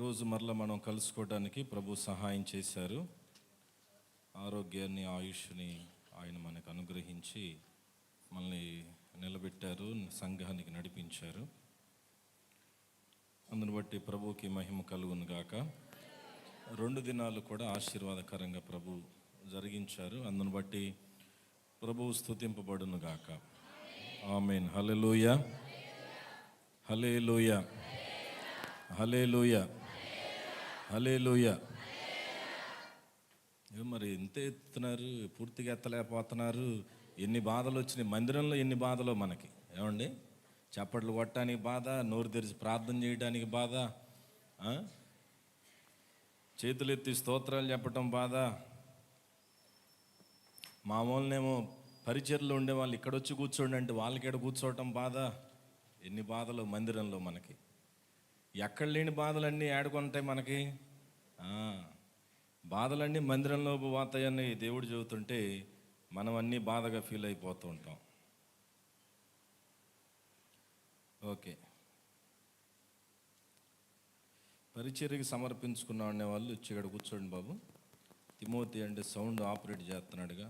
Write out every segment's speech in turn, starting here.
ఈరోజు మరలా మనం కలుసుకోవడానికి ప్రభు సహాయం చేశారు. ఆరోగ్యాన్ని, ఆయుష్ని ఆయన మనకు అనుగ్రహించి మనల్ని నిలబెట్టారు, సంఘానికి నడిపించారు. అందును బట్టి ప్రభువుకి మహిమ కలుగును గాక. 2 దినాలు కూడా ఆశీర్వాదకరంగా ప్రభు జరిగించారు. అందును బట్టి ప్రభువు స్తుతింపబడును గాక. ఆమేన్. హల్లెలూయా, హల్లెలూయా, హల్లెలూయా, హల్లెలూయా. మరి ఎంత ఎత్తున్నారు, పూర్తిగా ఎత్తలేకపోతున్నారు. ఎన్ని బాధలు వచ్చినాయి మందిరంలో, ఎన్ని బాధలు మనకి. ఏమండి, చప్పట్లు కొట్టడానికి బాధ, నోరు తెరిచి ప్రార్థన చేయడానికి బాధ, చేతులెత్తి స్తోత్రాలు చెప్పటం బాధ. మామూలునేమో పరిచర్లో ఉండే వాళ్ళు ఇక్కడొచ్చి కూర్చోండి అంటే వాళ్ళకి ఎక్కడ కూర్చోవటం బాధ. ఎన్ని బాధలు మందిరంలో మనకి. ఎక్కడ లేని బాధలన్నీ ఏడుకుంటాయి మనకి. బాధలన్నీ మందిరంలో పోతాయని దేవుడు చెబుతుంటే మనం అన్నీ బాధగా ఫీల్ అయిపోతూ ఉంటాం. ఓకే, పరిచర్యకి సమర్పించుకున్నాం అనే వాళ్ళు వచ్చి ఇక్కడ కూర్చోండి బాబు. తిమోతి అంటే సౌండ్ ఆపరేట్ చేస్తున్నాడుగా,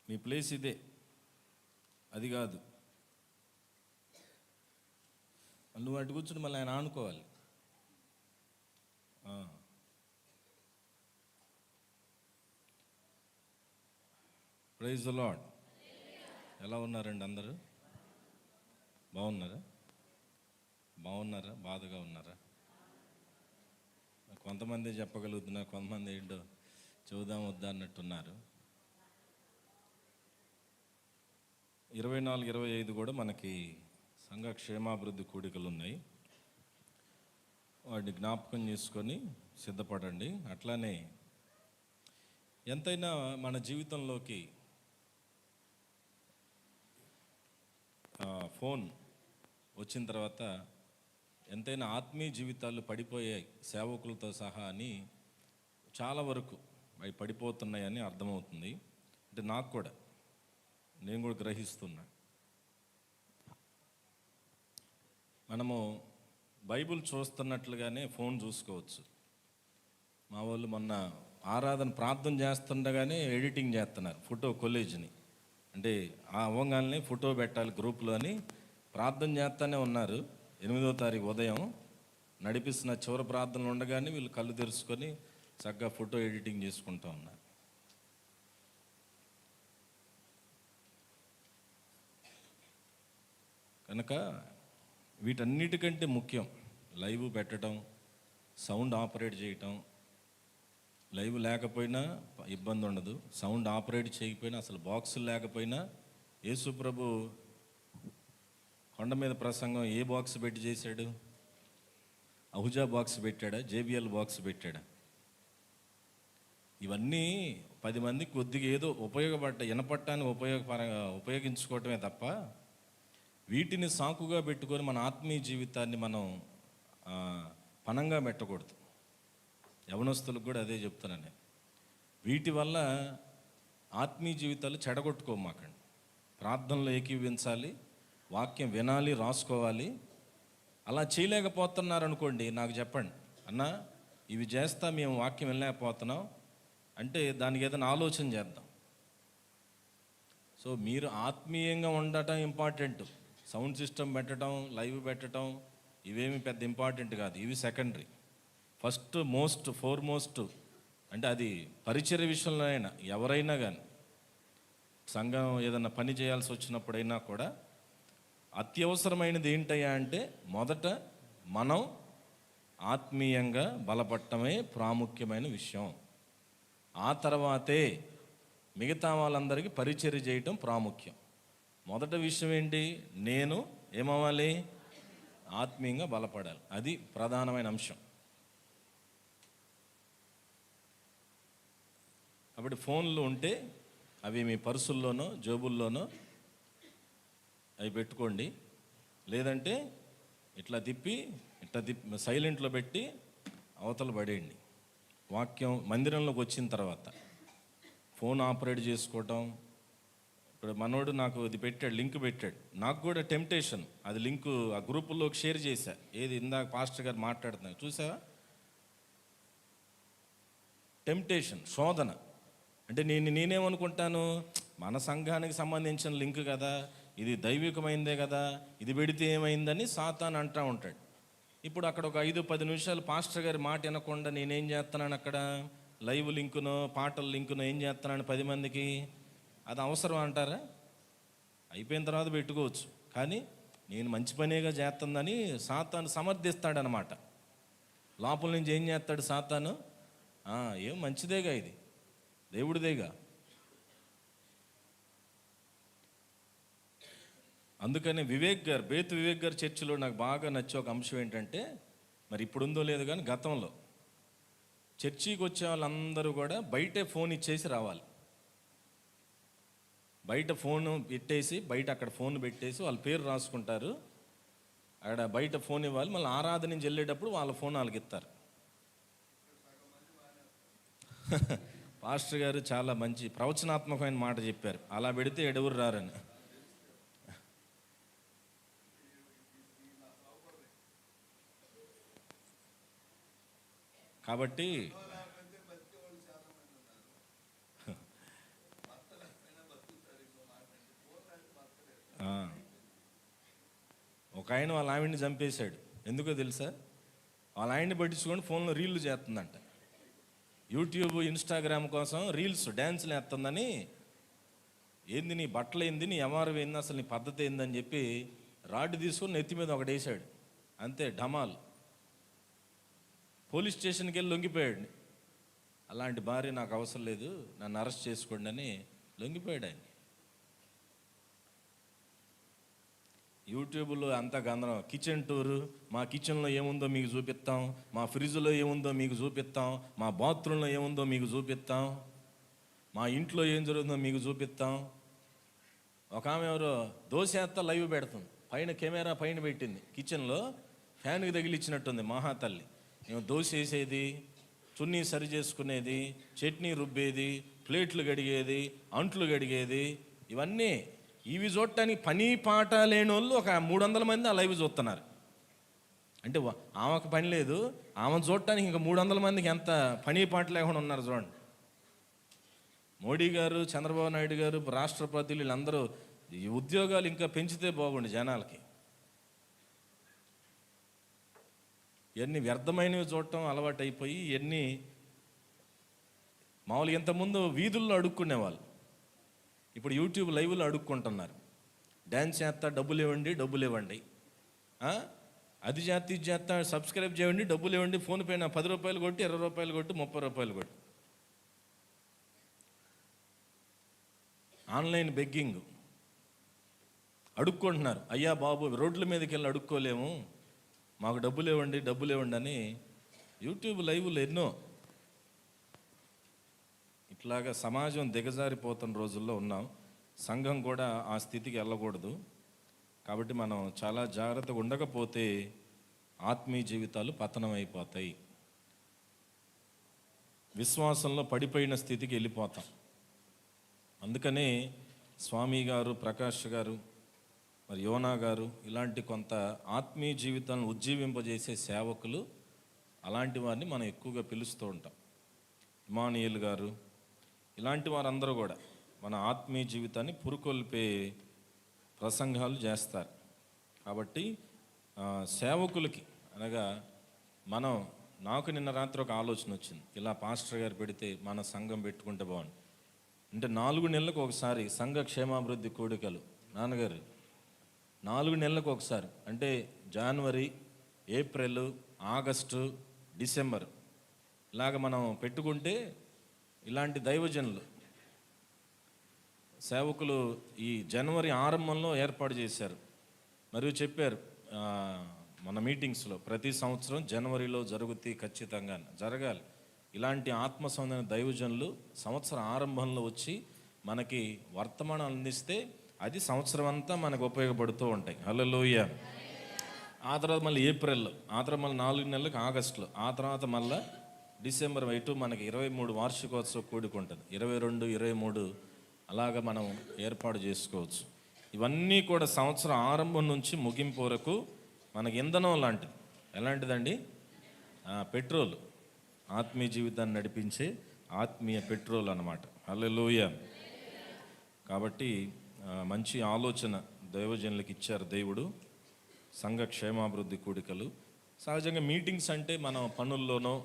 మీ ప్లేస్ ఇదే, అది కాదు. నువ్వు అటు కూర్చుని మళ్ళీ ఆయన ఆనుకోవాలి. Praise the lord. ఎలా ఉన్నారండి అందరూ? బాగున్నారా? బాగున్నారా? బాధగా ఉన్నారా? కొంతమంది చెప్పగలుగుతున్నారు, కొంతమంది ఏంటో చూద్దాం వద్దా అన్నట్టున్నారు. 24, 25 కూడా మనకి సంఘ క్షేమాభివృద్ధి కూడికలు ఉన్నాయి. వాటిని జ్ఞాపకం చేసుకొని సిద్ధపడండి. అట్లానే ఎంతైనా మన జీవితంలోకి ఫోన్ వచ్చిన తర్వాత ఎంతైనా ఆత్మీయ జీవితాలు పడిపోయాయి, సేవకులతో సహా అని చాలా వరకు అవి పడిపోతున్నాయని అర్థమవుతుంది. అంటే నాకు కూడా, నేను కూడా గ్రహిస్తున్నా. మనము బైబిల్ చూస్తున్నట్లుగానే ఫోన్ చూసుకోవచ్చు. మా వాళ్ళు మొన్న ఆరాధన ప్రార్థన చేస్తుండగానే ఎడిటింగ్ చేస్తున్నారు ఫోటో కొలేజ్ని. అంటే ఆ అవ్వగానే ఫోటో పెట్టాలి గ్రూప్లో అని ప్రార్థన చేస్తూనే ఉన్నారు. 8వ తారీఖు ఉదయం నడిపిస్తున్న చివరి ప్రార్థనలు ఉండగానే వీళ్ళు కళ్ళు తెరుచుకొని చక్కగా ఫోటో ఎడిటింగ్ చేసుకుంటూ ఉన్నారు. కనుక వీటన్నిటికంటే ముఖ్యం లైవ్ పెట్టడం, సౌండ్ ఆపరేట్ చేయటం. లైవ్ లేకపోయినా ఇబ్బంది ఉండదు, సౌండ్ ఆపరేట్ చేయకపోయినా, అసలు బాక్సులు లేకపోయినా. యేసు ప్రభు కొండ మీద ప్రసంగం ఏ బాక్స్ పెట్టి చేశాడు? అహుజా బాక్స్ పెట్టాడా? జేబిఎల్ బాక్స్ పెట్టాడా? ఇవన్నీ 10 మందికి కొద్దిగా ఏదో వినపట్టాన్ని ఉపయోగించుకోవటమే తప్ప వీటిని సాకుగా పెట్టుకొని మన ఆత్మీయ జీవితాన్ని మనం పనంగా పెట్టకూడదు. యవనస్తులకు కూడా అదే చెప్తున్నాను. వీటి వల్ల ఆత్మీయ జీవితాలు చెడగొట్టుకోమాకండి. ప్రార్థనలో ఏకీవించాలి, వాక్యం వినాలి, రాసుకోవాలి. అలా చేయలేకపోతున్నారనుకోండి, నాకు చెప్పండి, అన్నా ఇవి చేస్తా మేము వాక్యం వినలేకపోతున్నాం అంటే దానికి ఏదైనా ఆలోచన చేద్దాం. సో మీరు ఆత్మీయంగా ఉండటం ఇంపార్టెంట్. సౌండ్ సిస్టమ్ పెట్టడం, లైవ్ పెట్టడం ఇవేమి పెద్ద ఇంపార్టెంట్ కాదు. ఇవి సెకండరీ. ఫస్ట్ ఫోర్మోస్ట్ అంటే అది పరిచర్య విషయంలో అయినా, ఎవరైనా కానీ సంఘం ఏదైనా పని చేయాల్సి వచ్చినప్పుడైనా కూడా అత్యవసరమైనది ఏంటయ్యా అంటే మొదట మనం ఆత్మీయంగా బలపడటమే ప్రాముఖ్యమైన విషయం. ఆ తర్వాతే మిగతా వాళ్ళందరికీ పరిచర్య చేయటం ప్రాముఖ్యం. మొదటి విషయం ఏంటి? నేను ఏమవ్వాలి? ఆత్మీయంగా బలపడాలి. అది ప్రధానమైన అంశం. కాబట్టి ఫోన్లు ఉంటే అవి మీ పర్సుల్లోనో జేబుల్లోనో అవి పెట్టుకోండి. లేదంటే ఇట్లా తిప్పి సైలెంట్లో పెట్టి అవతల పడేయండి. వాక్యం మందిరంలోకి వచ్చిన తర్వాత ఫోన్ ఆపరేట్ చేసుకోవటం, ఇప్పుడు మనోడు నాకు ఇది పెట్టాడు, లింక్ పెట్టాడు. నాకు కూడా టెంప్టేషన్, అది లింకు ఆ గ్రూపుల్లోకి షేర్ చేశా. ఏది ఇందాక పాస్టర్ గారు మాట్లాడుతున్నారు చూసావా, టెంప్టేషన్, శోధన. అంటే నేనేమనుకుంటాను, మన సంఘానికి సంబంధించిన లింక్ కదా, ఇది దైవికమైందే కదా, ఇది పెడితే ఏమైందని సాతాను అంటూ ఉంటాడు. ఇప్పుడు అక్కడ ఒక 5-10 నిమిషాలు పాస్టర్ గారి మాట వినకుండా నేనేం చేస్తున్నాను, అక్కడ లైవ్ లింకునో పాటల లింకునో ఏం చేస్తున్నాను 10 మందికి. అది అవసరం అంటారా? అయిపోయిన తర్వాత పెట్టుకోవచ్చు, కానీ నేను మంచి పనేగా చేస్తుందని సాతాను సమర్థిస్తాడనమాట. లోపల నుంచి ఏం చేస్తాడు సాతాను, ఏం మంచిదేగా, ఇది దేవుడిదేగా. అందుకని బేతు వివేక్ గారు చర్చిలో నాకు బాగా నచ్చే ఒక అంశం ఏంటంటే, మరి ఇప్పుడుందో లేదు కానీ గతంలో చర్చికి వచ్చే వాళ్ళందరూ కూడా బయటే ఫోన్ ఇచ్చేసి రావాలి. బయట ఫోన్ పెట్టేసి, బయట అక్కడ ఫోన్ పెట్టేసి వాళ్ళ పేరు రాసుకుంటారు, అక్కడ బయట ఫోన్ ఇవ్వాలి. మళ్ళీ ఆరాధన నుంచి వెళ్ళేటప్పుడు వాళ్ళ ఫోన్ వాళ్ళకి ఇస్తారు. పాస్టర్ గారు చాలా మంచి ప్రవచనాత్మకమైన మాట చెప్పారు, అలా పెడితే ఎడవురు రారని. కాబట్టి ఒక ఆయన వాళ్ళ ఆవిడ్ని చంపేశాడు. ఎందుకో తెలుసా? వాళ్ళ ఆయన్ని పట్టించుకొని ఫోన్లో రీళ్లు చేస్తుందంట. యూట్యూబ్, ఇన్స్టాగ్రామ్ కోసం రీల్స్, డ్యాన్స్లు వేస్తుందని. ఏంది నీ బట్టలు ఏంది, నీ ఎమారు ఏంది, అసలు నీ పద్ధతి ఏందని చెప్పి రాడ్డు తీసుకొని నెత్తి మీద ఒకటి వేసాడు. అంతే, ఢమాల్. పోలీస్ స్టేషన్కి వెళ్ళి లొంగిపోయాడు. అలాంటి భార్య నాకు అవసరం లేదు, నన్ను అరెస్ట్ చేసుకోండి అని లొంగిపోయాడు ఆయన. యూట్యూబ్లో అంతా గందరం. కిచెన్ టూరు, మా కిచెన్లో ఏముందో మీకు చూపిస్తాం, మా ఫ్రిడ్జ్లో ఏముందో మీకు చూపిస్తాం, మా బాత్రూంలో ఏముందో మీకు చూపిస్తాం, మా ఇంట్లో ఏం జరుగుతుందో మీకు చూపిస్తాం. ఒక ఆమె ఎవరో దోశ లైవ్ పెడుతుంది, పైన కెమెరా పైన పెట్టింది, కిచెన్లో ఫ్యాన్కి తగిలిచ్చినట్టుంది మహాతల్లి. మేము దోశ వేసేది, చున్నీ సరి చేసుకునేది, చట్నీ రుబ్బేది, ప్లేట్లు గడిగేది, అంట్లు గడిగేది, ఇవన్నీ. ఇవి చూడటానికి పని పాట లేని వాళ్ళు ఒక 300 మంది ఆ లైవ్ చూస్తున్నారు. అంటే ఆమెకు పని లేదు, ఆమె చూడటానికి ఇంకా 300 మందికి ఎంత పని పాట లేకుండా ఉన్నారు చూడండి. మోడీ గారు, చంద్రబాబు నాయుడు గారు, రాష్ట్రపతులు, వీళ్ళందరూ ఈ ఉద్యోగాలు ఇంకా పెంచితే బాగుండు జనాలకి. ఇవన్నీ వ్యర్థమైనవి చూడటం అలవాటు అయిపోయి, ఇవన్నీ మామూలుగా ఇంతకుముందు వీధుల్లో అడుక్కునేవాళ్ళు, ఇప్పుడు యూట్యూబ్ లైవ్లో అడుక్కుంటున్నారు. డ్యాన్స్ చేస్తా, డబ్బులు ఇవ్వండి, డబ్బులు ఇవ్వండి, అది చేస్తా, ఇది చేస్తా, సబ్స్క్రైబ్ చేయండి, డబ్బులు ఇవ్వండి, ఫోన్ పైన 10 రూపాయలు కొట్టి, 20 రూపాయలు కొట్టి, 30 రూపాయలు కొట్టి. ఆన్లైన్ బెగ్గింగ్ అడుక్కుంటున్నారు. అయ్యా బాబు, రోడ్ల మీదకి వెళ్ళి అడుక్కోలేము, మాకు డబ్బులు ఇవ్వండి, డబ్బులు ఇవ్వండి అని యూట్యూబ్ లైవ్లు ఎన్నో. ఇట్లాగా సమాజం దిగజారిపోతున్న రోజుల్లో ఉన్నాం. సంఘం కూడా ఆ స్థితికి వెళ్ళకూడదు. కాబట్టి మనం చాలా జాగ్రత్తగా ఉండకపోతే ఆత్మీయ జీవితాలు పతనం అయిపోతాయి. విశ్వాసంలో పడిపోయిన స్థితికి వెళ్ళిపోతాం. అందుకనే స్వామి గారు, ప్రకాష్ గారు, మరి యోనా గారు, ఇలాంటి కొంత ఆత్మీయ జీవితాలను ఉజ్జీవింపజేసే సేవకులు, అలాంటి వారిని మనం ఎక్కువగా పిలుస్తూ ఉంటాం. ఇమానియేల్ గారు, ఇలాంటి వారందరూ కూడా మన ఆత్మీయ జీవితాన్ని పురుకొల్పే ప్రసంగాలు చేస్తారు. కాబట్టి సేవకులకి అనగా నాకు నిన్న రాత్రి ఒక ఆలోచన వచ్చింది, ఇలా పాస్టర్ గారు పెడితే మన సంఘం పెట్టుకుంటే బాగుంది. అంటే 4 నెలలకు ఒకసారి సంఘ క్షేమాభివృద్ధి కూడికలు, నాన్నగారు 4 నెలలకు ఒకసారి, అంటే జనవరి, ఏప్రిల్, ఆగస్టు, డిసెంబర్ ఇలాగ మనం పెట్టుకుంటే, ఇలాంటి దైవజనులు సేవకులు ఈ జనవరి ఆరంభంలో ఏర్పాటు చేశారు. మరియు చెప్పారు మన మీటింగ్స్లో, ప్రతి సంవత్సరం జనవరిలో జరుగుతాయి, ఖచ్చితంగా జరగాలి. ఇలాంటి ఆత్మసంబంధమైన దైవజనులు సంవత్సర ఆరంభంలో వచ్చి మనకి వర్తమానం అందిస్తే అది సంవత్సరం అంతా మనకు ఉపయోగపడుతూ ఉంటాయి. హల్లెలూయా. ఆ తర్వాత మళ్ళీ ఏప్రిల్, ఆ తర్వాత మళ్ళీ 4 నెలలకు ఆగస్టులో, ఆ తర్వాత మళ్ళీ డిసెంబర్ వైపు మనకి 23 వార్షికోత్సవం కూడుకుంటుంది. 22, 23 అలాగ మనం ఏర్పాటు చేసుకోవచ్చు. ఇవన్నీ కూడా సంవత్సరం ఆరంభం నుంచి ముగింపు వరకు మనకి ఇంధనం లాంటిది. ఎలాంటిదండి? పెట్రోల్. ఆత్మీయ జీవితాన్ని నడిపించే ఆత్మీయ పెట్రోల్ అన్నమాట. హల్లెలూయా. కాబట్టి మంచి ఆలోచన దైవజనులకు ఇచ్చారు దేవుడు. సంఘ క్షేమాభివృద్ధి కూడికలు. సహజంగా మీటింగ్స్ అంటే మనం పనుల్లోనో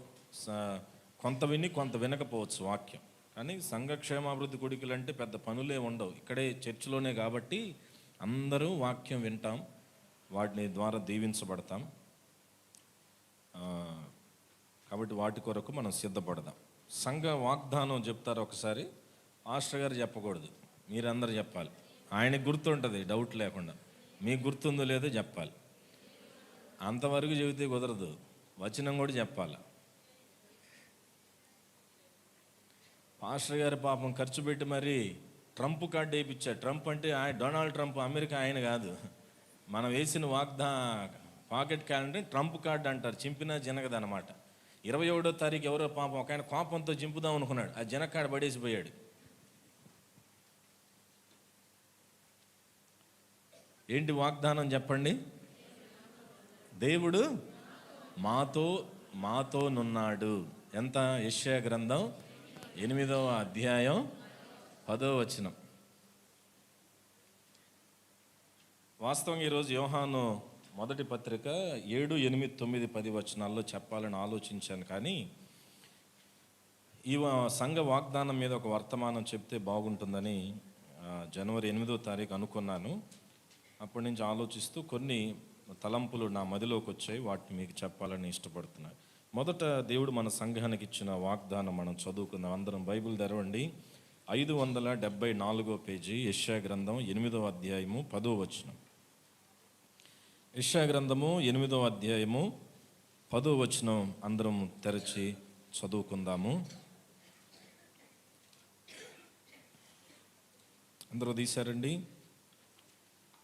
కొంత విని కొంత వినకపోవచ్చు వాక్యం. కానీ సంఘ క్షేమాభివృద్ధి కూడికలు అంటే పెద్ద పనులే ఉండవు. ఇక్కడే చర్చిలోనే కాబట్టి అందరూ వాక్యం వింటాం, వాటిని ద్వారా దీవించబడతాం. కాబట్టి వాటి కొరకు మనం సిద్ధపడదాం. సంఘ వాగ్దానం చెప్తారు ఒకసారి. మాస్టర్ గారు చెప్పకూడదు, మీరందరూ చెప్పాలి. ఆయనకు గుర్తుంటుంది డౌట్ లేకుండా. మీకు గుర్తుందో లేదో చెప్పాలి. అంతవరకు చెబితే కుదరదు, వచనం కూడా చెప్పాలి. పాస్టర్ గారి పాపం ఖర్చు పెట్టి మరి ట్రంప్ కార్డు వేయించాడు. ట్రంప్ అంటే డొనాల్డ్ ట్రంప్, అమెరికా ఆయన కాదు. మనం వేసిన పాకెట్ క్యాలెండర్ ట్రంప్ కార్డు అంటారు. చింపినా జనగదనమాట. 21వ తారీఖు ఎవరో పాపం ఒక ఆయన కోపంతో చింపుదాం అనుకున్నాడు, ఆ జనకాడ పడేసిపోయాడు. ఏంటి వాగ్దానం చెప్పండి? దేవుడు మాతోనున్నాడు. ఎంత? యెషయా గ్రంథం 8వ అధ్యాయం 10వ వచనం. వాస్తవంగా ఈరోజు యోహాను మొదటి పత్రిక 7, 8, 9, 10 వచనాల్లో చెప్పాలని ఆలోచించాను. కానీ ఈ సంఘ వాగ్దానం మీద ఒక వర్తమానం చెప్తే బాగుంటుందని జనవరి 8వ తారీఖు అనుకున్నాను. అప్పటి నుంచి ఆలోచిస్తూ కొన్ని తలంపులు నా మదిలోకి వచ్చాయి. వాటిని మీకు చెప్పాలని ఇష్టపడుతున్నాను. మొదట దేవుడు మన సంఘానికి ఇచ్చిన వాగ్దానం మనం చదువుకుందాం. అందరం బైబిల్ తెరవండి. 574వ పేజీ, యెషయా గ్రంథం 8వ అధ్యాయము 10వ వచనం. యెషయా గ్రంథము 8వ అధ్యాయము 10వ వచనం అందరం తెరచి చదువుకుందాము. అందరూ తీశారండి?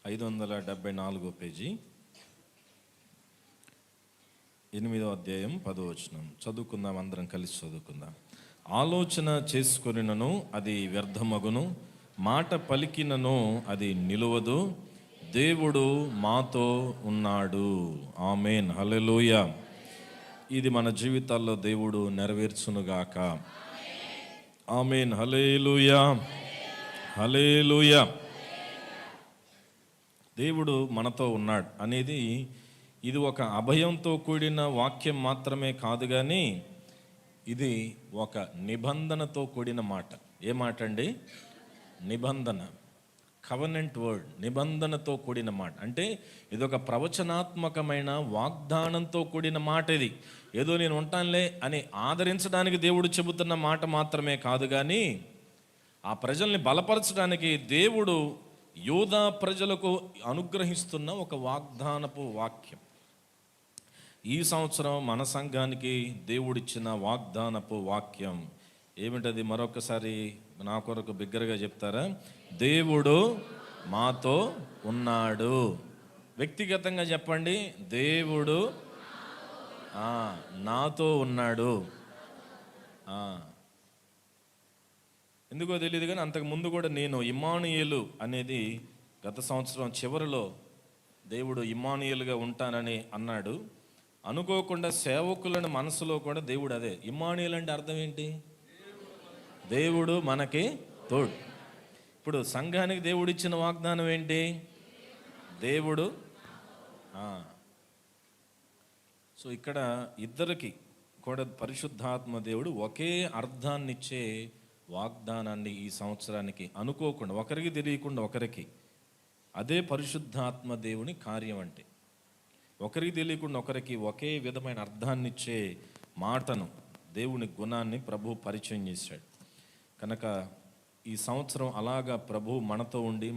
574వ పేజీ, 8వ అధ్యాయం 10వ వచనం చదువుకుందాం. అందరం కలిసి చదువుకుందాం. ఆలోచన చేసుకొనినను అది వ్యర్థమగును, మాట పలికినను అది నిలువదు, దేవుడు మాతో ఉన్నాడు. ఆమేన్. హల్లెలూయా. ఇది మన జీవితాల్లో దేవుడు నెరవేర్చునుగాక. ఆమేన్. హల్లెలూయా. హల్లెలూయా. దేవుడు మనతో ఉన్నాడు అనేది ఇది ఒక అభయంతో కూడిన వాక్యం మాత్రమే కాదు, కానీ ఇది ఒక నిబంధనతో కూడిన మాట. ఏ మాట అండి? నిబంధన. Covenant word. నిబంధనతో కూడిన మాట. అంటే ఇది ఒక ప్రవచనాత్మకమైన వాగ్దానంతో కూడిన మాట. ఇది ఏదో నేను ఉంటానులే అని ఆదరించడానికి దేవుడు చెబుతున్న మాట మాత్రమే కాదు, కానీ ఆ ప్రజల్ని బలపరచడానికి దేవుడు యూదా ప్రజలకు అనుగ్రహిస్తున్న ఒక వాగ్దానపు వాక్యం. ఈ సంవత్సరం మన సంఘానికి దేవుడిచ్చిన వాగ్దానపు వాక్యం ఏమిటది? మరొకసారి నా కొరకు బిగ్గరగా చెప్తారా? దేవుడు మాతో ఉన్నాడు. వ్యక్తిగతంగా చెప్పండి. దేవుడు నాతో ఉన్నాడు. ఎందుకో తెలియదు కానీ అంతకు ముందు కూడా నేను ఇమ్మానుయేలు అనేది గత సంవత్సరం చివరిలో దేవుడు ఇమ్మానుయేలుగా ఉంటానని అన్నాడు. అనుకోకుండా సేవకులను మనసులో కూడా దేవుడు అదే. ఇమ్మానుయేలు అంటే అర్థం ఏంటి? దేవుడు మనకి తోడు. ఇప్పుడు సంఘానికి దేవుడు ఇచ్చిన వాగ్దానం ఏంటి? దేవుడు. సో ఇక్కడ ఇద్దరికి కూడా పరిశుద్ధాత్మ దేవుడు ఒకే అర్థాన్నిచ్చే వాగ్దానాన్ని ఈ సంవత్సరానికి అనుకోకుండా, ఒకరికి తెలియకుండా ఒకరికి, అదే పరిశుద్ధాత్మ దేవుని కార్యం. అంటే ఒకరికి తెలియకుండా ఒకరికి ఒకే విధమైన అర్థాన్నిచ్చే మాటను, దేవుని గుణాన్ని ప్రభు పరిచయం చేశాడు. కనుక ఈ సంవత్సరం అలాగా ప్రభు మనతో ఉండి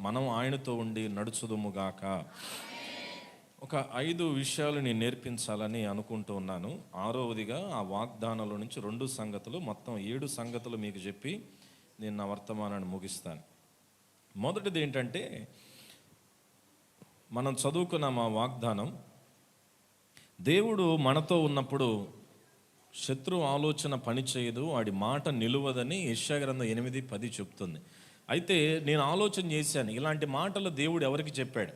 మనం ఆయనతో ఉండి నడుచుదుముగాక. ఒక 5 విషయాలు నేను నేర్పించాలని అనుకుంటూ ఉన్నాను. 6వదిగా ఆ వాగ్దానంలో నుంచి 2 సంగతులు, మొత్తం 7 సంగతులు మీకు చెప్పి నేను నా వర్తమానాన్ని ముగిస్తాను. మొదటిది ఏంటంటే, మనం చదువుకున్న మా వాగ్దానం, దేవుడు మనతో ఉన్నప్పుడు శత్రు ఆలోచన పనిచేయదు, వాడి మాట నిలువదని యెషయా గ్రంథం 8:10 చెప్తుంది. అయితే నేను ఆలోచన చేశాను, ఇలాంటి మాటలు దేవుడు ఎవరికి చెప్పాడు?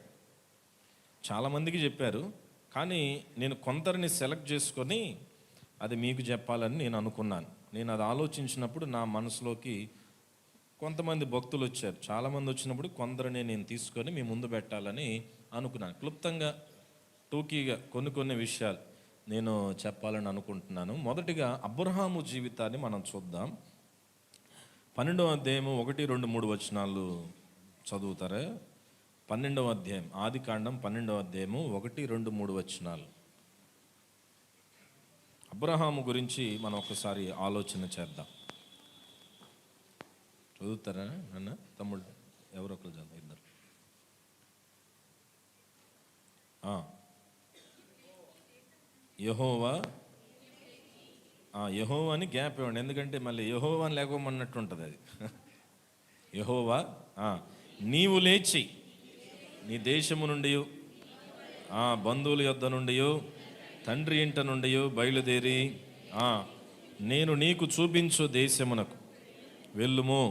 చాలామందికి చెప్పారు, కానీ నేను కొందరిని సెలెక్ట్ చేసుకొని అది మీకు చెప్పాలని నేను అనుకున్నాను. నేను అది ఆలోచించినప్పుడు నా మనసులోకి కొంతమంది భక్తులు వచ్చారు. చాలామంది వచ్చినప్పుడు కొందరిని నేను తీసుకొని మీ ముందు పెట్టాలని అనుకున్నాను. క్లుప్తంగా టూకీగా కొన్ని విషయాలు నేను చెప్పాలని అనుకుంటున్నాను. మొదటిగా అబ్రహాము జీవితాన్ని మనం చూద్దాం. 12వ అధ్యాయము 1, 2, 3 వచనాలు చదువుతారా? 12వ అధ్యాయం, ఆది కాండం 12వ అధ్యాయము 1, 2, 3 వచనాలు. అబ్రహాము గురించి మనం ఒకసారి ఆలోచన చేద్దాం. చదువుతారా అన్న? తమ్ముడు ఎవరొకరు చదువు, ఇద్దరు. యెహోవా అని గ్యాప్ ఇవ్వండి, ఎందుకంటే మళ్ళీ యెహోవా అని లేకపోమన్నట్టు ఉంటుంది అది. యెహోవా నీవు లేచి నీ దేశము నుండి బంధువుల యొద్ద నుండి తండ్రి ఇంట నుండి బయలుదేరి నేను నీకు చూపించు దేశమునకు వెళ్ళుము.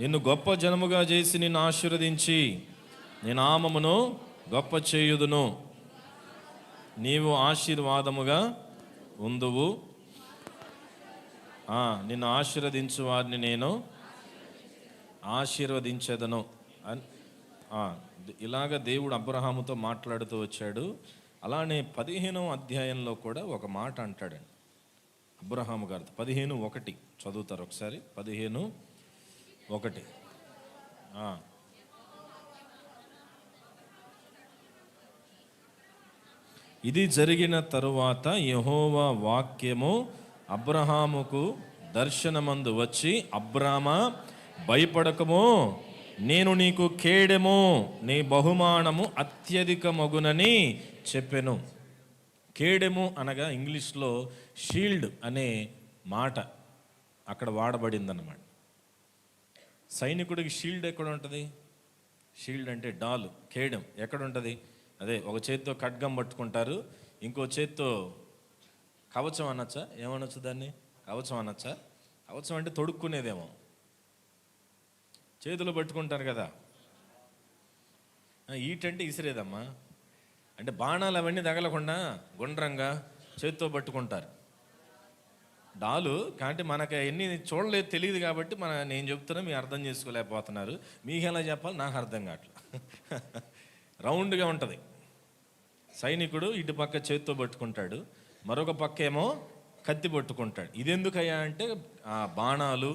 నిన్ను గొప్ప జనముగా చేసి నిన్ను ఆశీర్వదించి నీ నామమును గొప్ప చేయుదును. నీవు ఆశీర్వాదముగా ఉందువు. నిన్ను ఆశీర్వదించు వారిని నేను ఆశీర్వదించెదను అని ఇలాగ దేవుడు అబ్రహాముతో మాట్లాడుతూ వచ్చాడు. అలానే 15వ అధ్యాయంలో కూడా ఒక మాట అంటాడండి అబ్రహాము గారు. 15:1 చదువుతారు ఒకసారి. 15:1. ఇది జరిగిన తరువాత యెహోవా వాక్యము అబ్రహాముకు దర్శనమందు వచ్చి, అబ్రామా భయపడకము, నేను నీకు కేడెము, నీ బహుమానము అత్యధికమగునని చెప్పెను. కేడెము అనగా ఇంగ్లీష్లో షీల్డ్ అనే మాట అక్కడ వాడబడిందన్నమాట. సైనికుడికి షీల్డ్ ఎక్కడ ఉంటుంది? షీల్డ్ అంటే డాలు. కేడెం ఎక్కడ ఉంటుంది? అదే, ఒక చేత్తో ఖడ్గం పట్టుకుంటారు, ఇంకో చేత్తో కవచం అనొచ్చా? ఏమనొచ్చు దాన్ని? కవచం అనొచ్చా? కవచం అంటే తొడుక్కునేదేమో, చేతులు పట్టుకుంటారు కదా. ఈటంటే ఇసిరేదమ్మా, అంటే బాణాలు అవన్నీ తగలకుండా గుండ్రంగా చేత్తో పట్టుకుంటారు. డాలు కాబట్టి మనకు ఎన్ని చూడలేదు, తెలియదు కాబట్టి నేను చెప్తున్నా, మీరు అర్థం చేసుకోలేకపోతున్నారు. మీకు ఎలా చెప్పాలి నాకు అర్థం కావట్లా. రౌండ్గా ఉంటుంది. సైనికుడు ఇటు పక్క చేత్తో పట్టుకుంటాడు, మరొక పక్క ఏమో కత్తి పట్టుకుంటాడు. ఇదెందుకయ్యా అంటే బాణాలు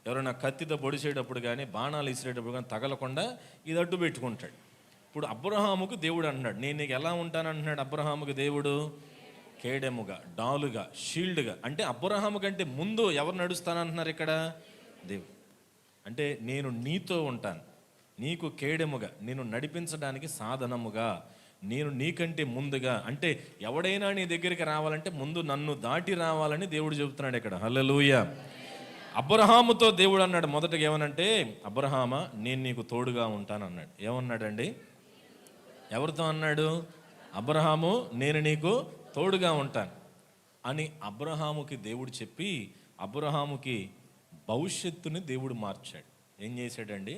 ఎవరైనా కత్తితో పొడిచేటప్పుడు కానీ బాణాలు ఇసిరేటప్పుడు కానీ తగలకుండా ఇది అడ్డు పెట్టుకుంటాడు. ఇప్పుడు అబ్రహాముకు దేవుడు అంటున్నాడు, నేను నీకు ఎలా ఉంటానంటున్నాడు అబ్రహాముకు దేవుడు? కేడెముగా, డాలుగా, షీల్డ్గా. అంటే అబ్రహాము కంటే ముందు ఎవరు నడుస్తానంటున్నారు ఇక్కడ? దేవుడు. అంటే నేను నీతో ఉంటాను, నీకు కేడెముగా, నేను నడిపించడానికి సాధనముగా, నేను నీకంటే ముందుగా. అంటే ఎవడైనా నీ దగ్గరికి రావాలంటే ముందు నన్ను దాటి రావాలని దేవుడు చెబుతున్నాడు ఇక్కడ. హల్లెలూయా. అబ్రహాముతో దేవుడు అన్నాడు మొదటగా ఏమనంటే, అబ్రహామా నేను నీకు తోడుగా ఉంటాను అన్నాడు. ఏమన్నాడండి? ఎవరితో అన్నాడు? అబ్రహాము నేను నీకు తోడుగా ఉంటాను అని అబ్రహాముకి దేవుడు చెప్పి, అబ్రహాముకి భవిష్యత్తుని దేవుడు మార్చాడు. ఏం చేశాడండి?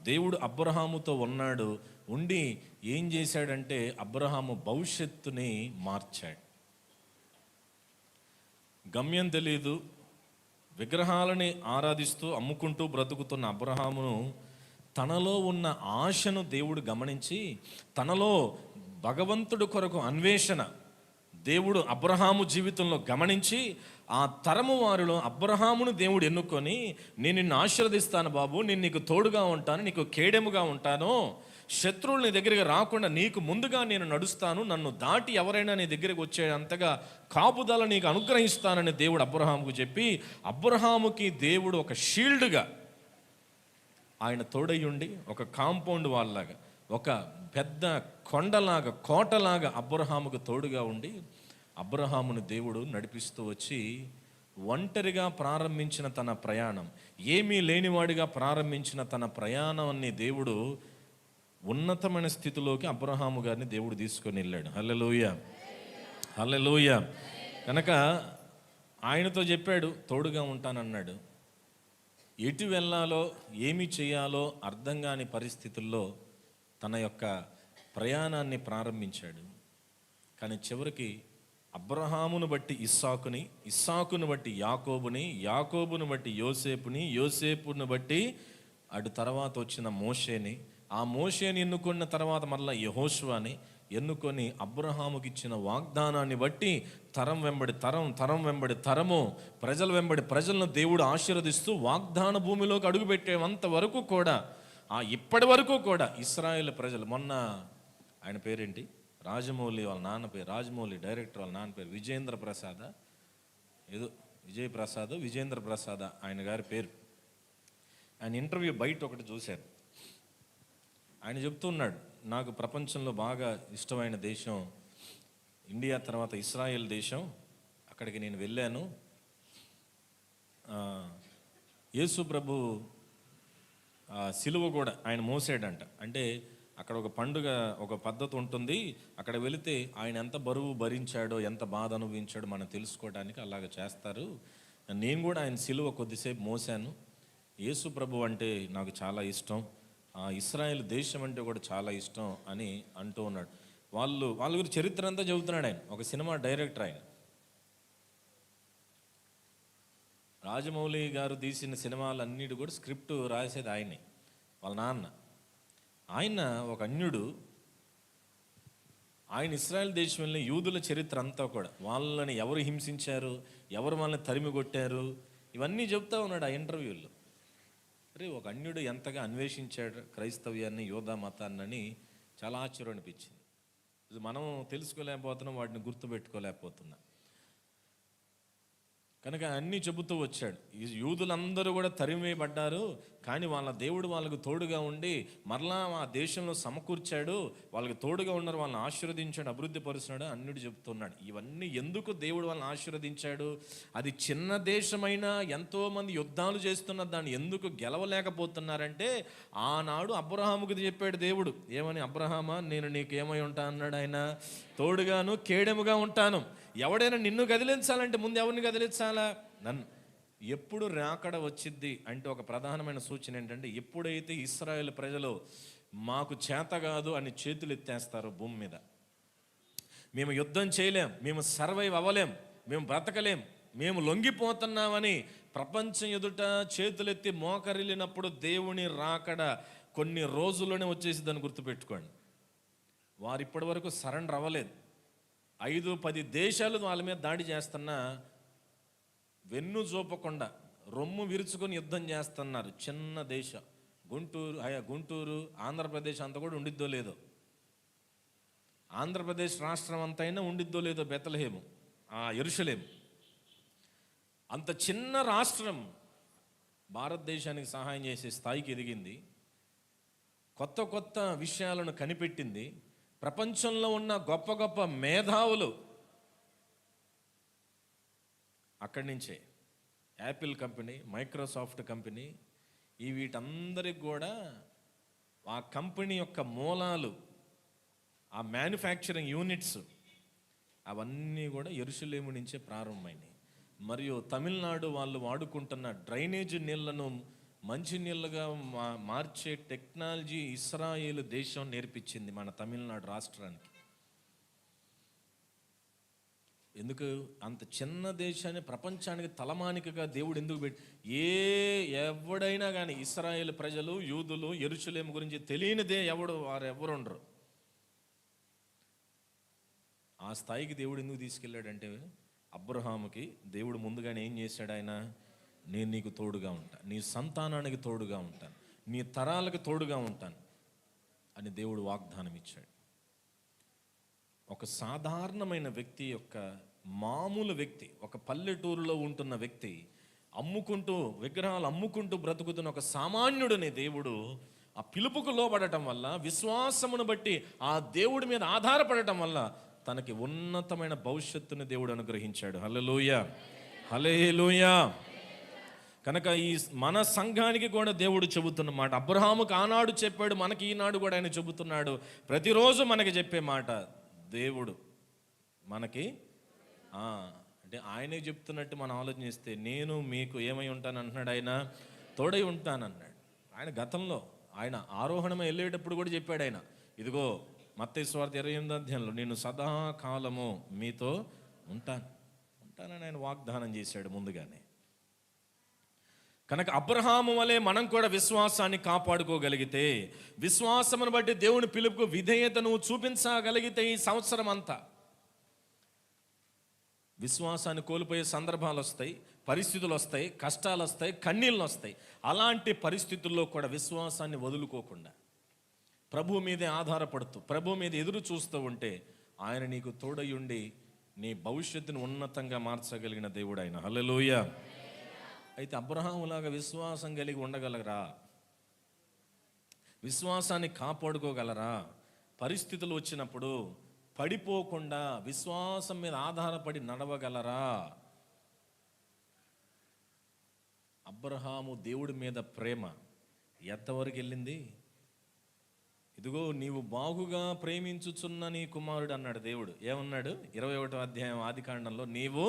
దేవుడు అబ్రహాముతో ఉన్నాడు, ఉండి ఏం చేశాడంటే అబ్రహాము భవిష్యత్తుని మార్చాడు. గమ్యం తెలీదు, విగ్రహాలని ఆరాధిస్తూ అమ్ముకుంటూ బ్రతుకుతున్న అబ్రహామును తనలో ఉన్న ఆశను దేవుడు గమనించి, తనలో భగవంతుడి కొరకు అన్వేషణ దేవుడు అబ్రహాము జీవితంలో గమనించి, ఆ తరము వారిలో అబ్రహామును దేవుడు ఎన్నుకొని, నేను నిన్ను ఆశీర్వదిస్తాను బాబు, నేను నీకు తోడుగా ఉంటాను, నీకు కేడెముగా ఉంటాను, శత్రువులు నీ దగ్గరికి రాకుండా నీకు ముందుగా నేను నడుస్తాను, నన్ను దాటి ఎవరైనా నీ దగ్గరికి వచ్చేంతగా కాపుదల నీకు అనుగ్రహిస్తానని దేవుడు అబ్రహాముకు చెప్పి, అబ్రహాముకి దేవుడు ఒక షీల్డ్గా ఆయన తోడయ్యుండి, ఒక కాంపౌండ్ వాళ్ళలాగా, ఒక పెద్ద కొండలాగా, కోటలాగా అబ్రహాముకు తోడుగా ఉండి అబ్రహామును దేవుడు నడిపిస్తూ వచ్చి, ఒంటరిగా ప్రారంభించిన తన ప్రయాణం, ఏమీ లేనివాడిగా ప్రారంభించిన తన ప్రయాణాన్ని దేవుడు ఉన్నతమైన స్థితిలోకి అబ్రహాము గారిని దేవుడు తీసుకొని వెళ్ళాడు. హల్లెలూయా, హల్లెలూయా. కనుక ఆయనతో చెప్పాడు తోడుగా ఉంటానన్నాడు. ఎటు వెళ్ళాలో ఏమి చేయాలో అర్థం కాని పరిస్థితుల్లో తన యొక్క ప్రయాణాన్ని ప్రారంభించాడు. కానీ చివరికి అబ్రహామును బట్టి ఇస్సాకుని, ఇస్సాకును బట్టి యాకోబుని, యాకోబును బట్టి యోసేపుని, యోసేపును బట్టి అటు తర్వాత వచ్చిన మోషేని, ఆ మోషేని ఎన్నుకున్న తర్వాత మళ్ళీ యెహోషువని ఎన్నుకొని అబ్రహాముకి ఇచ్చిన వాగ్దానాన్ని బట్టి తరం వెంబడి తరం, తరం వెంబడి తరము, ప్రజల వెంబడి ప్రజలను దేవుడు ఆశీర్వదిస్తూ వాగ్దాన భూమిలోకి అడుగుపెట్టేంత వరకు కూడా, ఇప్పటి వరకు కూడా ఇశ్రాయేల్ ప్రజలు, మొన్న ఆయన పేరేంటి, రాజమౌళి వాళ్ళ నాన్న పేరు, రాజమౌళి డైరెక్టర్ వాళ్ళ నాన్న పేరు విజేంద్ర ప్రసాద, ఏదో విజయ్ ప్రసాద్, విజేంద్ర ప్రసాద ఆయన గారి పేరు. ఆయన ఇంటర్వ్యూ బయట ఒకటి చూశాను. ఆయన చెప్తున్నాడు, నాకు ప్రపంచంలో బాగా ఇష్టమైన దేశం ఇండియా తర్వాత ఇస్రాయేల్ దేశం, అక్కడికి నేను వెళ్ళాను. యేసు ప్రభు సిలువ కూడా ఆయన మోసాడంట. అంటే అక్కడ ఒక పండుగ, ఒక పద్ధతి ఉంటుంది, అక్కడ వెళితే ఆయన ఎంత బరువు భరించాడో, ఎంత బాధ అనుభవించాడో మనం తెలుసుకోవడానికి అలాగ చేస్తారు. నేను కూడా ఆయన సిలువ కొద్దిసేపు మోసాను. యేసు ప్రభు అంటే నాకు చాలా ఇష్టం, ఇస్రాయేల్ దేశం అంటే కూడా చాలా ఇష్టం అని అంటూ ఉన్నాడు. వాళ్ళ గురించి చరిత్ర అంతా చెబుతున్నాడు ఆయన. ఒక సినిమా డైరెక్టర్ ఆయన. రాజమౌళి గారు తీసిన సినిమాలన్నిటి కూడా స్క్రిప్ట్ రాసేది ఆయనే, వాళ్ళ నాన్న. ఆయన ఒక అన్యుడు, ఆయన ఇశ్రాయేల్ దేశం వెళ్ళిన యూదుల చరిత్ర అంతా కూడా, వాళ్ళని ఎవరు హింసించారు, ఎవరు వాళ్ళని తరిమి కొట్టారు, ఇవన్నీ చెప్తా ఉన్నాడు ఆ ఇంటర్వ్యూలో. అరే, ఒక అన్యుడు ఎంతగా అన్వేషించాడు క్రైస్తవ్యాన్ని, యోధా మతాన్ని, చాలా ఆశ్చర్యం అనిపించింది. ఇది మనం తెలుసుకోలేకపోతున్నాం, వాటిని గుర్తుపెట్టుకోలేకపోతున్నాం. కనుక అన్నీ చెబుతూ వచ్చాడు. ఈ యూదులందరూ కూడా తరిమేయబడ్డారు, కానీ వాళ్ళ దేవుడు వాళ్ళకు తోడుగా ఉండి మరలా ఆ దేశంలో సమకూర్చాడు, వాళ్ళకి తోడుగా ఉన్నారు, వాళ్ళని ఆశీర్వదించాడు, అభివృద్ధి పరుస్తున్నాడు అన్నిటి చెప్తున్నాడు. ఇవన్నీ ఎందుకు దేవుడు వాళ్ళని ఆశీర్వదించాడు? అది చిన్న దేశమైనా ఎంతోమంది యుద్ధాలు చేస్తున్న దాన్ని ఎందుకు గెలవలేకపోతున్నారంటే, ఆనాడు అబ్రహాముకి చెప్పాడు దేవుడు, ఏమని, అబ్రహామా నేను నీకు ఏమై ఉంటా అన్నాడు ఆయన, తోడుగాను కేడెముగా ఉంటాను. ఎవడైనా నిన్ను కదిలించాలంటే ముందు ఎవరిని కదిలించాలా? నన్ను. ఎప్పుడు రాకడ వచ్చిద్ది అంటే ఒక ప్రధానమైన సూచన ఏంటంటే, ఎప్పుడైతే ఇశ్రాయేల్ ప్రజలు మాకు చేత కాదు అని చేతులు ఎత్తేస్తారో భూమి మీద, మేము యుద్ధం చేయలేం, మేము సర్వైవ్ అవ్వలేం, మేము బ్రతకలేం, మేము లొంగిపోతున్నామని ప్రపంచం ఎదుట చేతులెత్తి మోకరిల్లినప్పుడు దేవుని రాకడ కొన్ని రోజుల్లోనే వచ్చేసి దాన్ని గుర్తుపెట్టుకోండి. వారు ఇప్పటి వరకు సరెండర్ అవ్వలేదు. 5-10 దేశాలు వాళ్ళ మీద దాడి చేస్తున్నా వెన్ను చూపకుండా రొమ్ము విరుచుకొని యుద్ధం చేస్తున్నారు. చిన్న దేశం గుంటూరు ఆంధ్రప్రదేశ్ అంతా కూడా ఉండిద్దో లేదో, ఆంధ్రప్రదేశ్ రాష్ట్రం అంతైనా ఉండిద్దో లేదో బెత్లెహేము, యెరూషలేము, అంత చిన్న రాష్ట్రం భారతదేశానికి సహాయం చేసే స్థాయికి ఎదిగింది. కొత్త కొత్త విషయాలను కనిపెట్టింది. ప్రపంచంలో ఉన్న గొప్ప గొప్ప మేధావులు అక్కడి నుంచే, యాపిల్ కంపెనీ, మైక్రోసాఫ్ట్ కంపెనీ, వీటందరికి కూడా ఆ కంపెనీ యొక్క మూలాలు, ఆ మ్యానుఫ్యాక్చరింగ్ యూనిట్స్ అవన్నీ కూడా యెరూషలేము నుంచే ప్రారంభమైనాయి. మరియు తమిళనాడు వాళ్ళు వాడుకుంటున్న డ్రైనేజ్ నీళ్లను మంచి నీళ్ళుగా మార్చే టెక్నాలజీ ఇశ్రాయేలు దేశం నేర్పించింది మన తమిళనాడు రాష్ట్రానికి. ఎందుకు అంత చిన్న దేశాన్ని ప్రపంచానికి తలమానికగా దేవుడు ఎందుకు పెట్టి, ఎవడైనా కానీ ఇశ్రాయేల్ ప్రజలు, యూదులు యెరూషలేము గురించి తెలియనిదే వారు ఎవరు ఉండరు. ఆ స్థాయికి దేవుడు ఎందుకు తీసుకెళ్ళాడంటే, అబ్రహాముకి దేవుడు ముందుగానే ఏం చేశాడు, ఆయన, నేను నీకు తోడుగా ఉంటాను, నీ సంతానానికి తోడుగా ఉంటాను, నీ తరాలకు తోడుగా ఉంటాను అని దేవుడు వాగ్దానం ఇచ్చాడు. ఒక సాధారణమైన వ్యక్తి యొక్క, మామూలు వ్యక్తి, ఒక పల్లెటూరులో ఉంటున్న వ్యక్తి, విగ్రహాలు అమ్ముకుంటూ బ్రతుకుతున్న ఒక సామాన్యుడిని దేవుడు ఆ పిలుపుకు లోబడటం వల్ల, విశ్వాసమును బట్టి ఆ దేవుడి మీద ఆధారపడటం వల్ల తనకి ఉన్నతమైన భవిష్యత్తుని దేవుడు అనుగ్రహించాడు. హల్లెలూయా, హల్లెలూయా. కనుక ఈ మన సంఘానికి కూడా దేవుడు చెబుతున్న మాట, అబ్రహాముకు ఆనాడు చెప్పాడు, మనకి ఈనాడు కూడా ఆయన చెబుతున్నాడు. ప్రతిరోజు మనకి చెప్పే మాట, దేవుడు మనకి అంటే ఆయనే చెప్తున్నట్టు మనం ఆలోచన చేస్తే, నేను మీకు ఏమై ఉంటాను అంటున్నాడు ఆయన, తోడై ఉంటానన్నాడు. ఆయన గతంలో ఆయన ఆరోహణం వెళ్ళేటప్పుడు కూడా చెప్పాడు ఆయన, ఇదిగో మత్తయి సువార్త 28వ అధ్యాయంలో నేను సదాకాలము మీతో ఉంటానని ఆయన వాగ్దానం చేశాడు ముందుగానే. కనుక అబ్రహాము వలె మనం కూడా విశ్వాసాన్ని కాపాడుకోగలిగితే, విశ్వాసమును బట్టి దేవుని పిలుపుకు విధేయతను చూపించగలిగితే ఈ సంవత్సరం అంతా విశ్వాసాన్ని కోల్పోయే సందర్భాలు వస్తాయి, పరిస్థితులు వస్తాయి, కష్టాలు వస్తాయి, కన్నీళ్ళు వస్తాయి. అలాంటి పరిస్థితుల్లో కూడా విశ్వాసాన్ని వదులుకోకుండా ప్రభు మీదే ఆధారపడుతూ ప్రభు మీద ఎదురు చూస్తూ ఉంటే ఆయన నీకు తోడయుండి నీ భవిష్యత్తును ఉన్నతంగా మార్చగలిగిన దేవుడు ఆయన. హల్లెలూయా. అయితే అబ్రహాములాగా విశ్వాసం కలిగి ఉండగలరా? విశ్వాసాన్ని కాపాడుకోగలరా? పరిస్థితులు వచ్చినప్పుడు పడిపోకుండా విశ్వాసం మీద ఆధారపడి నడవగలరా? అబ్రహాము దేవుడి మీద ప్రేమ ఎంతవరకు వెళ్ళింది? ఇదిగో నీవు బాగుగా ప్రేమించుచున్న నీ కుమారుడు అన్నాడు దేవుడు. ఏమన్నాడు? 21వ అధ్యాయం ఆదికాండంలో, నీవు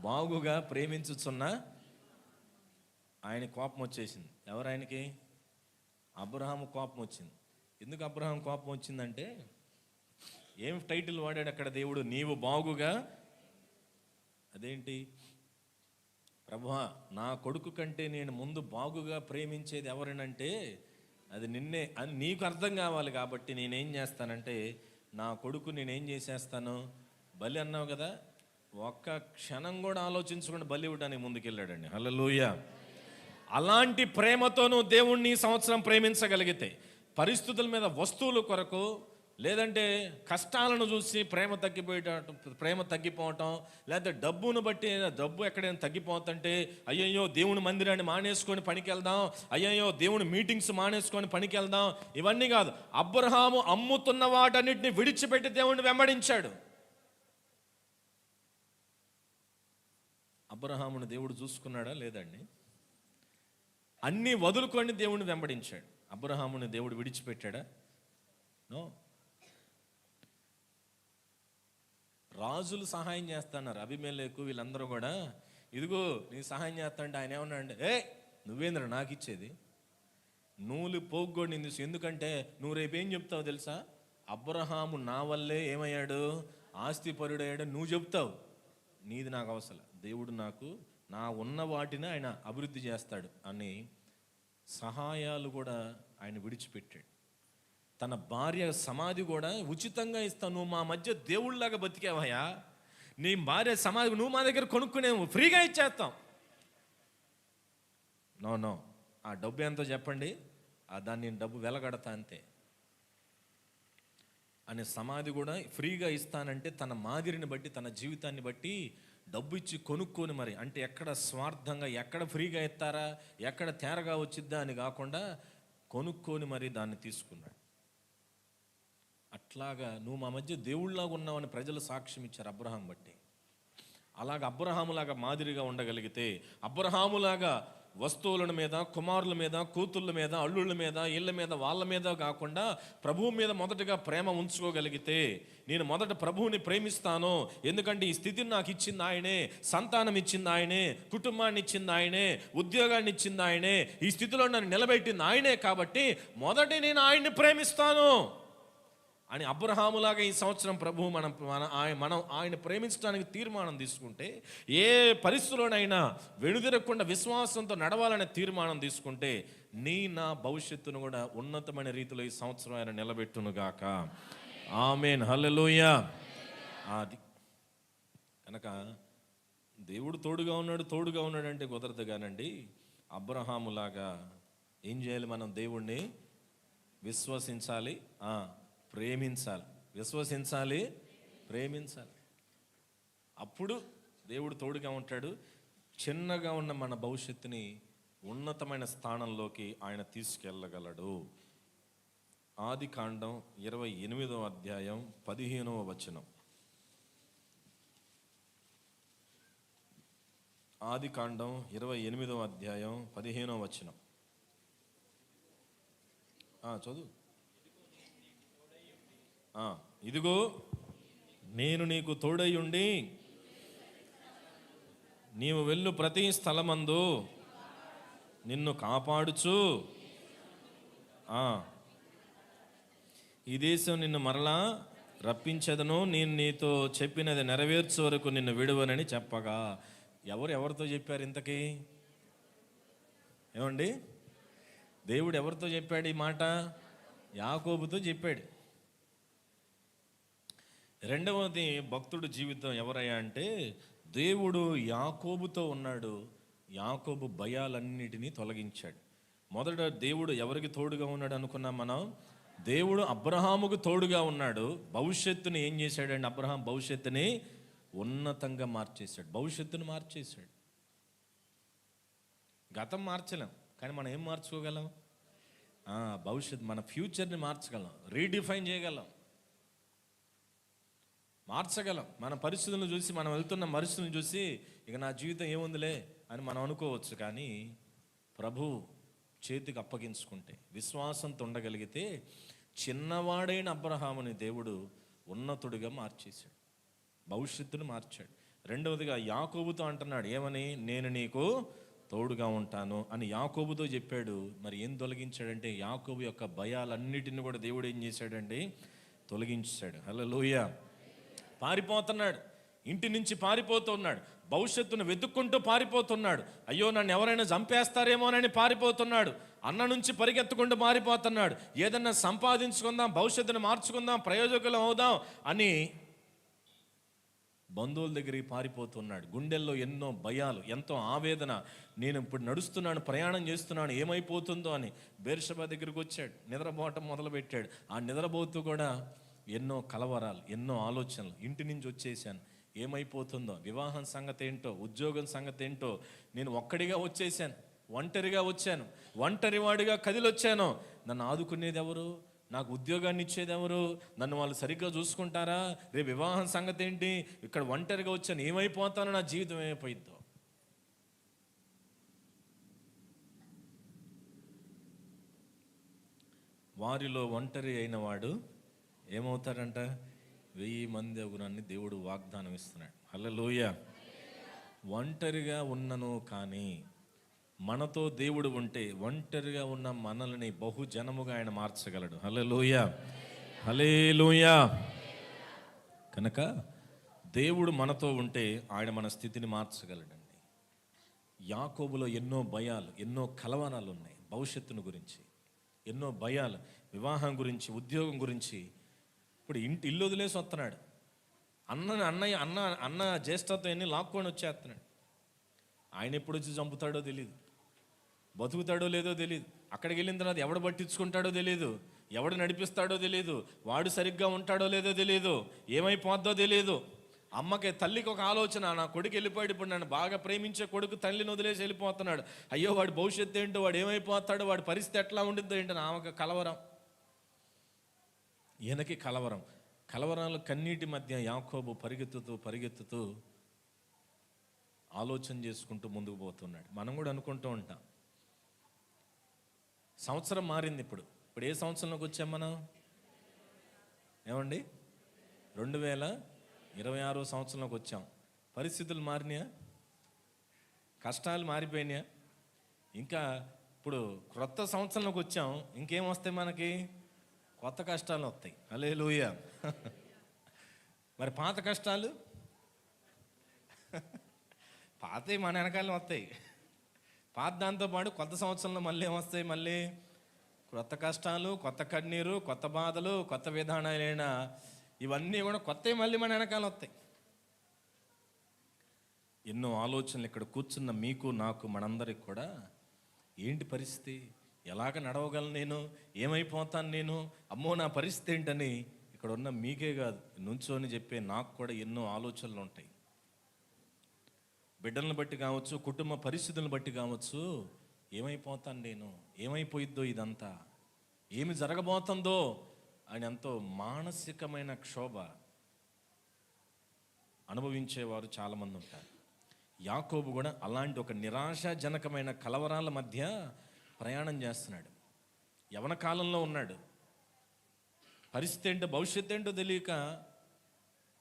బాగుగా ప్రేమించుచున్న. ఆయన కోపం వచ్చేసింది. ఎవరాయనకి? అబ్రహాము కోపం వచ్చింది. ఎందుకు అబ్రహాం కోపం వచ్చిందంటే, ఏం టైటిల్ వాడాడు అక్కడ దేవుడు? నీవు బాగుగా. అదేంటి ప్రభువా, నా కొడుకు కంటే నేను ముందు బాగుగా ప్రేమించేది ఎవరినంటే అది నిన్నే అని నీకు అర్థం కావాలి. కాబట్టి నేనేం చేస్తానంటే, నా కొడుకు నేనేం చేసేస్తాను, బలి అన్నావు కదా, ఒక్క క్షణం కూడా ఆలోచించకుండా బలి ఇవ్వడానికి ముందుకెళ్ళాడండి. హల్లెలూయా. అలాంటి ప్రేమతోనూ దేవుణ్ణి ఈ సంవత్సరం ప్రేమించగలిగితే, పరిస్థితుల మీద వస్తువుల కొరకు, లేదంటే కష్టాలను చూసి ప్రేమ తగ్గిపోవటం, లేదా డబ్బును బట్టి డబ్బు ఎక్కడైనా తగ్గిపోతుంటే అయ్యయ్యో దేవుని మందిరాన్ని మానేసుకొని పనికి వెళ్దాం, అయ్యయ్యో దేవుని మీటింగ్స్ మానేసుకొని పనికి వెళ్దాం, ఇవన్నీ కాదు. అబ్రహాము అమ్ముతున్న వాటన్నిటిని విడిచిపెట్టి దేవుణ్ణి వెంబడించాడు. అబ్రహామును దేవుడు చూసుకున్నాడా లేదండి? అన్నీ వదులుకొని దేవుణ్ణి వెంబడించాడు. అబ్రహాముని దేవుడు విడిచిపెట్టాడా? నో. రాజులు సహాయం చేస్తున్నారు, అబీమెలెకు వీళ్ళందరూ కూడా, ఇదిగో నీ సహాయం చేస్తాంటే ఆయన ఏమన్నా అంటే, నువ్వేంద్ర నాకు ఇచ్చేది, నువ్వులు పోగొడింది. ఎందుకంటే నువ్వు రేపేం చెప్తావు తెలుసా? అబ్రహాము నా వల్లే ఏమయ్యాడు, ఆస్తిపరుడయ్యాడు నువ్వు చెప్తావు. నీది నాకు అవసరం, దేవుడు నాకు నా ఉన్న వాటిని ఆయన అభివృద్ధి చేస్తాడు అని సహాయాలు కూడా ఆయన విడిచిపెట్టాడు. తన భార్య సమాధి కూడా ఉచితంగా ఇస్తాను, నువ్వు మా మధ్య దేవుళ్ళలాగా బతికేవయ్యా, నీ భార్య సమాధి నువ్వు మా దగ్గర కొనుక్కునేవు, ఫ్రీగా ఇచ్చేస్తాం. నో, ఆ డబ్బు ఎంతో చెప్పండి, దాన్ని నేను డబ్బు వెలగడతా అంతే అనే సమాధి కూడా ఫ్రీగా ఇస్తానంటే, తన మాదిరిని బట్టి, తన జీవితాన్ని బట్టి డబ్బు ఇచ్చి కొనుక్కొని, మరి అంటే ఎక్కడ స్వార్థంగా, ఎక్కడ ఫ్రీగా ఇస్తారా, ఎక్కడ తేరగా వచ్చిద్దా అని కాకుండా కొనుక్కొని మరి దాన్ని తీసుకున్నాడు. అట్లాగా నువ్వు మా మధ్య దేవుళ్ళలాగా ఉన్నావని ప్రజలు సాక్ష్యం ఇచ్చారు అబ్రహాం బట్టి. అలాగ అబ్రహాములాగా మాదిరిగా ఉండగలిగితే, అబ్రహాములాగా వస్తువుల మీద, కుమారుల మీద, కూతుళ్ళ మీద, అల్లుళ్ళ మీద, ఇళ్ళ మీద, వాళ్ళ మీద కాకుండా ప్రభువు మీద మొదటగా ప్రేమ ఉంచుకోగలిగితే, నేను మొదట ప్రభువుని ప్రేమిస్తాను, ఎందుకంటే ఈ స్థితిని నాకు ఇచ్చింది ఆయనే, సంతానం ఇచ్చింది ఆయనే, కుటుంబాన్ని ఇచ్చింది ఆయనే, ఉద్యోగాన్ని ఇచ్చింది ఆయనే, ఈ స్థితిలో నన్ను నిలబెట్టింది ఆయనే, కాబట్టి మొదటి నేను ఆయన్ని ప్రేమిస్తాను అని అబ్రహాములాగా ఈ సంవత్సరం ప్రభు మనం ఆయన ప్రేమించడానికి తీర్మానం తీసుకుంటే, ఏ పరిస్థితుల్లోనైనా వెనుదిరగకుండా విశ్వాసంతో నడవాలనే తీర్మానం తీసుకుంటే, నా భవిష్యత్తును కూడా ఉన్నతమైన రీతిలో ఈ సంవత్సరం ఆయన నిలబెట్టునుగాక. ఆమేన్. హల్లెలూయా. అది కనుక దేవుడు తోడుగా ఉన్నాడు అంటే కుదరదు కానండి. అబ్రహాములాగా ఏం చేయాలి? మనం దేవుణ్ణి విశ్వసించాలి, ప్రేమించాలి. విశ్వసించాలి, ప్రేమించాలి. అప్పుడు దేవుడు తోడుగా ఉంటాడు. చిన్నగా ఉన్న మన భవిష్యత్తుని ఉన్నతమైన స్థానంలోకి ఆయన తీసుకెళ్ళగలడు. ఆదికాండం 28వ అధ్యాయం 15వ వచనం. ఆదికాండం 28వ అధ్యాయం 15వ వచనం చదువు. ఇదిగో నేను నీకు తోడయుండి నీవు వెళ్ళు ప్రతి స్థలమందు నిన్ను కాపాడుచు ఈ దేశం నిన్ను మరలా రప్పించదను, నేను నీతో చెప్పినది నెరవేర్చే వరకు నిన్ను విడువనని చెప్పగా. ఎవరితో చెప్పారు ఇంతకీ? ఏమండి, దేవుడు ఎవరితో చెప్పాడు ఈ మాట? యాకోబుతో చెప్పాడు. రెండవది భక్తుడు జీవితం ఎవరయ్యా అంటే, దేవుడు యాకోబుతో ఉన్నాడు, యాకోబు భయాలన్నిటినీ తొలగించాడు. మొదట దేవుడు ఎవరికి తోడుగా ఉన్నాడు అనుకున్నాం మనం? దేవుడు అబ్రహాముకు తోడుగా ఉన్నాడు. భవిష్యత్తుని ఏం చేశాడండి? అబ్రహాం భవిష్యత్తుని ఉన్నతంగా మార్చేశాడు, భవిష్యత్తుని మార్చేశాడు. గతం మార్చలేం, కానీ మనం ఏం మార్చుకోగలం? భవిష్యత్తు, మన ఫ్యూచర్ని మార్చగలం, రీడిఫైన్ చేయగలం, మార్చగలం. మన పరిస్థితులను చూసి, మనం వెళ్తున్న పరిస్థితులను చూసి ఇక నా జీవితం ఏముందిలే అని మనం అనుకోవచ్చు. కానీ ప్రభు చేతికి అప్పగించుకుంటే, విశ్వాసంతో ఉండగలిగితే, చిన్నవాడైన అబ్రహాముని దేవుడు ఉన్నతుడిగా మార్చేశాడు, భవిష్యత్తును మార్చాడు. రెండవదిగా యాకోబుతో అంటున్నాడు ఏమని? నేను నీకు తోడుగా ఉంటాను అని యాకోబుతో చెప్పాడు. మరి ఏం తొలగించాడంటే, యాకోబు యొక్క భయాలన్నిటిని కూడా దేవుడు ఏం చేశాడండి? తొలగించాడు. హల్లెలూయా. పారిపోతున్నాడు, ఇంటి నుంచి పారిపోతున్నాడు, భవిష్యత్తును వెతుక్కుంటూ పారిపోతున్నాడు. అయ్యో నన్ను ఎవరైనా చంపేస్తారేమోనని పారిపోతున్నాడు. అన్న నుంచి పరిగెత్తుకుంటూ పారిపోతున్నాడు. ఏదన్నా సంపాదించుకుందాం, భవిష్యత్తును మార్చుకుందాం, ప్రయోజకులం అవుదాం అని బంధువుల దగ్గరికి పారిపోతున్నాడు. గుండెల్లో ఎన్నో భయాలు, ఎంతో ఆవేదన. నేను ఇప్పుడు నడుస్తున్నాను, ప్రయాణం చేస్తున్నాను, ఏమైపోతుందో అని బేర్షెబా దగ్గరికి వచ్చాడు. నిద్రపోవటం మొదలుపెట్టాడు. ఆ నిద్రపోతూ కూడా ఎన్నో కలవరాలు, ఎన్నో ఆలోచనలు. ఇంటి నుంచి వచ్చేసాను, ఏమైపోతుందో, వివాహం సంగతి ఏంటో, ఉద్యోగం సంగతి ఏంటో. నేను ఒక్కడిగా వచ్చేసాను, ఒంటరిగా వచ్చాను, ఒంటరివాడిగా కదిలొచ్చాను. నన్ను ఆదుకునేది ఎవరు? నాకు ఉద్యోగాన్ని ఇచ్చేది ఎవరు? నన్ను వాళ్ళు సరిగ్గా చూసుకుంటారా? రేపు వివాహం సంగతి ఏంటి? ఇక్కడ ఒంటరిగా వచ్చాను, ఏమైపోతానో, నా జీవితం ఏమైపోయిద్దో. వారిలో ఒంటరి అయిన వాడు ఏమవుతాడంట? 1000 మంది అగునని దేవుడు వాగ్దానం ఇస్తున్నాడు. హల్లెలూయా. ఒంటరిగా ఉన్నను కానీ మనతో దేవుడు ఉంటే, ఒంటరిగా ఉన్న మనల్ని బహుజనముగా ఆయన మార్చగలడు. హల్లెలూయా, హల్లెలూయా. కనుక దేవుడు మనతో ఉంటే ఆయన మన స్థితిని మార్చగలడండి. యాకోబులో ఎన్నో భయాలు, ఎన్నో కలవరాలు ఉన్నాయి. భవిష్యత్తును గురించి ఎన్నో భయాలు, వివాహం గురించి, ఉద్యోగం గురించి. ఇప్పుడు ఇల్లు వదిలేసి వస్తున్నాడు. అన్న జ్యేష్ఠత్వం ఎన్ని లాక్కొని వచ్చేస్తున్నాడు. ఆయన ఎప్పుడు వచ్చి చంపుతాడో తెలియదు, బతుకుతాడో లేదో తెలియదు. అక్కడికి వెళ్ళిన తర్వాత ఎవడు పట్టించుకుంటాడో తెలియదు, ఎవడు నడిపిస్తాడో తెలియదు, వాడు సరిగ్గా ఉంటాడో లేదో తెలియదు, ఏమైపోద్దో తెలియదు. అమ్మకి, తల్లికి ఒక ఆలోచన, నా కొడుకు వెళ్ళిపోయాడు, ఇప్పుడు నన్ను బాగా ప్రేమించే కొడుకు తల్లిని వదిలేసి వెళ్ళిపోతున్నాడు, అయ్యో వాడి భవిష్యత్తు ఏంటో, వాడు ఏమైపోతాడో, వాడి పరిస్థితి ఎట్లా ఉండిద్దో ఏంటో. ఆమెకు కలవరం, ఈయనకి కలవరం. కలవరాలు కన్నీటి మధ్య యాకోబు పరిగెత్తుతూ ఆలోచన చేసుకుంటూ ముందుకు పోతున్నాడు. మనం కూడా అనుకుంటూ ఉంటాం, సంవత్సరం మారింది. ఇప్పుడు ఏ సంవత్సరంలోకి వచ్చాం మనం? ఏమండి, 2026 సంవత్సరంలోకి వచ్చాం. పరిస్థితులు మారినాయా? కష్టాలు మారిపోయినాయా? ఇంకా ఇప్పుడు క్రొత్త సంవత్సరంలోకి వచ్చాం, ఇంకేం వస్తాయి మనకి? కొత్త కష్టాలు వస్తాయి. హల్లెలూయా. మరి పాత కష్టాలు, పాతవి మన వెనకాలే వస్తాయి. పాత దాంతోపాటు కొత్త సంవత్సరంలో మళ్ళీ ఏమొస్తాయి? మళ్ళీ కొత్త కష్టాలు, కొత్త కన్నీరు, కొత్త బాధలు, కొత్త విధానాలైన ఇవన్నీ కూడా కొత్తవి మళ్ళీ మన వెనకాల వస్తాయి. ఎన్నో ఆలోచనలు. ఇక్కడ కూర్చున్న మీకు, నాకు, మనందరికి కూడా ఏంటి పరిస్థితి? ఎలాగ నడవగలను నేను? ఏమైపోతాను నేను? అమ్మో నా పరిస్థితి ఏంటని ఇక్కడ ఉన్న మీకే కాదు, నుంచోని చెప్పే నాకు కూడా ఎన్నో ఆలోచనలు ఉంటాయి. బిడ్డలను బట్టి కావచ్చు, కుటుంబ పరిస్థితులను బట్టి కావచ్చు. ఏమైపోతాను నేను? ఏమైపోయిద్దో ఇదంతా? ఏమి జరగబోతుందో అని ఎంతో మానసికమైన క్షోభ అనుభవించేవారు చాలామంది ఉంటారు. యాకోబు కూడా అలాంటి ఒక నిరాశాజనకమైన కలవరాల మధ్య ప్రయాణం చేస్తున్నాడు. యవన కాలంలో ఉన్నాడు. పరిస్థితి ఏంటో, భవిష్యత్తు ఏంటో తెలియక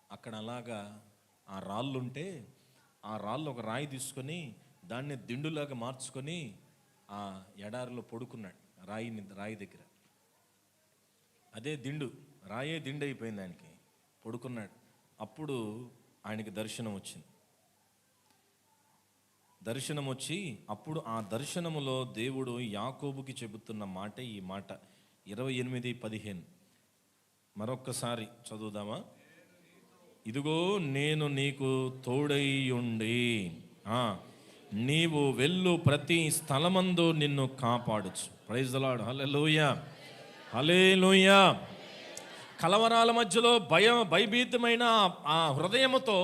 అక్కడ అలాగా ఆ రాళ్ళుంటే, ఆ రాళ్ళు ఒక రాయి తీసుకొని దాన్ని దిండులాగా మార్చుకొని ఆ ఎడారిలో పడుకున్నాడు, రాయి దగ్గర. అదే దిండు, రాయే దిండు అయిపోయింది ఆయనకి, పడుకున్నాడు. అప్పుడు ఆయనకి దర్శనం వచ్చింది. దర్శనం వచ్చి అప్పుడు ఆ దర్శనములో దేవుడు యాకోబుకి చెబుతున్న మాట ఈ మాట 28:15 మరొక్కసారి చదువుదామా? ఇదిగో నేను నీకు తోడై ఉండి నీవు వెళ్ళు ప్రతి స్థలమందు నిన్ను కాపాడుచు. Praise the lord. Hallelujah, hallelujah. కలవరాల మధ్యలో భయభీతమైన ఆ హృదయముతో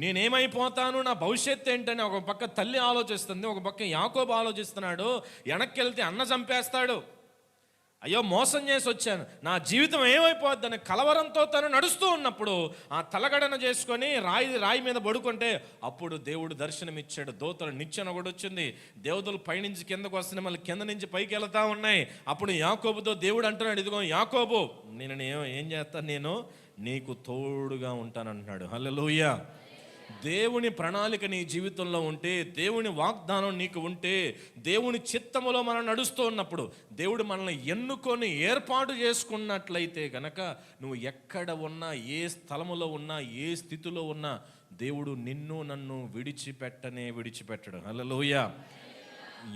నేనేమైపోతాను, నా భవిష్యత్తు ఏంటని ఒక పక్క తల్లి ఆలోచిస్తుంది, ఒక పక్క యాకోబు ఆలోచిస్తున్నాడు. వెనక్కి వెళ్తే అన్న చంపేస్తాడు, అయ్యో మోసం చేసి వచ్చాను, నా జీవితం ఏమైపోద్దని కలవరంతో తను నడుస్తూ ఉన్నప్పుడు ఆ తలగడన చేసుకొని రాయి మీద పడుకుంటే అప్పుడు దేవుడు దర్శనమిచ్చాడు. దూతలు నిచ్చెన కూడా వచ్చింది, దేవతలు పైనుంచి కిందకు వస్తున్నాయి, మళ్ళీ కింద నుంచి పైకి వెళ్తా ఉన్నాయి. అప్పుడు యాకోబుతో దేవుడు అంటున్నాడు, ఇదిగో యాకోబు, నేను ఏం చేస్తాను, నేను నీకు తోడుగా ఉంటానంటున్నాడు. హల్లెలూయా. దేవుని ప్రణాళిక నీ జీవితంలో ఉంటే, దేవుని వాగ్దానం నీకు ఉంటే, దేవుని చిత్తములో మనం నడుస్తూ ఉన్నప్పుడు, దేవుడు మనల్ని ఎన్నుకొని ఏర్పాటు చేసుకున్నట్లయితే గనక నువ్వు ఎక్కడ ఉన్నా, ఏ స్థలములో ఉన్నా, ఏ స్థితిలో ఉన్నా, దేవుడు నిన్ను నన్ను విడిచిపెట్టడు. హల్లెలూయా.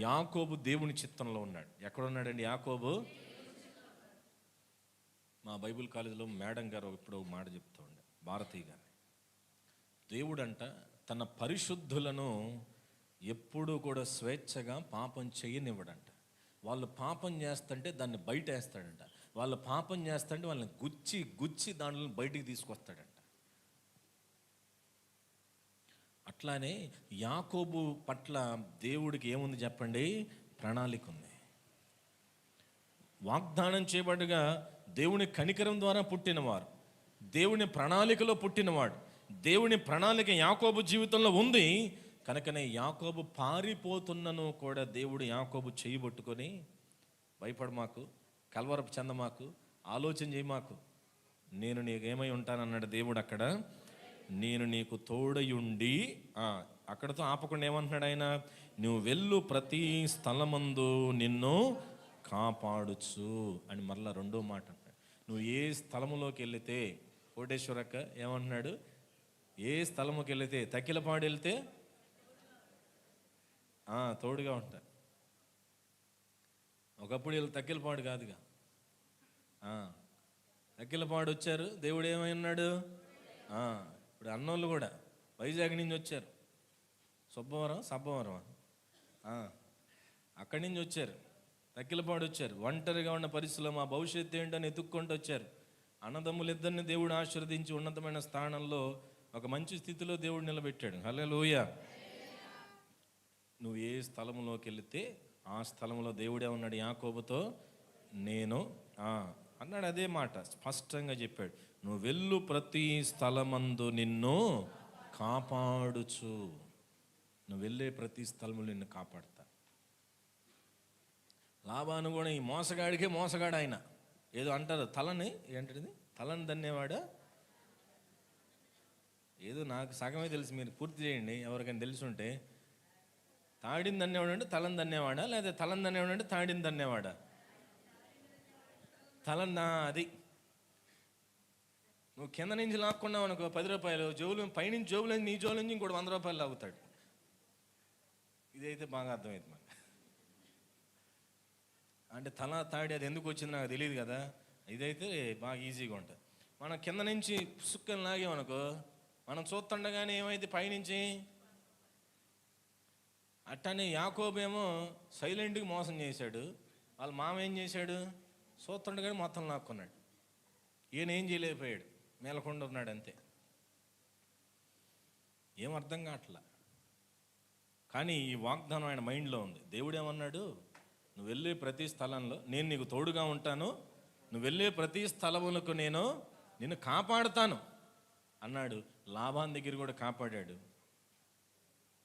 యాకోబు దేవుని చిత్తంలో ఉన్నాడు. ఎక్కడున్నాడండి యాకోబు? మా బైబిల్ కాలేజీలో మేడం గారు ఇప్పుడు ఒక మాట చెప్తూ ఉండే, భారతీయ గారు, దేవుడంట తన పరిశుద్ధులను ఎప్పుడూ కూడా స్వేచ్ఛగా పాపం చేయనివ్వడంట. వాళ్ళు పాపం చేస్తుంటే దాన్ని బయట వేస్తాడంట, వాళ్ళు పాపం చేస్తుంటే వాళ్ళని గుచ్చి దాంట్లో బయటికి తీసుకొస్తాడంట. అట్లానే యాకోబు పట్ల దేవుడికి ఏముంది చెప్పండి? ప్రణాళిక ఉంది. వాగ్దానం చేయబడగా దేవుని కనికరం ద్వారా పుట్టినవారు, దేవుని ప్రణాళికలో పుట్టినవాడు. దేవుని ప్రణాళిక యాకోబు జీవితంలో ఉంది కనుకనే యాకోబు పారిపోతున్నను కూడా దేవుడు యాకోబు చేయబట్టుకొని, భయపడమాకు, కలవరపు చెందమాకు, ఆలోచన చేయమాకు, నేను నీకు ఏమై ఉంటానన్నాడు దేవుడు అక్కడ. నేను నీకు తోడయుండి, అక్కడతో ఆపకుండా ఏమంటున్నాడు ఆయన? నువ్వు వెళ్ళు ప్రతి స్థలమందు నిన్ను కాపాడుచు అని మరలా రెండో మాట అంటాడు. నువ్వు ఏ స్థలములోకి వెళితే, కోటేశ్వరక్క ఏమంటున్నాడు? ఏ స్థలముకి వెళితే, తక్కిలపాడు వెళ్తే తోడుగా ఉంటా. ఒకప్పుడు వీళ్ళు తక్కిలపాడు కాదుగా, తక్కిలపాడు వచ్చారు, దేవుడు ఏమై ఉన్నాడు? ఇప్పుడు అన్నోళ్ళు కూడా వైజాగ్ నుంచి వచ్చారు, సబ్బవరం అక్కడి నుంచి వచ్చారు, తక్కిలపాడు వచ్చారు. ఒంటరిగా ఉన్న పరిస్థితుల్లో మా భవిష్యత్తు ఏంటని ఎత్తుక్కుంటూ వచ్చారు. అన్నదమ్ములిద్దరిని దేవుడు ఆశీర్వదించి ఉన్నతమైన స్థానంలో ఒక మంచి స్థితిలో దేవుడు నిలబెట్టాడు. హల్లెలూయా. నువ్వు ఏ స్థలంలోకి వెళితే ఆ స్థలంలో దేవుడే ఉన్నాడు. యాకోబుతో నేను అన్నాడు, అదే మాట స్పష్టంగా చెప్పాడు. నువ్వు వెళ్ళు ప్రతి స్థలమందు నిన్ను కాపాడుచు. నువ్వు వెళ్ళే ప్రతి స్థలములు నిన్ను కాపాడుతా. లాబాను కూడా ఈ మోసగాడికే మోసగాడు ఆయన. ఏదో అంటారు తలని, ఏంటిది తలని దన్నేవాడా, ఏదో నాకు సగమే తెలుసు, మీరు పూర్తి చేయండి ఎవరికైనా తెలుసుంటే. తాడిని దన్నేవాడు అంటే తలని దన్నేవాడా, లేదా తలని దన్నేవాడు అంటే తాడిని దన్నేవాడా? అది నువ్వు కింద నుంచి లాక్కున్నావు అనుకో 10 రూపాయలు, జోబులు పైనుంచి జోబులు నీ జోబుల నుంచి ఇంకోటి 100 రూపాయలు లాగుతాడు. ఇదైతే బాగా అర్థమైంది మనకు. అంటే తాడి అది ఎందుకు వచ్చింది నాకు తెలియదు కదా. ఇదైతే బాగా ఈజీగా ఉంటుంది. మనం కింద నుంచి సుక్కలు లాగామనుకో, మనం చూస్తుండగానే ఏమైంది పైనుంచి. అట్టనే యాకోబేమో సైలెంట్గా మోసం చేశాడు, వాళ్ళ మామ ఏం చేశాడు? చూస్తుండగానే మొత్తం లాక్కున్నాడు. ఈయన ఏం చేయలేకపోయాడు, మేలకొండ ఉన్నాడు అంతే. ఏం అర్థం కావట్లా. కానీ ఈ వాగ్దానం ఆయన మైండ్లో ఉంది. దేవుడు ఏమన్నాడు? నువ్వు వెళ్ళే ప్రతి స్థలంలో నేను నీకు తోడుగా ఉంటాను, నువ్వు వెళ్ళే ప్రతి స్థలములకు నేను నిన్ను కాపాడుతాను అన్నాడు. లాబాన్ దగ్గర కూడా కాపాడాడు.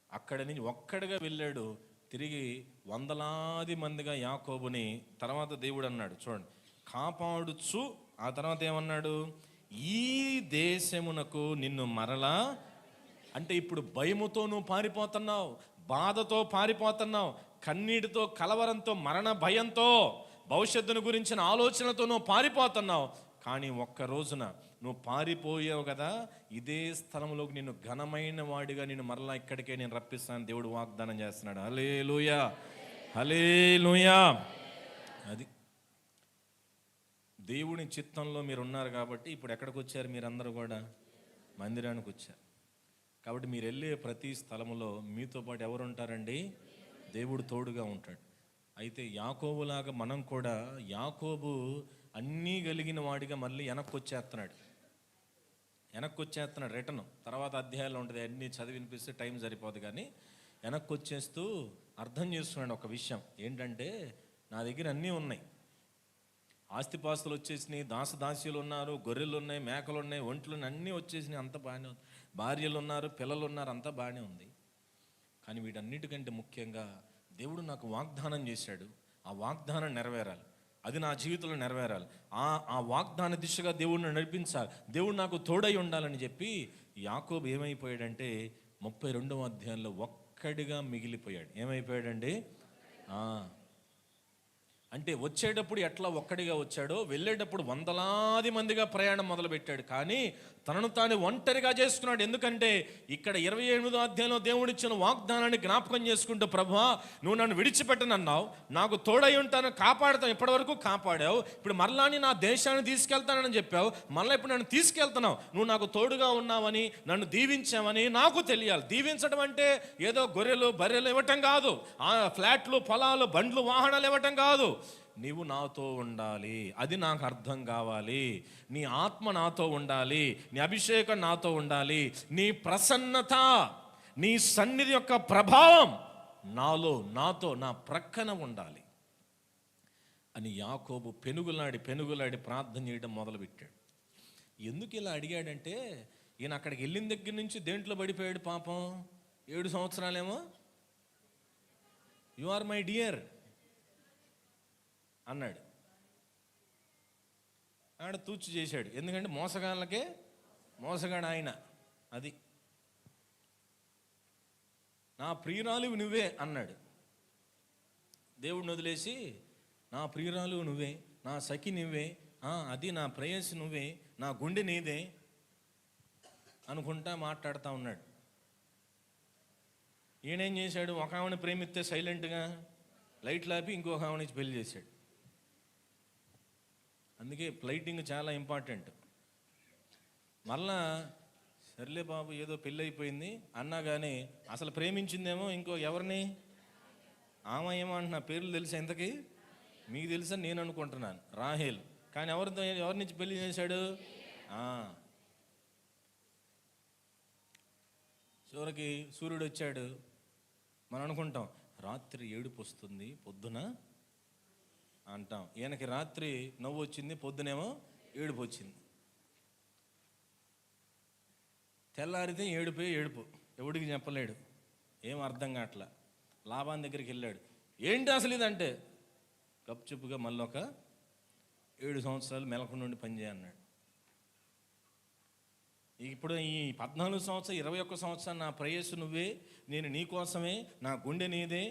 అక్కడి నుంచి ఒక్కడిగా వెళ్ళాడు, తిరిగి వందలాది మందిగా యాకోబుని తర్వాత దేవుడు అన్నాడు చూడండి, కాపాడుచు. ఆ తర్వాత ఏమన్నాడు? ఈ దేశమునకు నిన్ను మరలా, అంటే ఇప్పుడు భయముతో నువ్వు పారిపోతున్నావు, బాధతో పారిపోతున్నావు, కన్నీటితో, కలవరంతో, మరణ భయంతో, భవిష్యత్తును గురించిన ఆలోచనతో నువ్వు పారిపోతున్నావు. కానీ ఒక్క రోజున నువ్వు పారిపోయావు కదా, ఇదే స్థలంలోకి నిన్ను ఘనమైన వాడిగా నేను మరలా ఇక్కడికే నేను రప్పిస్తాను దేవుడు వాగ్దానం చేస్తున్నాడు. హల్లెలూయా, హల్లెలూయా. అది దేవుని చిత్తంలో మీరు ఉన్నారు కాబట్టి ఇప్పుడు ఎక్కడికి వచ్చారు? మీరందరూ కూడా మందిరానికి వచ్చారు. కాబట్టి మీరు వెళ్ళే ప్రతి స్థలంలో మీతో పాటు ఎవరు ఉంటారండి? దేవుడు తోడుగా ఉంటాడు. అయితే యాకోబులాగా మనం కూడా, యాకోబు అన్నీ కలిగిన వాడిగా మళ్ళీ వెనక్కి వచ్చేస్తున్నాడు రిటర్న్. తర్వాత అధ్యాయాలు ఉంటుంది, అన్నీ చదివినిపిస్తే టైం సరిపోదు. కానీ వెనక్కి వచ్చేస్తూ అర్థం చేస్తున్నాడు ఒక విషయం ఏంటంటే, నా దగ్గర అన్నీ ఉన్నాయి, ఆస్తిపాస్తులు వచ్చేసినాయి, దాసదాసీలు ఉన్నారు, గొర్రెలు ఉన్నాయి, మేకలు ఉన్నాయి, ఒంట్లు అన్నీ వచ్చేసినాయి, అంత బాగానే ఉంది, భార్యలు ఉన్నారు, పిల్లలు ఉన్నారు, అంతా బాగానే ఉంది. కానీ వీటన్నిటికంటే ముఖ్యంగా దేవుడు నాకు వాగ్దానం చేశాడు, ఆ వాగ్దానం నెరవేరాలి, అది నా జీవితంలో నెరవేరాలి, ఆ వాగ్దాన దిశగా దేవుడిని నడిపించాలి, దేవుడు నాకు తోడై ఉండాలని చెప్పి యాకోబు ఏమైపోయాడంటే 32వ అధ్యాయంలో ఒక్కడిగా మిగిలిపోయాడు. ఏమైపోయాడండి? అంటే వచ్చేటప్పుడు ఎట్లా ఒక్కడిగా వచ్చాడో, వెళ్ళేటప్పుడు వందలాది మందిగా ప్రయాణం మొదలుపెట్టాడు. కానీ తనను తాను ఒంటరిగా చేసుకున్నాడు. ఎందుకంటే ఇక్కడ 28వ అధ్యాయంలో దేవుడిచ్చిన వాగ్దానాన్ని జ్ఞాపకం చేసుకుంటూ, ప్రభువా నువ్వు నన్ను విడిచిపెట్టనన్నావు, నాకు తోడై ఉంటాను, కాపాడుతాను, ఇప్పటివరకు కాపాడావు, ఇప్పుడు మరలాని నా దేశాన్ని తీసుకెళ్తానని చెప్పావు, మళ్ళీ ఇప్పుడు నన్ను తీసుకెళ్తున్నావు, నువ్వు నాకు తోడుగా ఉన్నావని, నన్ను దీవించావని నాకు తెలియాలి. దీవించడం అంటే ఏదో గొర్రెలు బర్రెలు ఇవ్వటం కాదు, ఆ ఫ్లాట్లు, పొలాలు, బండ్లు, వాహనాలు ఇవ్వటం కాదు. నీవు నాతో ఉండాలి, అది నాకు అర్థం కావాలి, నీ ఆత్మ నాతో ఉండాలి, నీ అభిషేకం నాతో ఉండాలి, నీ ప్రసన్నత, నీ సన్నిధి యొక్క ప్రభావం నాతో నా ప్రక్కన ఉండాలి అని యాకోబు పెనుగులాడి ప్రార్థన చేయడం మొదలుపెట్టాడు. ఎందుకు ఇలా అడిగాడంటే, ఈయన అక్కడికి వెళ్ళిన దగ్గర నుంచి దేంట్లో పడిపోయాడు పాపం? 7 సంవత్సరాలేమో యు ఆర్ మై డియర్ అన్నాడు. ఆడ తూచి చేశాడు. ఎందుకంటే మోసగాళ్ళకే మోసగాడు ఆయన. అది నా ప్రియురాలు నువ్వే అన్నాడు. దేవుడిని వదిలేసి నా ప్రియురాలు నువ్వే, నా సఖి నువ్వే, అది నా ప్రేయసి నువ్వే, నా గుండె నీదే అనుకుంటా మాట్లాడుతూ ఉన్నాడు. ఈయనేం చేశాడు? ఒక ఆవిడని ప్రేమిస్తే సైలెంట్గా లైట్లు ఆపి ఇంకొక ఆవిడని పెళ్లి చేశాడు. అందుకే ఫ్లైటింగ్ చాలా ఇంపార్టెంట్. మళ్ళా సర్లే బాబు ఏదో పెళ్ళి అయిపోయింది అన్నా కానీ అసలు ప్రేమించిందేమో ఇంకో ఎవరిని, ఆమె ఏమో అంటున్నా, పేర్లు తెలుసా ఇంతకీ? మీకు తెలుసా నేను అనుకుంటున్నాను, రాహేల్. కానీ ఎవరి నుంచి పెళ్లి చేశాడు? చివరికి సూర్యుడు వచ్చాడు. మనం అనుకుంటాం రాత్రి ఏడుపు వస్తుంది, పొద్దున అంటాం. ఈయనకి రాత్రి నవ్వు వచ్చింది, పొద్దునేమో ఏడుపు వచ్చింది. తెల్లారితే ఏడుపు, ఎవడికి చెప్పలేడు, ఏం అర్థం కావట్లా. లాభాన్ దగ్గరికి వెళ్ళాడు. ఏంటి అసలు ఇదంటే, గప్చుప్పుగా మళ్ళీ ఒక 7 సంవత్సరాలు మెలకు నుండి పనిచేయన్నాడు. ఇప్పుడు ఈ 14 సంవత్సరం 21 సంవత్సరం నా ప్రేయస్సు నువ్వే, నేను నీ కోసమే, నా గుండె నీదే.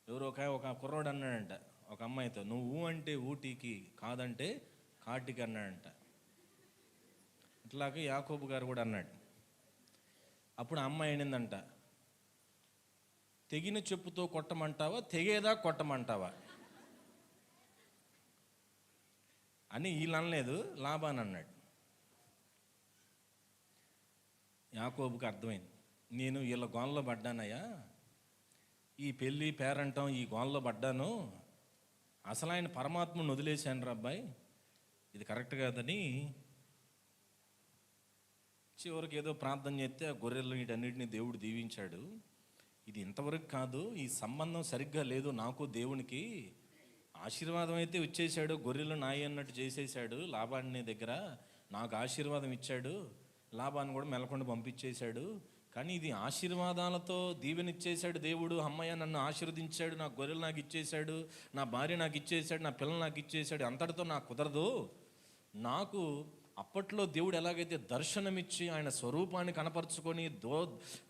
ఎవరో ఒక కుర్రోడు అన్నాడంట ఒక అమ్మాయితో, నువ్వు అంటే ఊటీకి, కాదంటే కాటికి అన్నాడంట. ఇట్లాగే యాకోబు గారు కూడా అన్నాడు. అప్పుడు అమ్మాయి అనిందంట, తెగిన చెప్పుతో కొట్టమంటావా, తెగేదా కొట్టమంటావా అని వీళ్ళు అనలేదు, లాభాన్ అన్నాడు. యాకోబుకి అర్థమైంది, నేను వీళ్ళ గోన్లో పడ్డానయ్యా, ఈ పెళ్ళి పేరంటం ఈ గోన్లో పడ్డాను, అసలు ఆయన పరమాత్మను వదిలేశాను రా అబ్బాయి, ఇది కరెక్ట్ కాదని చివరికి ఏదో ప్రార్థన చేస్తే ఆ గొర్రెలు వీటన్నిటిని దేవుడు దీవించాడు. ఇది ఇంతవరకు కాదు, ఈ సంబంధం సరిగ్గా లేదు నాకు దేవునికి, ఆశీర్వాదం అయితే ఇచ్చేశాడు, గొర్రెలు నాయి అన్నట్టు చేసేసాడు, లాభాన్ని దగ్గర నాకు ఆశీర్వాదం ఇచ్చాడు, లాభాన్ని కూడా మెలకుండా పంపించేశాడు, కానీ ఇది ఆశీర్వాదాలతో దీవెనిచ్చేశాడు దేవుడు, అమ్మయ్య నన్ను ఆశీర్వదించాడు, నా గొర్రెలు నాకు ఇచ్చేశాడు, నా భార్య నాకు ఇచ్చేశాడు, నా పిల్లలు నాకు ఇచ్చేశాడు, అంతటితో నాకు కుదరదు, నాకు అప్పట్లో దేవుడు ఎలాగైతే దర్శనమిచ్చి ఆయన స్వరూపాన్ని కనపరుచుకొని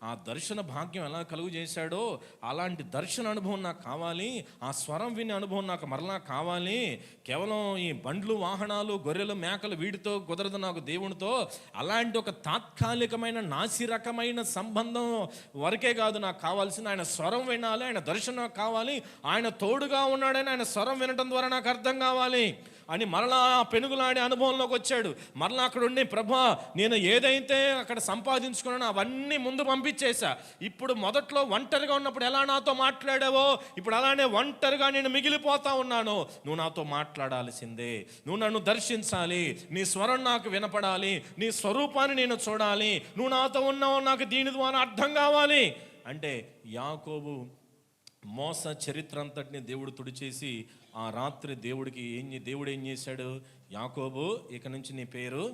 ఆ దర్శన భాగ్యం ఎలా కలుగు చేశాడో అలాంటి దర్శన అనుభవం నాకు కావాలి, ఆ స్వరం వినే అనుభవం నాకు మరలా కావాలి. కేవలం ఈ బండ్లు వాహనాలు గొర్రెలు మేకలు వీటితో కుదరదు నాకు దేవునితో. అలాంటి ఒక తాత్కాలికమైన నాసిరకమైన సంబంధం వరకే కాదు నాకు కావాల్సింది, ఆయన స్వరం వినాలి, ఆయన దర్శనం కావాలి, ఆయన తోడుగా ఉన్నాడని ఆయన స్వరం వినటం ద్వారా నాకు అర్థం కావాలి అని మరలా పెనుగులాడే అనుభవంలోకి వచ్చాడు. మరలా అక్కడ ఉండి, ప్రభా నేను ఏదైతే అక్కడ సంపాదించుకున్నానో అవన్నీ ముందు పంపించేశా, ఇప్పుడు మొదట్లో ఒంటరిగా ఉన్నప్పుడు ఎలా నాతో మాట్లాడావో ఇప్పుడు అలానే ఒంటరిగా నేను మిగిలిపోతా ఉన్నాను. నువ్వు నాతో మాట్లాడాల్సిందే, నువ్వు నన్ను దర్శించాలి, నీ స్వరం నాకు వినపడాలి, నీ స్వరూపాన్ని నేను చూడాలి, నువ్వు నాతో ఉన్నావు నాకు దీని ద్వారా అర్థం కావాలి అంటే యాకోబు మోస చరిత్ర అంతటిని దేవుడు తుడిచేసి ఆ రాత్రి దేవుడు ఏం చేశాడు, యాకోబు ఇక నుంచి నీ పేరు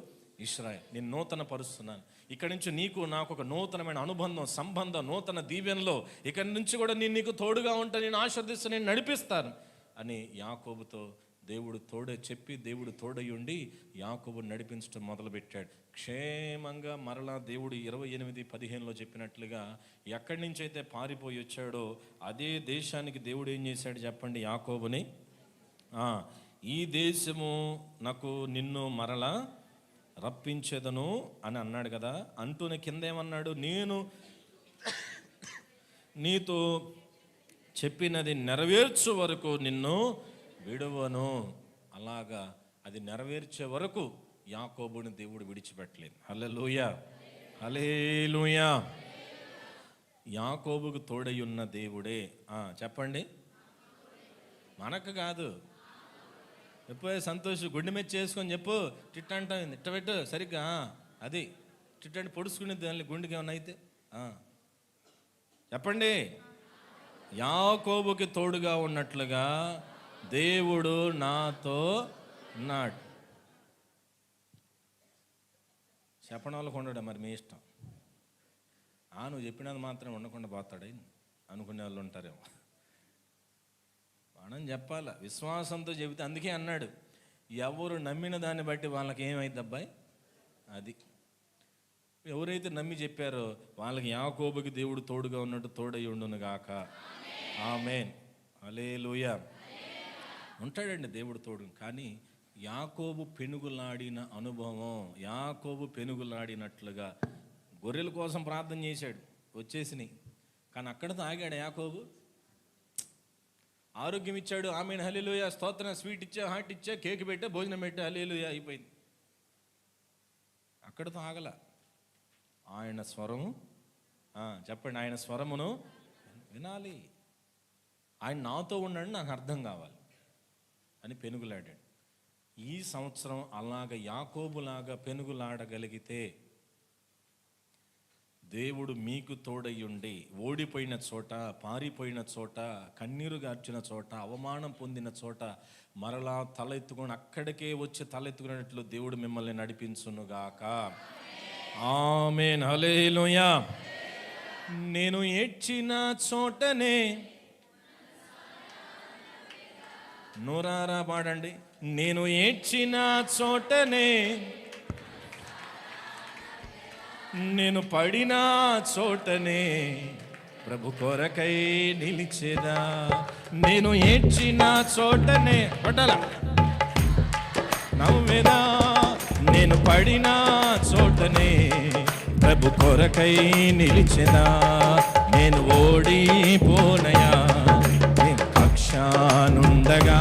ఇశ్రాయేల్, నేను నూతన పరుస్తున్నాను, ఇక్కడి నుంచి నీకు నాకు ఒక నూతనమైన అనుబంధం సంబంధం నూతన దీవెనలో ఇక్కడి నుంచి కూడా నేను నీకు తోడుగా ఉంటాను, నేను ఆశీర్దిస్తాను, నేను నడిపిస్తాను అని యాకోబుతో దేవుడు దేవుడు తోడై ఉండి యాకోబు నడిపించడం మొదలుపెట్టాడు. క్షేమంగా మరలా దేవుడు 28:15 చెప్పినట్లుగా ఎక్కడి నుంచి అయితే పారిపోయి వచ్చాడో అదే దేశానికి దేవుడు ఏం చేశాడు చెప్పండి, యాకోబుని ఈ దేశము నాకు నిన్ను మరలా రప్పించేదను అని అన్నాడు కదా. అంటూనే కింద ఏమన్నాడు, నేను నీతో చెప్పినది నెరవేర్చు వరకు నిన్ను విడువను. అలాగా అది నెరవేర్చే వరకు యాకోబుని దేవుడు విడిచిపెట్టలేదు. హల్లెలూయా, హల్లెలూయా. యాకోబుకు తోడై ఉన్న దేవుడే చెప్పండి, మనకు కాదు. ఎప్పుడే సంతోష్ గుండె మీద చేసుకొని చెప్పు, టిట్ అంటాం ఇట్ట పెట్టు సరిగ్గా అది టిట్టంటే పొడుచుకునేది దాని గుండెకి ఏమన్నా అయితే చెప్పండి. యాకోబుకి తోడుగా ఉన్నట్లుగా దేవుడు నాతో ఉన్నాడు. చెప్పడం వాళ్ళకు ఉండడు, మరి మీ ఇష్టం. నువ్వు చెప్పినది మాత్రం ఉండకుండా పోతాడు అనుకునే వాళ్ళు ఉంటారేమో. మనం చెప్పాల, విశ్వాసంతో చెబితే. అందుకే అన్నాడు, ఎవరు నమ్మిన దాన్ని బట్టి వాళ్ళకి ఏమైంది అబ్బాయి, అది ఎవరైతే నమ్మి చెప్పారో వాళ్ళకి యాకోబుకి దేవుడు తోడుగా ఉన్నట్టు తోడై ఉండును గాక. ఆమేన్, హల్లెలూయా. ఉంటాడండి దేవుడు తోడు. కానీ యాకోబు పెనుగులాడిన అనుభవం, యాకోబు పెనుగులాడినట్లుగా గొర్రెల కోసం ప్రార్థన చేశాడు, వచ్చేసినాయి. కానీ అక్కడతో ఆగాడు యాకోబు. ఆరోగ్యం ఇచ్చాడు, ఆమేన్ హల్లెలూయా స్తోత్రం, స్వీట్ ఇచ్చా, హాట్ ఇచ్చా, కేక్ పెట్టా, భోజనం పెట్టా, హల్లెలూయా అయిపోయింది. అక్కడతో ఆగల. ఆయన స్వరము చెప్పండి, ఆయన స్వరమును వినాలి, ఆయన నాతో ఉన్నాడు, నాకు అర్థం కావాలి అని పెనుగులాడాడు. ఈ సంవత్సరం అలాగ యాకోబులాగా పెనుగులాడగలిగితే దేవుడు మీకు తోడయ్యుండి ఓడిపోయిన చోట, పారిపోయిన చోట, కన్నీరు గార్చిన చోట, అవమానం పొందిన చోట మరలా తలెత్తుకొని అక్కడికే వచ్చి తలెత్తుకున్నట్లు దేవుడు మిమ్మల్ని నడిపించునుగాక. ఆమేన్, హల్లెలూయా. నేను ఏడ్చిన చోటనే, నోరారా పాడండి, నేను ఏడ్చిన చోటనే, నేను పడిన చోటనే ప్రభు కొరకై నిలిచేదా. నేను ఏడ్చిన చోటనే పడాల నవ్వేదా, నేను పడిన చోటనే ప్రభు కొరకై నిలిచేదా. నేను ఓడిపోనయా, నేను కక్షానుండగా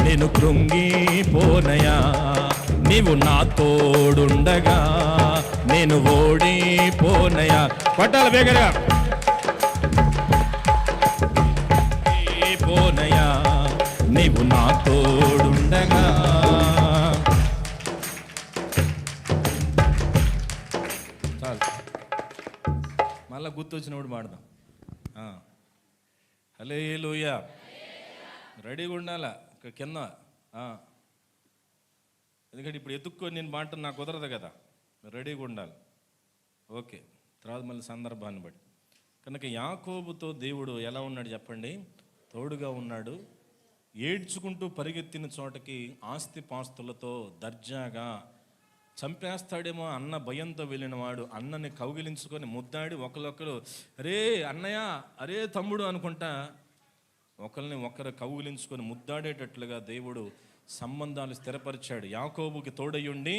నేను కృంగిపోనయా, నీవు నా తోడుండగా నేను ఓడిపోనయా. పట్టాల వేగరగా పోనయా, నీవు నా తోడుండగా. చాలు, మళ్ళా గుర్తొచ్చినప్పుడు పాడదాం. హల్లెలూయా. రెడీగా ఉండాలా కింద, ఎందుకంటే ఇప్పుడు ఎత్తుక్కొని నేను పాడటం నాకు కుదరదు కదా, రెడీగా ఉండాలి. ఓకే, తర్వాత మళ్ళీ సందర్భాన్ని బట్టి. కనుక యాకోబుతో దేవుడు ఎలా ఉన్నాడు చెప్పండి, తోడుగా ఉన్నాడు. ఏడ్చుకుంటూ పరిగెత్తిన చోటకి ఆస్తి పాస్తులతో దర్జాగా చంపేస్తాడేమో అన్న భయంతో వెళ్ళినవాడు అన్నని కౌగిలించుకొని ముద్దాడి ఒకరొకరు అరే అన్నయ్య అరే తమ్ముడు అనుకుంటా ఒకరిని ఒకరు కౌగిలించుకొని ముద్దాడేటట్లుగా దేవుడు సంబంధాలు స్థిరపరిచాడు. యాకోబుకి తోడయ్యుండి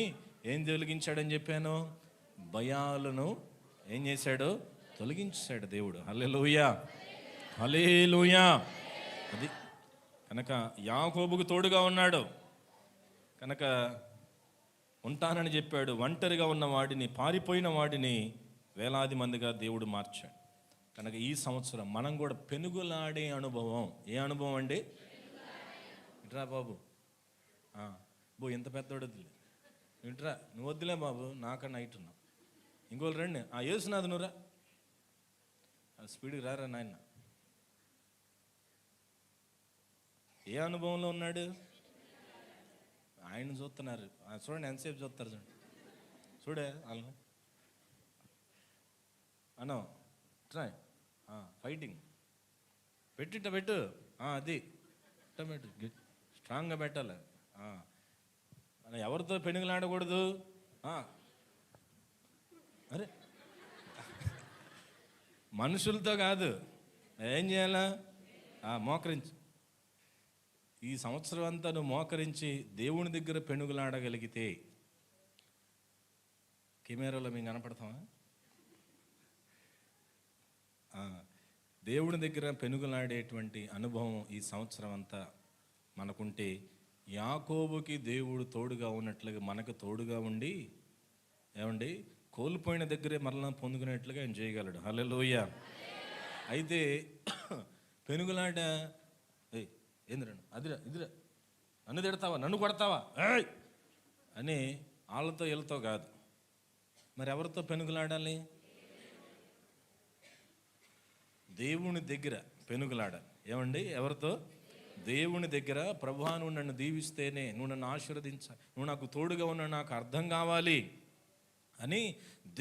ఏం తొలగించాడని చెప్పాను? భయాలను ఏం చేశాడు? తొలగించాడు దేవుడు. హల్లెలూయా, హల్లెలూయా. అది కనుక యాకోబుకు తోడుగా ఉన్నాడు కనుక ఉంటానని చెప్పాడు. ఒంటరిగా ఉన్న వాడిని, పారిపోయిన వాడిని వేలాది మందిగా దేవుడు మార్చాడు. కనుక ఈ సంవత్సరం మనం కూడా పెనుగులాడే అనుభవం. ఏ అనుభవం అండి? ఇట్రా బాబు, ఎంత పెద్దోడు వద్దులే, ఇంట్రా నువ్వు వద్దులే బాబు, నాకన్నా నైట్ ఉన్నావు. ఇంకోళ్ళు రండి, యేసునాథ్ నువ్వురా, స్పీడ్కి రారా నాయన. ఏ అనుభవంలో ఉన్నాడు? ఆయన చూస్తున్నారు. చూడండి ఎంతసేపు చూస్తారు, చూడే వాళ్ళని అన్నో ట్రై ఫైటింగ్ పెట్టు అది పెట్టు, స్ట్రాంగ్గా పెట్టాలి. ఎవరితో పెనుగులాడకూడదు. అరే మనుషులతో కాదు, ఏం చేయాలా? మోకరించి ఈ సంవత్సరం అంతా నువ్వు మోకరించి దేవుని దగ్గర పెనుగులాడగలిగితే కెమెరాలో మేము కనపడతామా? దేవుని దగ్గర పెనుగులాడేటువంటి అనుభవం ఈ సంవత్సరం అంతా మనకుంటే యాకోబుకి దేవుడు తోడుగా ఉన్నట్లుగా మనకు తోడుగా ఉండి ఏమండి కోల్పోయిన దగ్గరే మరలా పొందుకునేట్లుగా ఆయన చేయగలడు. హల్లెలూయా. అయితే పెనుగులాట ఏందిరా అదిరా ఇదిరా, నన్ను తిడతావా, నన్ను కొడతావా అని వాళ్ళతో వీళ్ళతో కాదు. మరి ఎవరితో పెనుగులాడాలి? దేవుని దగ్గర పెనుగులాడాలి. ఏమండి? ఎవరితో? దేవుని దగ్గర. ప్రభువా నువ్వు నన్ను దీవిస్తేనే, నువ్వు నన్ను ఆశీర్వదించాలి, నువ్వు నాకు తోడుగా ఉన్నా, నాకు అర్థం కావాలి అని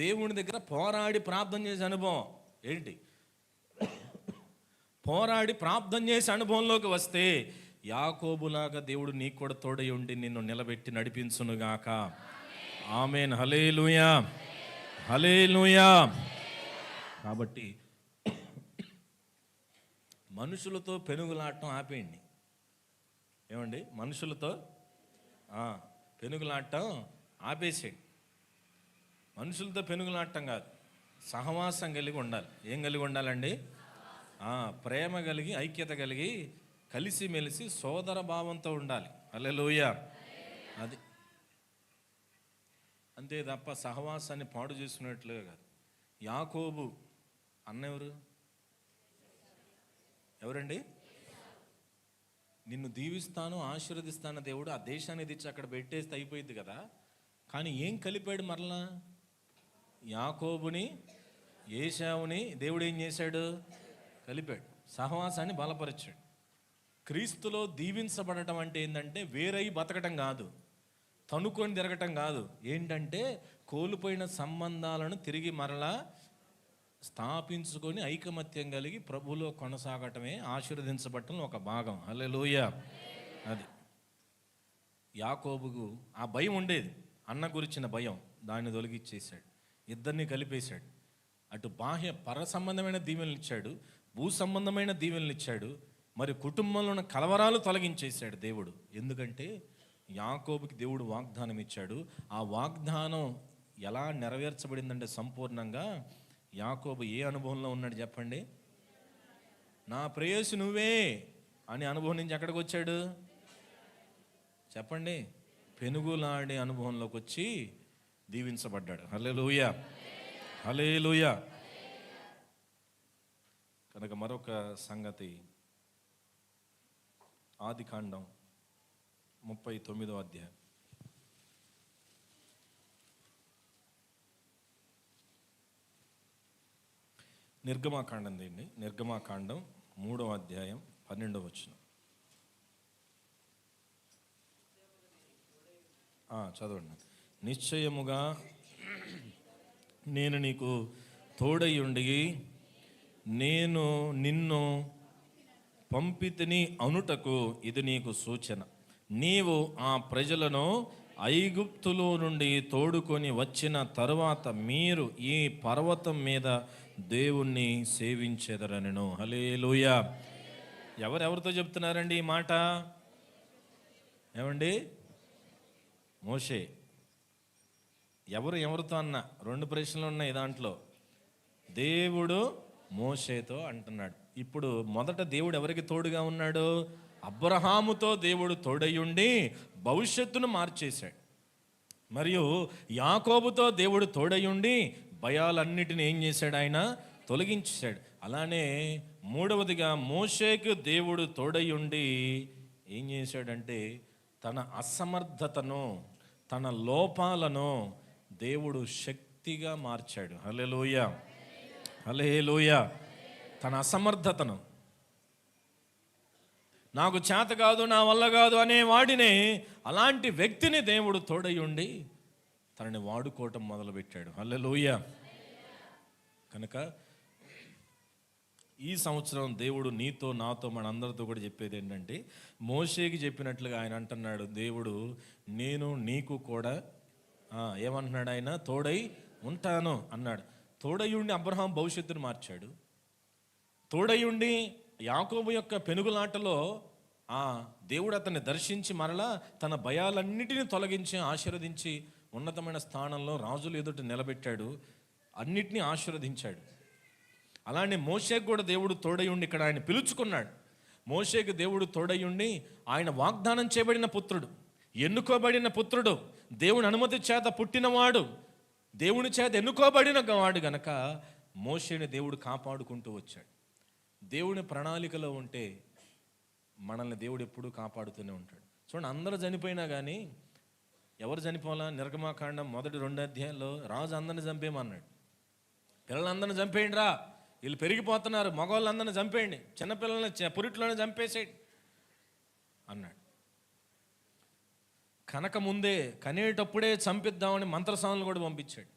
దేవుని దగ్గర పోరాడి ప్రార్థన చేసే అనుభవం. ఏంటి? పోరాడి ప్రార్థన చేసే అనుభవంలోకి వస్తే యాకోబులాగా దేవుడు నీకు కూడా తోడై ఉండి నిన్ను నిలబెట్టి నడిపించునుగాక. ఆమేన్. హల్లెలూయా, హల్లెలూయా. కాబట్టి మనుషులతో పెనుగులాడటం ఆపేయండి. ఏమండి? మనుషులతో పెనుగులాడటం ఆపేసేయండి. మనుషులతో పెనుగులాడటం కాదు, సహవాసం కలిగి ఉండాలి. ఏం కలిగి ఉండాలండి? ప్రేమ కలిగి, ఐక్యత కలిగి, కలిసిమెలిసి సోదర భావంతో ఉండాలి. హల్లెలూయా. అది అంతే తప్ప సహవాసాన్ని పాడు చేసుకున్నట్లుగా కాదు. యాకోబు అన్న ఎవరండి? నిన్ను దీవిస్తాను, ఆశీర్వదిస్తాను దేవుడు, ఆ దేశాన్ని తెచ్చి అక్కడ పెట్టేస్తే అయిపోయింది కదా. కానీ ఏం కలిపాడు మరలా? యాకోబుని, ఏశావుని దేవుడు ఏం చేశాడు? కలిపాడు. సహవాసాన్ని బలపరిచాడు. క్రీస్తులో దీవించబడటం అంటే ఏంటంటే వేరై బతకటం కాదు, తనుకొని తిరగటం కాదు. ఏంటంటే కోల్పోయిన సంబంధాలను తిరిగి మరలా స్థాపించుకొని ఐకమత్యం కలిగి ప్రభువులో కొనసాగటమే ఆశీర్వదించబడటం ఒక భాగం. హల్లెలూయా. అది యాకోబుకు ఆ భయం ఉండేది, అన్న గురించిన భయం. దాన్ని తొలగిచ్చేశాడు, ఇద్దరిని కలిపేశాడు. అటు బాహ్య పర సంబంధమైన దీవెనలు ఇచ్చాడు, భూ సంబంధమైన దీవెనలు ఇచ్చాడు. మరి కుటుంబంలో ఉన్న కలవరాలు తొలగించేశాడు దేవుడు. ఎందుకంటే యాకోబుకి దేవుడు వాగ్దానం ఇచ్చాడు. ఆ వాగ్దానం ఎలా నెరవేర్చబడిందంటే సంపూర్ణంగా యాకోబు ఏ అనుభవంలో ఉన్నాడు చెప్పండి? నా ప్రేయసి నువ్వే అని అనుభవం నుంచి ఎక్కడికి వచ్చాడు చెప్పండి? పెనుగులాడే అనుభవంలోకి వచ్చి దీవించబడ్డాడు. హల్లెలూయా, హల్లెలూయా. కనుక మరొక సంగతి, ఆదికాండం 39వ అధ్యాయం. నిర్గమాకాండం దీన్ని, నిర్గమాకాండం 3వ అధ్యాయం 12వ వచనం చదవండి. నిశ్చయముగా నేను నీకు తోడై ఉండి నేను నిన్ను పంపితిని అనుటకు ఇది నీకు సూచన. నీవు ఆ ప్రజలను ఐగుప్తులో నుండి తోడుకొని వచ్చిన తరువాత మీరు ఈ పర్వతం మీద దేవుణ్ణి సేవించెదరనెను. హల్లెలూయా. ఎవరెవరితో చెప్తున్నారండి ఈ మాట? ఏమండి? మోషే. ఎవరితో అన్న? 2 ప్రశ్నలు ఉన్నాయి దాంట్లో. దేవుడు మోషేతో అంటున్నాడు. ఇప్పుడు మొదట దేవుడు ఎవరికి తోడుగా ఉన్నాడు? అబ్రహాముతో దేవుడు తోడయ్యుండి భవిష్యత్తును మార్చేశాడు. మరియు యాకోబుతో దేవుడు తోడయ్యుండి భయాలన్నిటిని ఏం చేశాడు? ఆయన తొలగించేశాడు. అలానే మూడవదిగా మోషేకు దేవుడు తోడయ్యుండి ఏం చేశాడంటే తన అసమర్థతను, తన లోపాలను దేవుడు శక్తిగా మార్చాడు. హల్లెలూయా, హల్లెలూయా. తన అసమర్థతను, నాకు చేత కాదు, నా వల్ల కాదు అనే వాడిని, అలాంటి వ్యక్తిని దేవుడు తోడయ్యుండి తనని వాడుకోవటం మొదలుపెట్టాడు. హల్లెలూయా. కనుక ఈ సంవత్సరం దేవుడు నీతో, నాతో, మనందరితో కూడా చెప్పేది ఏంటంటే, మోషేకి చెప్పినట్లుగా ఆయన అంటున్నాడు, దేవుడు నేను నీకు కూడా ఏమంటున్నాడు? ఆయన తోడై ఉంటాను అన్నాడు. తోడయ్యుండి అబ్రహాం భవిష్యత్తును మార్చాడు. తోడయ్యుండి యాకోబు యొక్క పెనుగులాటలో దేవుడు అతన్ని దర్శించి మరలా తన భయాలన్నిటిని తొలగించి ఆశీర్వదించి ఉన్నతమైన స్థానంలో రాజులు ఎదుట నిలబెట్టాడు, అన్నిటినీ ఆశీర్వదించాడు. అలానే మోషేకు కూడా దేవుడు తోడయ్యుండి ఇక్కడ ఆయన పిలుచుకున్నాడు. మోషేకు దేవుడు తోడయ్యుండి ఆయన వాగ్దానం చేయబడిన పుత్రుడు, ఎన్నుకోబడిన పుత్రుడు, దేవుని అనుమతి చేత పుట్టినవాడు, దేవుని చేత ఎన్నుకోబడిన వాడు గనక మోషేని దేవుడు కాపాడుకుంటూ వచ్చాడు. దేవుని ప్రణాళికలో ఉంటే మనల్ని దేవుడు ఎప్పుడూ కాపాడుతూనే ఉంటాడు. చూడండి, అందరూ చనిపోయినా కానీ ఎవరు చనిపోవాలా? నిర్గమాకాండం 1-2 అధ్యాయంలో రాజు అందరిని చంపేయమన్నాడు. పిల్లలందరిని చంపేయండి రా, వీళ్ళు పెరిగిపోతున్నారు, మగవాళ్ళందరిని చంపేయండి, చిన్నపిల్లల్ని పురిట్లోనే చంపేసేయండి అన్నాడు. కనక ముందే కనేటప్పుడే చంపిద్దామని మంత్రసానులు కూడా పంపించాడు.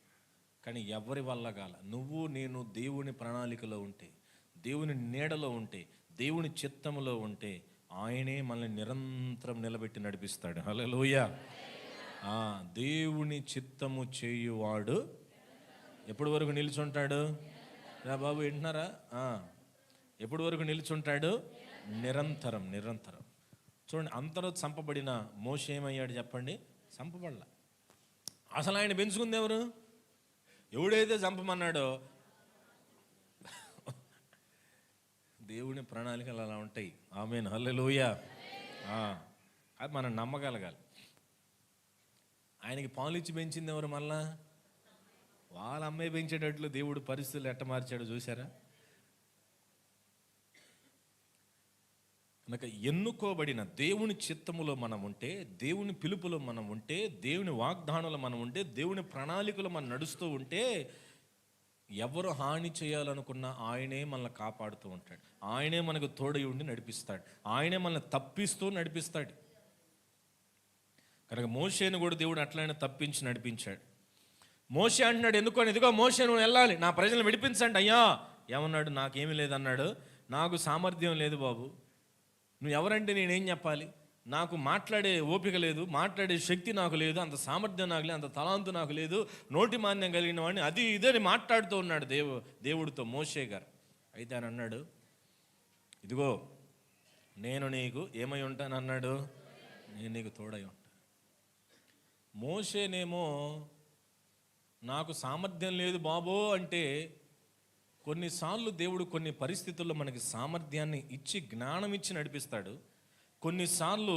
కానీ ఎవరి వల్ల కాల. నువ్వు నేను దేవుని ప్రణాళికలో ఉంటే, దేవుని నీడలో ఉంటే, దేవుని చిత్తములో ఉంటే ఆయనే మనల్ని నిరంతరం నిలబెట్టి నడిపిస్తాడు. హల్లెలూయా. దేవుని చిత్తము చేయువాడు ఎప్పటి వరకు నిలుచుంటాడు? రా బాబు, వింటున్నారా? ఎప్పటి వరకు నిలుచుంటాడు? నిరంతరం, నిరంతరం. చూడండి, అంతలో చంపబడిన మోషే ఏమయ్యాడు చెప్పండి? చంపబడలా. అసలు ఆయన పెంచుకుంది ఎవరు? ఎవడైతే చంపమన్నాడో. దేవుని ప్రణాళికలు అలా ఉంటాయి. ఆమేన్, హల్లెలూయా. అది మనం నమ్మగలగాలి. ఆయనకి పాలిచ్చి పెంచింది ఎవరు? మళ్ళా వాళ్ళ అమ్మాయి పెంచేటట్లు దేవుడు పరిస్థితులు ఎట్ట మార్చాడు చూసారా? కనుక ఎన్నుకోబడిన దేవుని చిత్తములో మనం ఉంటే, దేవుని పిలుపులో మనం ఉంటే, దేవుని వాగ్దానంలో మనం ఉంటే, దేవుని ప్రణాళికలో మనం నడుస్తూ ఉంటే, ఎవరు హాని చేయాలనుకున్నా ఆయనే మనల్ని కాపాడుతూ ఉంటాడు. ఆయనే మనకు తోడై ఉండి నడిపిస్తాడు. ఆయనే మనల్ని తప్పిస్తూ నడిపిస్తాడు. కనుక మోషేను కూడా దేవుడు అట్లనే తప్పించి నడిపించాడు. మోషే అంటున్నాడు, ఎందుకని? ఇదిగో మోషే, నువ్వు వెళ్ళాలి, నా ప్రజలను విడిపించండి. అయ్యా ఏమన్నాడు? నాకేమీ లేదన్నాడు. నాకు సామర్థ్యం లేదు బాబు, నువ్వు ఎవరంటే నేనేం చెప్పాలి? నాకు మాట్లాడే ఓపిక లేదు, మాట్లాడే శక్తి నాకు లేదు, అంత సామర్థ్యం నాకు లేదు, అంత తలాంతు నాకు లేదు, నోటి మాన్యం కలిగిన వాడిని, అది ఇదని మాట్లాడుతూ ఉన్నాడు దేవుడితో మోషే గారు. అయితే ఆయన అన్నాడు, ఇదిగో నేను నీకు ఏమై ఉంటానన్నాడు? నేను నీకు తోడై ఉంటాను. మోషేనేమో నాకు సామర్థ్యం లేదు బాబో అంటే, కొన్నిసార్లు దేవుడు కొన్ని పరిస్థితుల్లో మనకి సామర్థ్యాన్ని ఇచ్చి, జ్ఞానం ఇచ్చి నడిపిస్తాడు. కొన్నిసార్లు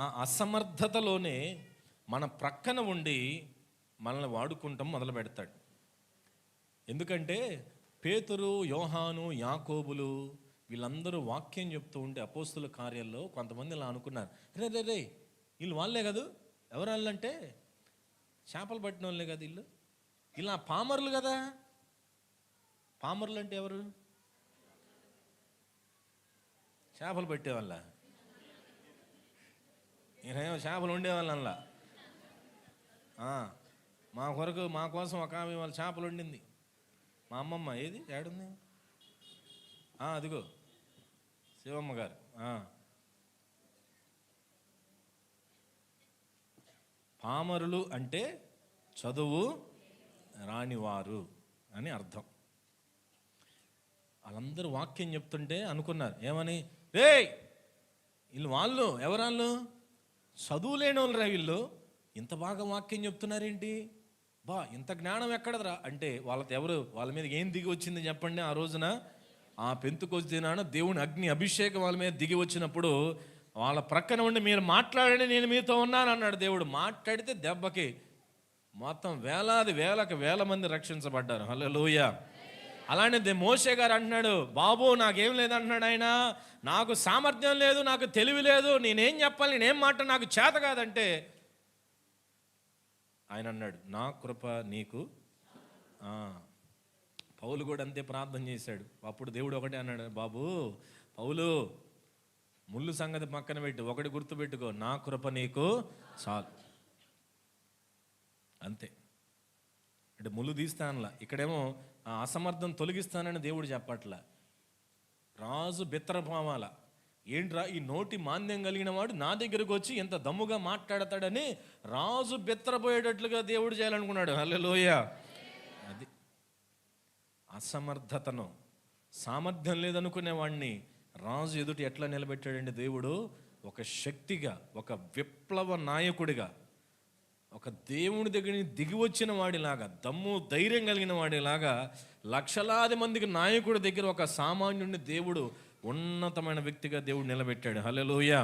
ఆ అసమర్థతలోనే మన ప్రక్కన ఉండి మనల్ని వాడుకుంటాం మొదలు పెడతాడు. ఎందుకంటే పేతురు, యోహాను, యాకోబులు వీళ్ళందరూ వాక్యం చెప్తూ ఉంటే అపోస్తుల కార్యాల్లో కొంతమంది ఇలా అనుకున్నారు, రే వీళ్ళు వాళ్ళే కదా. ఎవరు వాళ్ళంటే చేపలు పట్టిన వాళ్ళే కదా వీళ్ళు, ఇలా పామర్లు కదా. పామర్లు అంటే ఎవరు? చేపలు పట్టేవాళ్ళ? నేనేమో చేపలు ఉండేవాళ్ళ. మా కోసం ఒక ఆమె వాళ్ళ చేపలు వండింది. మా అమ్మమ్మ ఏది ఏడుంది? అదిగో శివమ్మ గారు. పామరులు అంటే చదువు రానివారు అని అర్థం. వాళ్ళందరూ వాక్యం చెప్తుంటే అనుకున్నారు ఏమని, రే వాళ్ళు ఎవరాళ్ళు, చదువు లేని వాళ్ళరా వీళ్ళు, ఇంత బాగా వాక్యం చెప్తున్నారేంటి, ఇంత జ్ఞానం ఎక్కడదరా అంటే వాళ్ళ మీద ఏం దిగి వచ్చింది చెప్పండి. ఆ రోజున ఆ పెంతుకొచ్చి దినాన దేవుని అగ్ని అభిషేకం వాళ్ళ మీద దిగి వచ్చినప్పుడు వాళ్ళ ప్రక్కన ఉండి మీరు మాట్లాడండి నేను మీతో ఉన్నాను అన్నాడు దేవుడు. మాట్లాడితే దెబ్బకి మొత్తం వేల మంది రక్షించబడ్డారు. హల్లెలూయా. అలానే మోషే గారు అంటున్నాడు, బాబు నాకేం లేదంటున్నాడు ఆయన, నాకు సామర్థ్యం లేదు, నాకు తెలివి లేదు, నేనేం చెప్పాలి, నేనేం మాట నాకు చేత కాదంటే ఆయన అన్నాడు నా కృప నీకు. పౌలు కూడా అంతే ప్రార్థన చేశాడు. అప్పుడు దేవుడు ఒకటే అన్నాడు, బాబు పౌలు ముళ్ళు సంగతి పక్కన పెట్టి ఒకటి గుర్తుపెట్టుకో, నా కృప నీకు చాలు. అంతే. అంటే ముళ్ళు తీస్తానలా, ఇక్కడేమో ఆ అసమర్థం తొలగిస్తానని దేవుడు చెప్పట్లా. రాజు బెత్తరపామాల, ఏంట్రా ఈ నోటి మాంద్యం కలిగిన వాడు నా దగ్గరకు వచ్చి ఎంత దమ్ముగా మాట్లాడతాడని రాజు బెత్తరపోయేటట్లుగా దేవుడు చేయాలనుకున్నాడు. హల్లెలూయా. అది అసమర్థతను, సామర్థ్యం లేదనుకునే వాడిని రాజు ఎదుటి ఎట్లా నిలబెట్టాడండి దేవుడు, ఒక శక్తిగా, ఒక విప్లవ నాయకుడిగా, ఒక దేవుని దగ్గర దిగి వచ్చిన వాడిలాగా, దమ్ము ధైర్యం కలిగిన వాడిలాగా, లక్షలాది మందికి నాయకుడి దగ్గర ఒక సామాన్యుడిని దేవుడు ఉన్నతమైన వ్యక్తిగా దేవుడు నిలబెట్టాడు. హల్లెలూయా.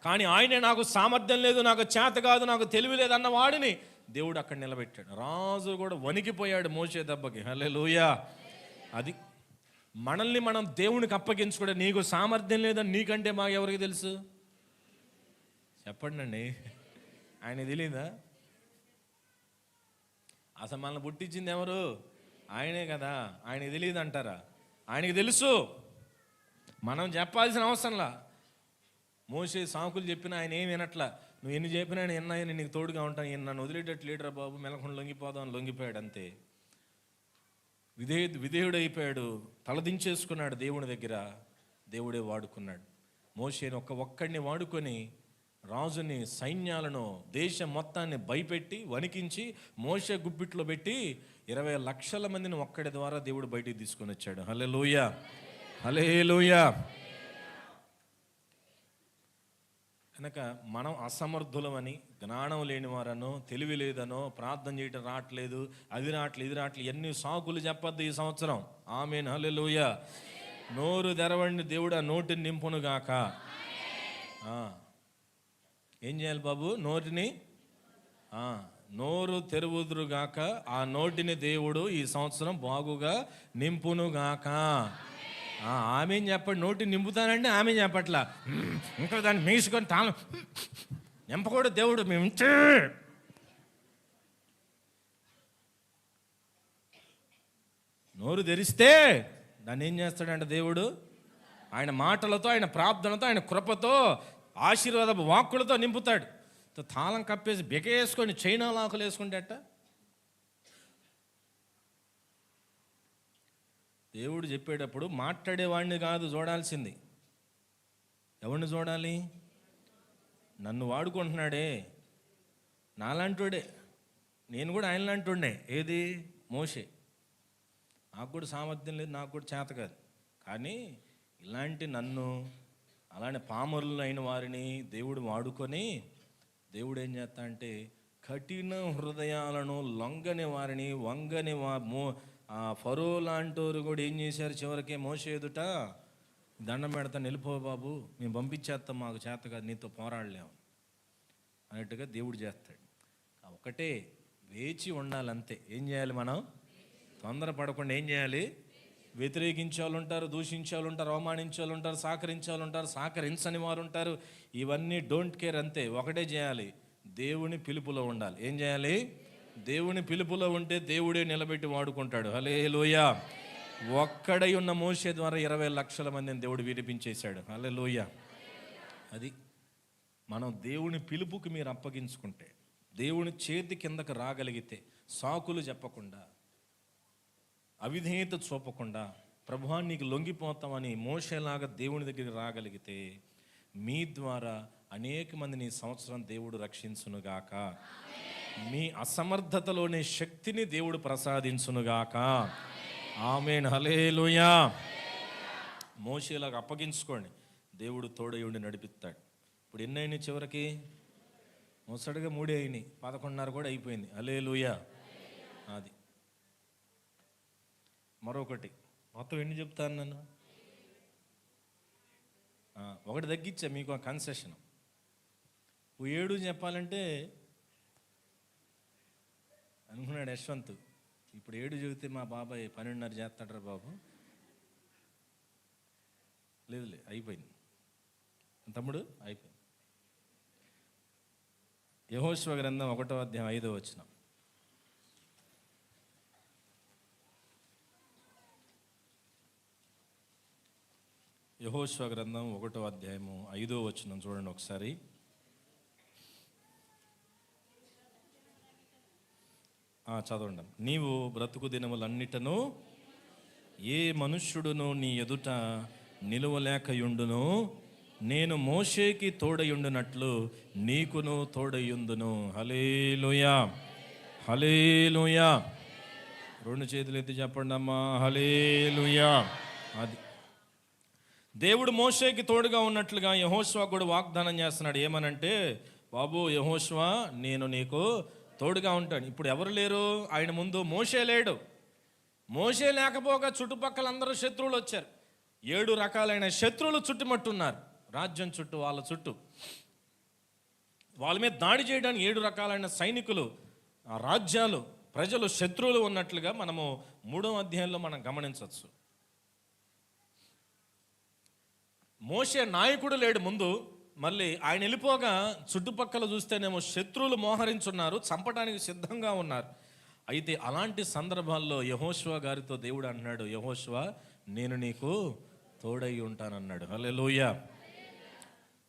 కానీ ఆయనే నాకు సామర్థ్యం లేదు, నాకు చేత కాదు, నాకు తెలివి లేదు అన్న వాడిని దేవుడు అక్కడ నిలబెట్టాడు. రాజు కూడా వణికిపోయాడు మోషే దెబ్బకి. హల్లెలూయా. అది మనల్ని మనం దేవునికి అప్పగించుకోవడం. నీకు సామర్థ్యం లేదని నీకంటే మాకు ఎవరికి తెలుసు చెప్పండి అండి, ఆయన తెలియదా? అసలు మనల్ని పుట్టించింది ఎవరు? ఆయనే కదా. ఆయనకి తెలియదు అంటారా? ఆయనకి తెలుసు, మనం చెప్పాల్సిన అవసరంలా. మోషే సాకులు చెప్పినా ఆయన ఏమి వినట్లా. నువ్వు ఎన్ని చెప్పినా ఆయన ఎన్నాయని నీకు తోడుగా ఉంటాను, ఈయన నన్ను వదిలేటట్టు లేడరా బాబు, మెలకుండా లొంగిపోదాం అని లొంగిపోయాడు. అంతే, విధేయుడైపోయాడు, తలదించేసుకున్నాడు దేవుని దగ్గర. దేవుడే వాడుకున్నాడు మోషేని. ఒక్కడిని వాడుకొని రాజుని, సైన్యాలను, దేశం మొత్తాన్ని భయపెట్టి వణికించి మోషే గుప్పిట్లో పెట్టి 20 లక్షల మందిని ఒక్కడి ద్వారా దేవుడు బయటికి తీసుకొని వచ్చాడు. హల్లెలూయా, హల్లెలూయా. కనుక మనం అసమర్థులమని, జ్ఞానం లేని వారనో, తెలివి లేదనో, ప్రార్థన చేయటం రావట్లేదు, అది రావట్లేదు, ఇది రావట్లేదు, ఎన్ని సాకులు చెప్పొద్దు ఈ సంవత్సరం. ఆమేన్, హల్లెలూయా. నోరు తెరవండి, దేవుడు ఆ నోటిని నింపును గాక. ఏం చేయాలి బాబు? నోరు తెరువుదురుగాక, ఆ నోటిని దేవుడు ఈ సంవత్సరం బాగుగా నింపునుగాక. ఆమె చెప్పండి, నోటిని నింపుతానండి, ఆమె చెప్పట్లా. ఇంకా దాన్ని మీసుకొని తాను నింపకూడదు దేవుడు. మేము నోరు తెరిస్తే దాన్ని ఏం చేస్తాడంటే దేవుడు ఆయన మాటలతో, ఆయన ప్రార్థనతో, ఆయన కృపతో, ఆశీర్వాద వాక్కులతో నింపుతాడు. తాళం కప్పేసి బెకేసుకొని చైనా లాకులు వేసుకుంటే అట్ట దేవుడు చెప్పేటప్పుడు మాట్లాడేవాడిని కాదు చూడాల్సింది, ఎవరిని చూడాలి? నన్ను వాడుకుంటున్నాడే, నాలాంటోడే, నేను కూడా ఆయన లాంటోడే. ఏది? మోషే. నాకు కూడా సామర్థ్యం లేదు, నాకు కూడా చేత కాదు, కానీ ఇలాంటి నన్ను, అలానే పామరులు అయిన వారిని దేవుడు వాడుకొని, దేవుడు ఏం చేస్తా అంటే కఠిన హృదయాలను, లొంగని వారిని, వంగని ఫరో లాంటోరు కూడా ఏం చేశారు, చివరికి మోషే ఎదుట దండం పెడతాను, వెళ్ళిపో బాబు, మేము పంపించేస్తాం, మాకు చేత కాదు, నీతో పోరాడలేము అన్నట్టుగా దేవుడు చేస్తాడు. ఒకటే, వేచి ఉండాలంతే. ఏం చేయాలి మనం? తొందరపడకుండా ఏం చేయాలి? వ్యతిరేకించే వాళ్ళు ఉంటారు, దూషించే వాళ్ళు ఉంటారు, అవమానించే వాళ్ళు ఉంటారు, సహకరించే వాళ్ళు ఉంటారు, సహకరించని వారు ఉంటారు. ఇవన్నీ డోంట్ కేర్. అంతే, ఒకటే చేయాలి, దేవుని పిలుపులో ఉండాలి. ఏం చేయాలి? దేవుని పిలుపులో ఉంటే దేవుడే నిలబెట్టి వాడుకుంటాడు. హల్లెలూయా. ఒక్కడై ఉన్న మోషే ద్వారా 20 లక్షల మందిని దేవుడు విడిపించేశాడు. హల్లెలూయా. అది మనం దేవుని పిలుపుకి మీరు అప్పగించుకుంటే, దేవుని చేతి కిందకు రాగలిగితే, సాకులు చెప్పకుండా, అవిధేయత చూపకుండా, ప్రభువా నీకు లొంగిపోతామని మోషేలాగా దేవుని దగ్గరికి రాగలిగితే, మీ ద్వారా అనేక మందిని ఈ సంవత్సరం దేవుడు రక్షించునుగాక. మీ అసమర్థతలోని శక్తిని దేవుడు ప్రసాదించునుగాక. ఆమేన్, హల్లెలూయా. మోషేలాగా అప్పగించుకోండి, దేవుడు తోడై ఉండి నడిపిస్తాడు. ఇప్పుడు ఎన్ని అయినాయి? చివరికి ముసడిగా 3 అయినాయి, 11:30 కూడా అయిపోయింది. హల్లెలూయా. అది మరొకటి మొత్తం ఎన్ని చెప్తాను నన్ను? ఒకటి తగ్గించా మీకు ఆ కన్సెషన్. 7 చెప్పాలంటే అనుకున్నాడు యశ్వంత్, ఇప్పుడు 7 చెబితే మా బాబాయ్ 12:30 చేస్తాడరా బాబు. లేదు అయిపోయింది తమ్ముడు, అయిపోయింది. యెహోషువ గ్రంథం 1వ అధ్యాయం 5వ వచనం. యెహోషువ గ్రంథం 1వ అధ్యాయము 5వ వచనం చూడండి ఒకసారి. చదవండి. నీవు బ్రతుకు దినములన్నిటను ఏ మనుష్యుడును నీ ఎదుట నిలువలేకయుండును, నేను మోషేకి తోడయుండునట్లు నీకును తోడయుందును. హల్లెలూయా, హల్లెలూయా. 2 చేతులు ఎత్తి చెప్పండి అమ్మా, హల్లెలూయా. అది దేవుడు మోషేకి తోడుగా ఉన్నట్లుగా యెహోషువ కూడా వాగ్దానం చేస్తున్నాడు. ఏమనంటే, బాబు యెహోషువ, నేను నీకు తోడుగా ఉంటాను. ఇప్పుడు ఎవరు లేరు ఆయన ముందు? మోషే లేడు. మోషే లేకపోగా చుట్టుపక్కల అందరూ శత్రువులు వచ్చారు. 7 రకాలైన శత్రువులు చుట్టుమట్టున్నారు. రాజ్యం చుట్టూ, వాళ్ళ చుట్టూ, వాళ్ళ మీద దాడి చేయడానికి 7 రకాలైన సైనికులు, ఆ రాజ్యాలు, ప్రజలు, శత్రువులు ఉన్నట్లుగా మనము 3వ అధ్యాయంలో మనం గమనించవచ్చు. మోషే నాయకుడు లేడు ముందు. మళ్ళీ ఆయన వెళ్ళిపోగా చుట్టుపక్కల చూస్తేనేమో శత్రువులు మోహరించున్నారు, చంపడానికి సిద్ధంగా ఉన్నారు. అయితే అలాంటి సందర్భాల్లో యెహోషువ గారితో దేవుడు అన్నాడు, యెహోషువ, నేను నీకు తోడై ఉంటానన్నాడు. హల్లెలూయా.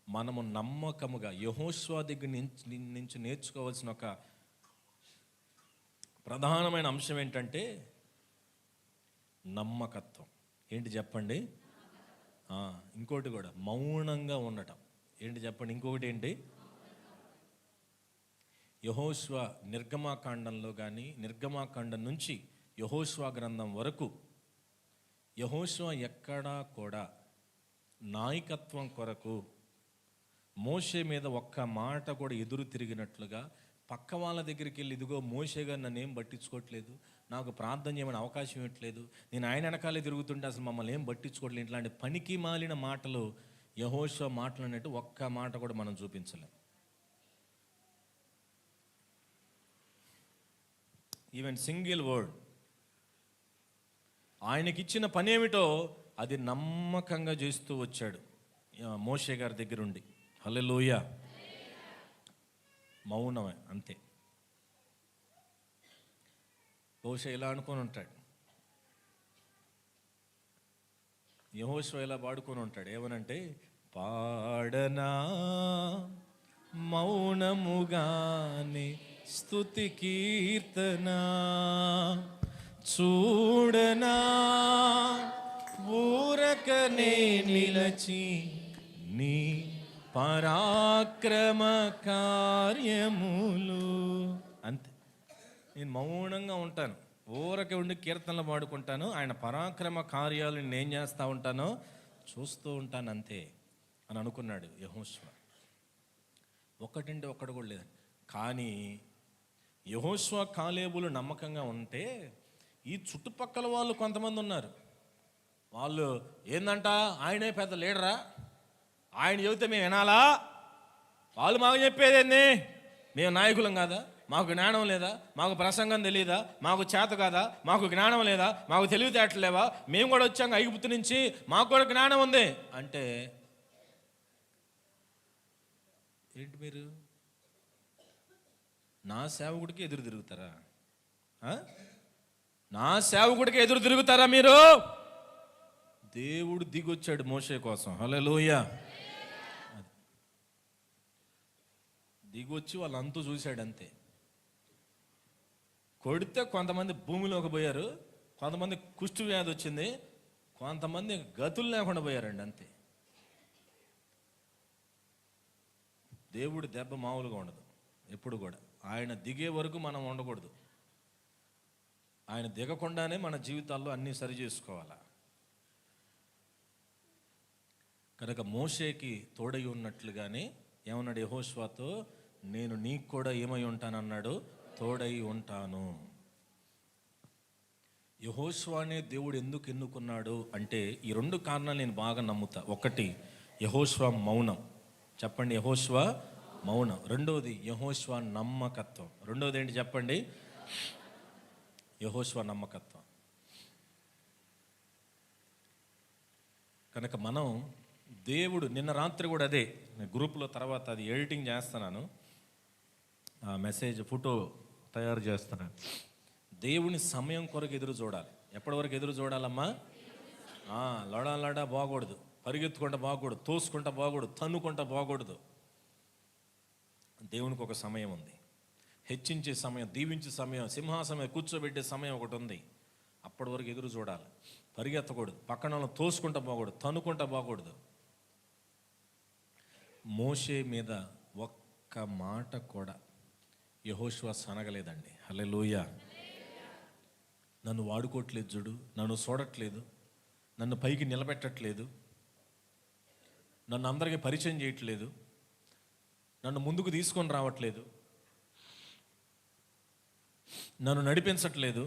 మనము నమ్మకముగా యెహోషువ దగ్గర నుంచి నేర్చుకోవాల్సిన ఒక ప్రధానమైన అంశం ఏంటంటే నమ్మకత్వం. ఏంటి చెప్పండి? ఇంకోటి కూడా మౌనంగా ఉండటం. ఏంటి చెప్పండి? ఇంకొకటి ఏంటి? యెహోషువ నిర్గమాకాండంలో కానీ, నిర్గమాకాండం నుంచి యెహోషువ గ్రంథం వరకు యెహోషువ ఎక్కడా కూడా నాయకత్వం కొరకు మోషే మీద ఒక్క మాట కూడా ఎదురు తిరిగినట్లుగా, పక్క వాళ్ళ దగ్గరికి వెళ్ళి ఇదిగో మోషే గారు నన్ను ఏం పట్టించుకోవట్లేదు, నాకు ప్రార్థన చేయమని అవకాశం ఇవ్వట్లేదు, నేను ఆయన వెనకాలే తిరుగుతుంటే అసలు మమ్మల్ని ఏం పట్టించుకోవట్లేదు, ఇట్లాంటి పనికి మాలిన మాటలు యెహోషువ మాట్లాడినట్టు ఒక్క మాట కూడా మనం చూపించలేం. Even single word. ఆయనకిచ్చిన పని ఏమిటో అది నమ్మకంగా చేస్తూ వచ్చాడు మోషే గారి దగ్గరుండి. హల్లెలూయా. మౌనమే, అంతే. మోషే ఇలా అనుకొని ఉంటాడు, యెహోషువ ఇలా పాడుకొని ఉంటాడు. ఏమనంటే, పాడనా మౌనముగానే స్తుతి కీర్తన, చూడనా ఊరకనే నిలచి నీ పరాక్రమ కార్యములు. అంతే. నేను మౌనంగా ఉంటాను, ఊరకే ఉండి కీర్తనలు పాడుకుంటాను, ఆయన పరాక్రమ కార్యాలు నేను ఏం చేస్తూ ఉంటానో చూస్తూ ఉంటాను, అంతే అని అనుకున్నాడు యెహోషువ. ఒక్కటి కూడా లేదు. కానీ యెహోషువ కాలేబులు నమ్మకంగా ఉంటే ఈ చుట్టుపక్కల వాళ్ళు కొంతమంది ఉన్నారు. వాళ్ళు ఏందంట, ఆయనే పెద్ద లీడరా, ఆయన చెబితే మేము వినాలా, వాళ్ళు మాకు చెప్పేదేంది, మేము నాయకులం కాదా, మాకు జ్ఞానం లేదా, మాకు ప్రసంగం తెలియదా, మాకు చేత కాదా, మాకు జ్ఞానం లేదా, మాకు తెలివితేటలు లేవా, మేము కూడా వచ్చాం ఐగుప్తు నుంచి, మాకు కూడా జ్ఞానం ఉంది అంటే ఏంటి? మీరు నా సేవకుడికి ఎదురు తిరుగుతారా? నా సేవకుడికి ఎదురు తిరుగుతారా మీరు? దేవుడు దిగొచ్చాడు మోషే కోసం. హల్లెలూయా. దిగొచ్చి వాళ్ళంతా చూశాడు, అంతే. కొడితే కొంతమంది భూమిలోకి పోయారు, కొంతమంది కుష్టు వ్యాధి వచ్చింది, కొంతమంది గతులు లేకుండా పోయారండి, అంతే. దేవుడి దెబ్బ మామూలుగా ఉండదు ఎప్పుడు కూడా. ఆయన దిగే వరకు మనం ఉండకూడదు. ఆయన దిగకుండానే మన జీవితాల్లో అన్నీ సరి చేసుకోవాలి. కనుక మోషేకి తోడై ఉన్నట్లుగానే ఏమన్నాడు యెహోషువతో, నేను నీకు కూడా ఏమై ఉంటానన్నాడు, తోడై ఉంటాను. యెహోషువనే దేవుడు ఎందుకు ఎన్నుకున్నాడు అంటే ఈ రెండు కారణాలు నేను బాగా నమ్ముతా. ఒకటి, యెహోషువ మౌనం. చెప్పండి, యెహోషువ మౌనం. రెండవది, యెహోషువ నమ్మకత్వం. రెండవది ఏంటి చెప్పండి? యెహోషువ నమ్మకత్వం. కనుక మనం దేవుడు నిన్న రాత్రి కూడా అదే గ్రూప్లో, తర్వాత అది ఎడిటింగ్ చేస్తున్నాను, ఆ మెసేజ్ ఫోటో తయారు చేస్తున్నాను. దేవుని సమయం కొరకు ఎదురు చూడాలి. ఎప్పటి వరకు ఎదురు చూడాలమ్మా? లడా బాగూడదు, పరిగెత్తుకుంటా బాగూడదు, తోసుకుంటా బాగూడదు, తన్నుకుంటా బాగూడదు. దేవునికి ఒక సమయం ఉంది. హెచ్చించే సమయం, దీవించే సమయం, సింహాసనం కూర్చోబెట్టే సమయం ఒకటి ఉంది. అప్పటి వరకు ఎదురు చూడాలి. పరిగెత్తకూడదు, పక్కన తోసుకుంటా బాగూడదు, తన్నుకుంటా బాగూడదు. మోషే మీద ఒక్క మాట కూడా యెహోషువ సనగలేదండి. హల్లెలూయా. నన్ను వాడుకోవట్లేదు చూడు, నన్ను చూడట్లేదు, నన్ను పైకి నిలబెట్టట్లేదు, నన్ను అందరికీ పరిచయం చేయట్లేదు, నన్ను ముందుకు తీసుకొని రావట్లేదు, నన్ను నడిపించట్లేదు,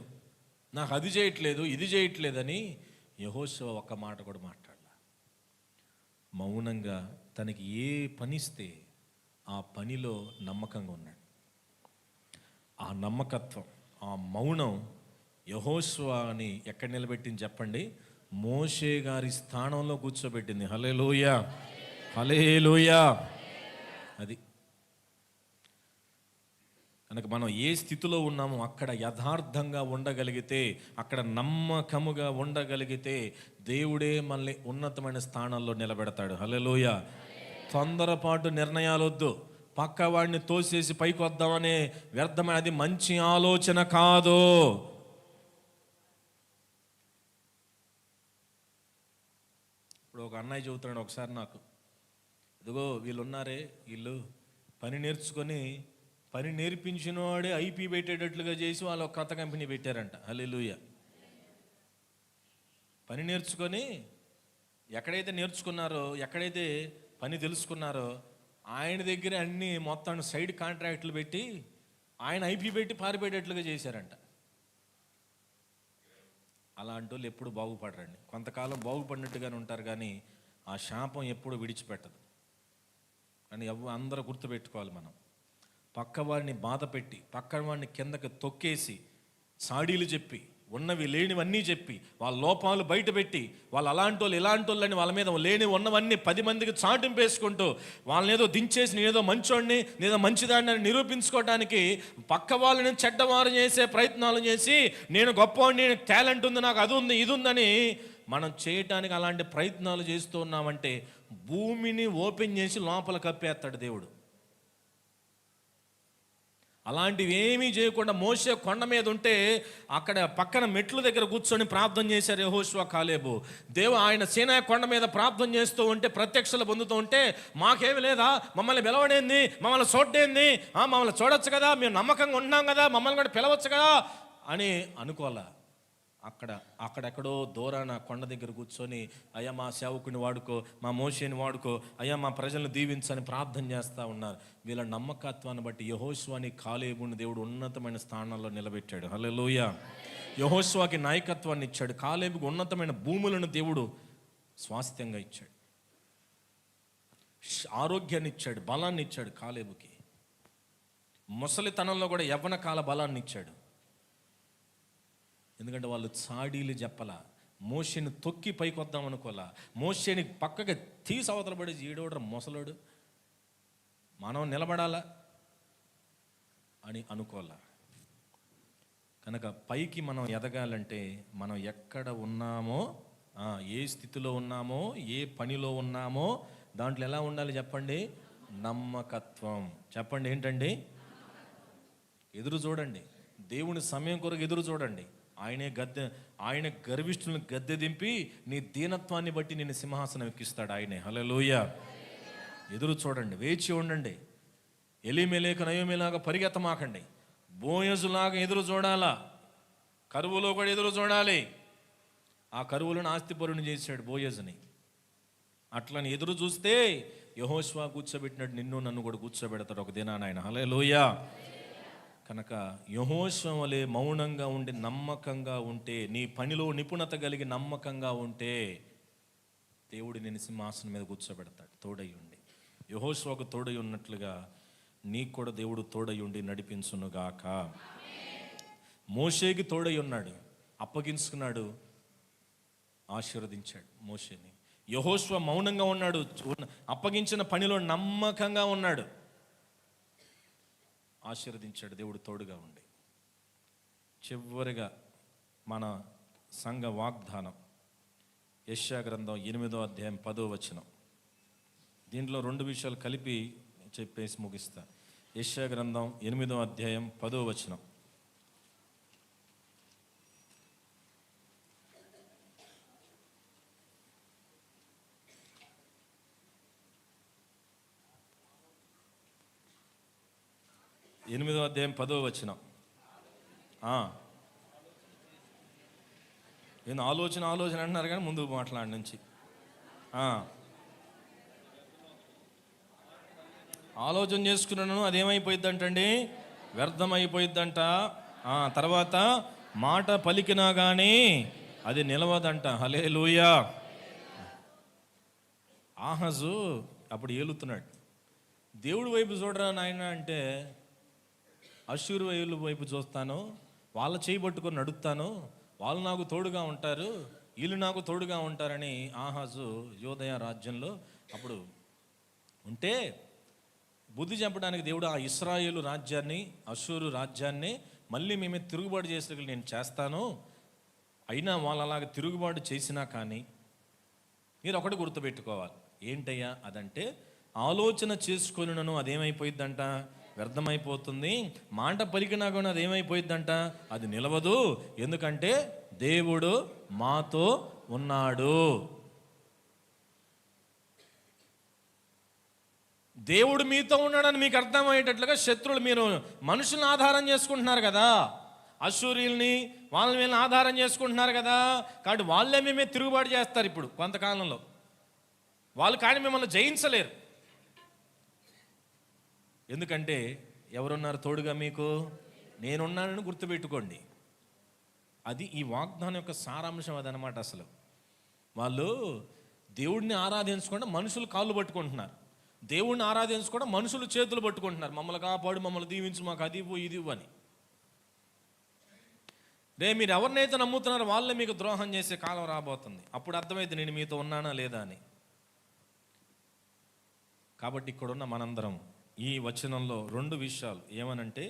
నాకు అది చేయట్లేదు, ఇది చేయట్లేదని యెహోషువ ఒక్క మాట కూడా మాట్లాడలా. మౌనంగా తనకి ఏ పనిస్తే ఆ పనిలో నమ్మకంగా ఉన్నాడు. ఆ నమ్మకత్వం, ఆ మౌనం యెహోషువని ఎక్కడ నిలబెట్టింది చెప్పండి? మోషే గారి స్థానంలో కూర్చోబెట్టింది. హల్లెలూయా, హల్లెలూయా. అది కనుక మనం ఏ స్థితిలో ఉన్నామో అక్కడ యథార్థంగా ఉండగలిగితే, అక్కడ నమ్మకముగా ఉండగలిగితే దేవుడే మనల్ని ఉన్నతమైన స్థానాల్లో నిలబెడతాడు. హల్లెలూయా. తొందరపాటు నిర్ణయాలు వద్దు. పక్క వాడిని తోసేసి పైకి వద్దామనే వ్యర్థమైన, అది మంచి ఆలోచన కాదు. ఇప్పుడు ఒక అన్నయ్య చెబుతున్నాడు ఒకసారి నాకు, ఇదిగో వీళ్ళు ఉన్నారే, వీళ్ళు పని నేర్చుకొని పని నేర్పించిన వాడే ఐపీ పెట్టేటట్లుగా చేసి వాళ్ళు ఒక కొత్త కంపెనీ పెట్టారంట. హల్లెలూయా. పని నేర్చుకొని ఎక్కడైతే నేర్చుకున్నారో, ఎక్కడైతే పని తెలుసుకున్నారో ఆయన దగ్గర అన్ని మొత్తం సైడ్ కాంట్రాక్ట్లు పెట్టి ఆయన ఐపీ పెట్టి పారిపోయేటట్లుగా చేశారంట. అలాంటి వాళ్ళు ఎప్పుడు బాగుపడరండి. కొంతకాలం బాగుపడినట్టుగానే ఉంటారు, కానీ ఆ శాపం ఎప్పుడు విడిచిపెట్టదు. కానీ అందరూ గుర్తుపెట్టుకోవాలి, మనం పక్కవాడిని బాధ పెట్టి, పక్కవాడిని కిందకి తొక్కేసి, సాడీలు చెప్పి, ఉన్నవి లేనివన్నీ చెప్పి, వాళ్ళ లోపాలు బయట పెట్టి, వాళ్ళు అలాంటి వాళ్ళు ఇలాంటి వాళ్ళని వాళ్ళ మీద లేని ఉన్నవన్నీ 10 మందికి చాటింపేసుకుంటూ వాళ్ళని ఏదో దించేసి నేనేదో మంచోడిని, నేనేదో మంచిదాన్ని అని నిరూపించుకోవడానికి పక్క వాళ్ళని చెడ్డవారు చేసే ప్రయత్నాలు చేసి, నేను గొప్పవాడిని, నేను టాలెంట్ ఉంది, నాకు అది ఉంది, ఇది ఉందని మనం చేయటానికి అలాంటి ప్రయత్నాలు చేస్తూ ఉన్నామంటే భూమిని ఓపెన్ చేసి లోపల కప్పేస్తాడు దేవుడు. అలాంటివి ఏమీ చేయకుండా మోషే కొండ మీద ఉంటే అక్కడ పక్కన మెట్ల దగ్గర కూర్చొని ప్రార్థన చేశారు యెహోషువ, కాలేబు. ఆయన సీనాయి కొండ మీద ప్రార్థన చేస్తూ ఉంటే, ప్రత్యక్షలు పొందుతూ ఉంటే, మాకేమి లేదా, మమ్మల్ని పిలవడేంది, మమ్మల్ని చూడేంది, మమ్మల్ని చూడొచ్చు కదా, మేము నమ్మకంగా ఉన్నాం కదా, మమ్మల్ని కూడా పిలవచ్చు కదా అని అనుకోవాలా. అక్కడెక్కడో దూరాన కొండ దగ్గర కూర్చొని, అయ్యా మా సేవకుని వాడుకో, మా మోషేని వాడుకో, అయ్యా మా ప్రజలను దీవించని ప్రార్థన చేస్తూ ఉన్నారు. వీళ్ళ నమ్మకత్వాన్ని బట్టి యెహోషువని, కాలేబుని దేవుడు ఉన్నతమైన స్థానాల్లో నిలబెట్టాడు. హల్లెలూయా. యెహోషువకి నాయకత్వాన్ని ఇచ్చాడు, కాలేబుకి ఉన్నతమైన భూములను దేవుడు స్వాస్థ్యంగా ఇచ్చాడు, ఆరోగ్యాన్ని ఇచ్చాడు, బలాన్ని ఇచ్చాడు. కాలేబుకి ముసలితనంలో కూడా యవ్వన కాల బలాన్ని ఇచ్చాడు. ఎందుకంటే వాళ్ళు చాడీలు చెప్పలా, మోషేని తొక్కి పైకి వద్దాం అనుకోలా, మోషేని పక్కకి తీసి అవతల పడి, ఈడోడ్ర ముసలోడు, మనం నిలబడాలా అని అనుకోలా. కనుక పైకి మనం ఎదగాలంటే మనం ఎక్కడ ఉన్నామో, ఏ స్థితిలో ఉన్నామో, ఏ పనిలో ఉన్నామో దాంట్లో ఎలా ఉండాలి చెప్పండి? నమ్మకత్వం. చెప్పండి, ఏంటండి? ఎదురు చూడండి. దేవుని సమయం కొరకు ఎదురు చూడండి. ఆయన గర్విష్ఠులను గద్దె దింపి నీ దీనత్వాన్ని బట్టి నిన్ను సింహాసనం ఎక్కిస్తాడు ఆయనే. హల్లెలూయా. ఎదురు చూడండి, వేచి ఉండండి. ఎలీమెలెకు నయోమిలాగా పరిగెత్తమాకండి, బోయజులాగా ఎదురు చూడాలా, కరువులో కూడా ఎదురు చూడాలి. ఆ కరువులను ఆస్తిపరుని చేశాడు బోయజుని. అట్లని ఎదురు చూస్తే యెహోషువ కూర్చోబెట్టినట్టు నిన్ను నన్ను కూడా కూర్చోబెడతాడు ఒక దినాన ఆయన. హల్లెలూయా. కనుక యెహోషువ వలె మౌనంగా ఉండి నమ్మకంగా ఉంటే, నీ పనిలో నిపుణత కలిగి నమ్మకంగా ఉంటే దేవుడు నిన్ను సింహాసనం మీద కూర్చోబెడతాడు తోడై ఉండి. యెహోషువకు తోడై ఉన్నట్లుగా నీకు కూడా దేవుడు తోడై ఉండి నడిపించునుగాక. మోషేకి తోడై ఉన్నాడు, అప్పగించుకున్నాడు, ఆశీర్వదించాడు మోషేని. యెహోషువ మౌనంగా ఉన్నాడు, అప్పగించిన పనిలో నమ్మకంగా ఉన్నాడు, ఆశీర్వదించాడు దేవుడు తోడుగా ఉండి. చివరిగా మన సంఘ వాగ్దానం యెషయా గ్రంథం 8వ అధ్యాయం 10వ వచనం. దీంట్లో 2 విషయాలు కలిపి చెప్పేసి ముగిస్తా. యెషయా గ్రంథం 8వ అధ్యాయం 10వ వచనం. ఎనిమిదో అధ్యాయం 10వ వచనం. నేను ఆలోచన అంటున్నారు కానీ ముందుకు మాట్లాడి నుంచి ఆలోచన చేసుకున్నాను, అదేమైపోయిద్దంటండి, వ్యర్థమైపోయిద్దంట. తర్వాత మాట పలికినా కానీ అది నిలవదంట. హల్లెలూయా. ఆహాజు అప్పుడు ఏలుతున్నాడు, దేవుడి వైపు చూడరా నాయన అంటే, అష్షూరు వైపు చూస్తాను, వాళ్ళ చేయి పట్టుకొని నడుస్తాను, వాళ్ళు నాకు తోడుగా ఉంటారు, వీళ్ళు నాకు తోడుగా ఉంటారని ఆహాజు యోదయ రాజ్యంలో అప్పుడు ఉంటే, బుద్ధి చెప్పడానికి దేవుడు ఆ ఇశ్రాయేలు రాజ్యాన్ని, అష్షూరు రాజ్యాన్ని మళ్ళీ మేమే తిరుగుబాటు చేసినట్లు నేను చేస్తాను, అయినా వాళ్ళు అలాగ తిరుగుబాటు చేసినా కానీ మీరు ఒకటి గుర్తుపెట్టుకోవాలి. ఏంటయ్యా అదంటే, ఆలోచన చేసుకొనును అదేమైపోయిద్దంట, వ్యర్థమైపోతుంది. మాట పలికినా కూడా అదేమైపోయిద్దంట, అది నిలవదు. ఎందుకంటే దేవుడు మాతో ఉన్నాడు. దేవుడు మీతో ఉన్నాడని మీకు అర్థమయ్యేటట్లుగా శత్రువులు, మీరు మనుషులను ఆధారం చేసుకుంటున్నారు కదా, అష్షూరీయుల్ని వీళ్ళని ఆధారం చేసుకుంటున్నారు కదా, కాబట్టి వాళ్ళే మేమే తిరుగుబాటు చేస్తారు. ఇప్పుడు కొంతకాలంలో వాళ్ళు కానీ మిమ్మల్ని జయించలేరు. ఎందుకంటే ఎవరున్నారు తోడుగా మీకు, నేనున్నానని గుర్తుపెట్టుకోండి. అది ఈ వాగ్దానం యొక్క సారాంశం అదనమాట. అసలు వాళ్ళు దేవుడిని ఆరాధించకుండా మనుషులు కాళ్ళు పట్టుకుంటున్నారు, దేవుడిని ఆరాధించకుండా మనుషులు చేతులు పట్టుకుంటున్నారు. మమ్మల్ని కాపాడు, మమ్మల్ని దీవించు, మాకు అది ఇవ్వు ఇది ఇవ్వు అని. మీరు ఎవరినైతే నమ్ముతున్నారో వాళ్ళే మీకు ద్రోహం చేసే కాలం రాబోతుంది. అప్పుడు అర్థమైంది నేను మీతో ఉన్నానా లేదా అని. కాబట్టి ఇక్కడున్న మనందరం ఈ వచనంలో 2 విషయాలు ఏమనంటే,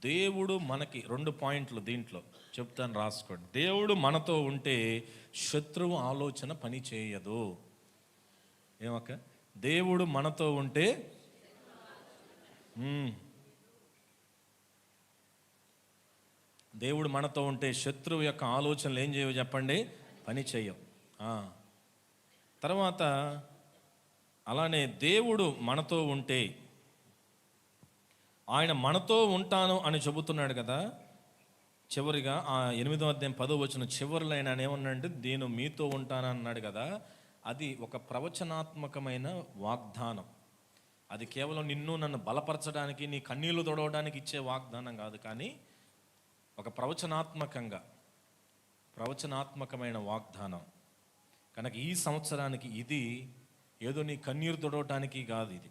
దేవుడు మనకి 2 పాయింట్లు దీంట్లో చెప్తాను, రాసుకోండి. దేవుడు మనతో ఉంటే శత్రువు ఆలోచన పని చేయదు. ఏమక్క? దేవుడు మనతో ఉంటే దేవుడు మనతో ఉంటే శత్రువు యొక్క ఆలోచనలు ఏం చేయవు చెప్పండి, పని చేయవు. తర్వాత అలానే దేవుడు మనతో ఉంటే, ఆయన మనతో ఉంటాను అని చెబుతున్నాడు కదా. చివరిగా ఆ 8వ అధ్యాయం 10వ వచనం చివరిలో ఆయన ఏమన్నాడంటే, నేను మీతో ఉంటానన్నాడు కదా. అది ఒక ప్రవచనాత్మకమైన వాగ్దానం. అది కేవలం నిన్ను నన్ను బలపరచడానికి, నీ కన్నీళ్లు తొడవడానికి ఇచ్చే వాగ్దానం కాదు, కానీ ఒక ప్రవచనాత్మకమైన వాగ్దానం. కనుక ఈ సంవత్సరానికి ఇది ఏదో నీ కన్నీరు తొడవటానికి కాదు, ఇది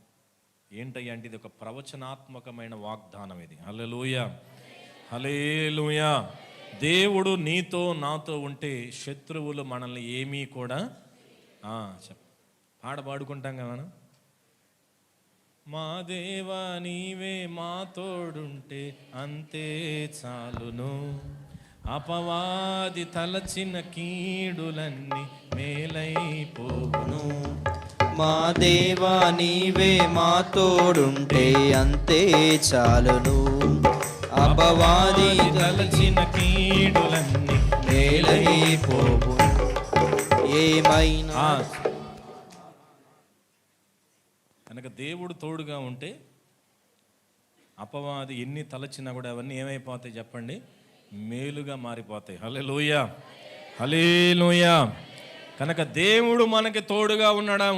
ఏంటయ్యా అంటే ఇది ఒక ప్రవచనాత్మకమైన వాగ్దానం ఇది. హల్లెలూయా, హల్లెలూయా. దేవుడు నీతో నాతో ఉంటే శత్రువులు మనల్ని ఏమీ కూడా పాడుకుంటాం కదా మనం. మా దేవా నీవే మా తోడుంటే అంతే చాలును, అపవాది తలచిన కీడులన్నీ మేలైపోవును. మా దేవా నీవే మా తోడుంటే అంతే చాలును, అపవాది తలచిన కీడులన్నీ మేలైపోవును. ఏమైనా కనుక దేవుడు తోడుగా ఉంటే అపవాది ఎన్ని తలచినా కూడా అవన్నీ ఏమైపోతాయి చెప్పండి? మేలుగా మారిపోతాయి. హల్లెలూయా, హల్లెలూయా. కనుక దేవుడు మనకి తోడుగా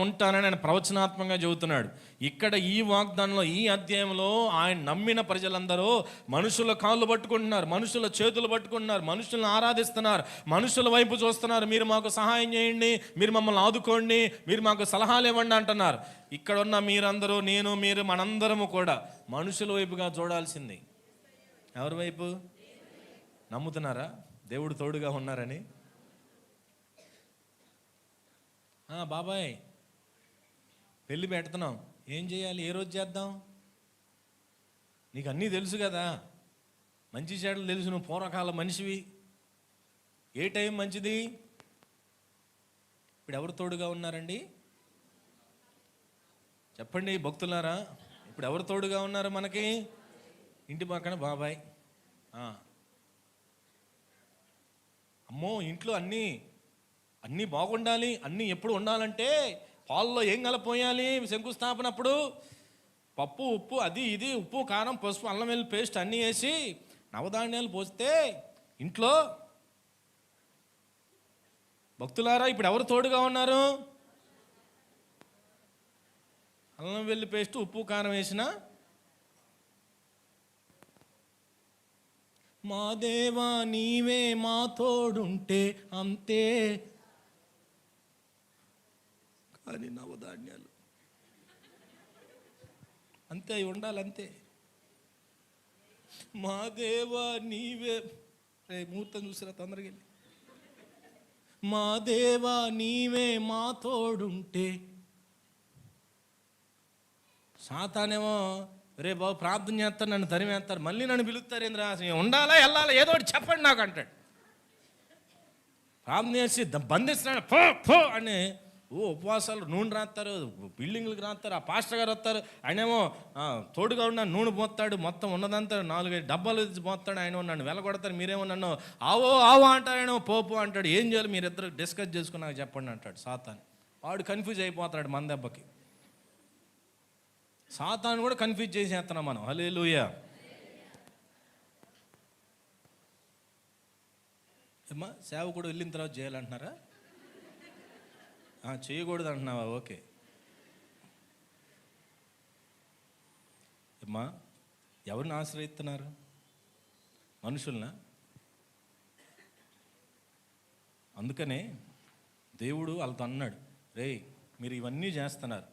ఉంటానని ఆయన ప్రవచనాత్మకంగా చెబుతున్నాడు. ఇక్కడ ఈ వాగ్దానంలో, ఈ అధ్యాయంలో ఆయన నమ్మిన ప్రజలందరూ మనుషుల కాళ్ళు పట్టుకుంటున్నారు, మనుషుల చేతులు పట్టుకుంటున్నారు, మనుషులను ఆరాధిస్తున్నారు, మనుషుల వైపు చూస్తున్నారు. మీరు మాకు సహాయం చేయండి, మీరు మమ్మల్ని ఆదుకోండి, మీరు మాకు సలహాలు ఇవ్వండి అంటున్నారు. ఇక్కడ ఉన్న మీరందరూ, నేను, మీరు, మనందరము కూడా మనుషుల వైపుగా చూడాల్సింది. ఎవరి వైపు? నమ్ముతున్నారా దేవుడు తోడుగా ఉన్నారని? బాబాయ్ పెళ్ళి పెడుతున్నాం, ఏం చేయాలి, ఏ రోజు చేద్దాం? నీకు అన్నీ తెలుసు కదా, మంచి చెడ్డలు తెలుసు, నువ్వు పూర్వకాల మనిషివి. ఏ టైం మంచిది? ఇప్పుడు ఎవరు తోడుగా ఉన్నారండి చెప్పండి భక్తులారా? ఇప్పుడు ఎవరు తోడుగా ఉన్నారు మనకి? ఇంటి పక్కన బాబాయ్. అమ్మో, ఇంట్లో అన్నీ బాగుండాలి, అన్నీ ఎప్పుడు ఉండాలంటే పాల్లో ఏం కలపోయాలి శంకుస్థాపన అప్పుడు? పప్పు, ఉప్పు, అది ఇది, ఉప్పు, కారం, పసుపు, అల్లం వెల్లుల్లి పేస్ట్ అన్నీ వేసి నవధాన్యాలు పోస్తే ఇంట్లో. భక్తులారా, ఇప్పుడు ఎవరు తోడుగా ఉన్నారు? అల్లం వెల్లుల్లి పేస్ట్, ఉప్పు, కారం వేసిన మా దేవా నీవే మా తోడుంటే అంతే. కానీ నవధాన్యాలు అంతే, అవి ఉండాలంతే. మా దేవా నీవే, ముహూర్తం చూసిరా తొందరగా వెళ్ళి. మా దేవా నీవే మా తోడుంటే. సాతానేమో రే బాబు ప్రార్థన చేస్తారు, నన్ను తరిమేస్తారు, మళ్ళీ నన్ను పిలుస్తారు, ఏంద్రా ఉండాలా వెళ్ళాలా ఏదో ఒకటి చెప్పండి నాకు అంటాడు. ప్రార్థన చేసి బంధిస్తున్నాడు, పో పో అని. ఉపవాసాలు నూనె రాస్తారు, బిల్డింగ్లకు రాస్తారు, ఆ పాస్టర్ గారు వస్తారు, ఆయనేమో తోడుగా ఉన్న నూనె పోతాడు, మొత్తం ఉన్నదంతా 4-5 డబ్బాలు పోతాడు. ఆయన నన్ను వెలగొడతారు, మీరేమో నన్ను ఆవో అంటారు, ఆయన పోపు అంటాడు. ఏం చేయాలి మీరిద్దరు డిస్కస్ చేసుకుని నాకు చెప్పండి అంటాడు సాతాను. వాడు కన్ఫ్యూజ్ అయిపోతాడు మన దెబ్బకి. సాతాను కూడా కన్ఫ్యూజ్ చేసేస్తున్నాం మనం. హల్లెలూయా. ఏమ్మా, సేవకుడు వెళ్ళిన తర్వాత చేయాలంటున్నారా? చేయకూడదు అంటున్నావా? ఓకే. అమ్మా, ఎవరిని ఆశ్రయిస్తున్నారు? మనుషులనా? అందుకనే దేవుడు వాళ్ళతో అన్నాడు, రేయ్ మీరు ఇవన్నీ చేస్తున్నారు,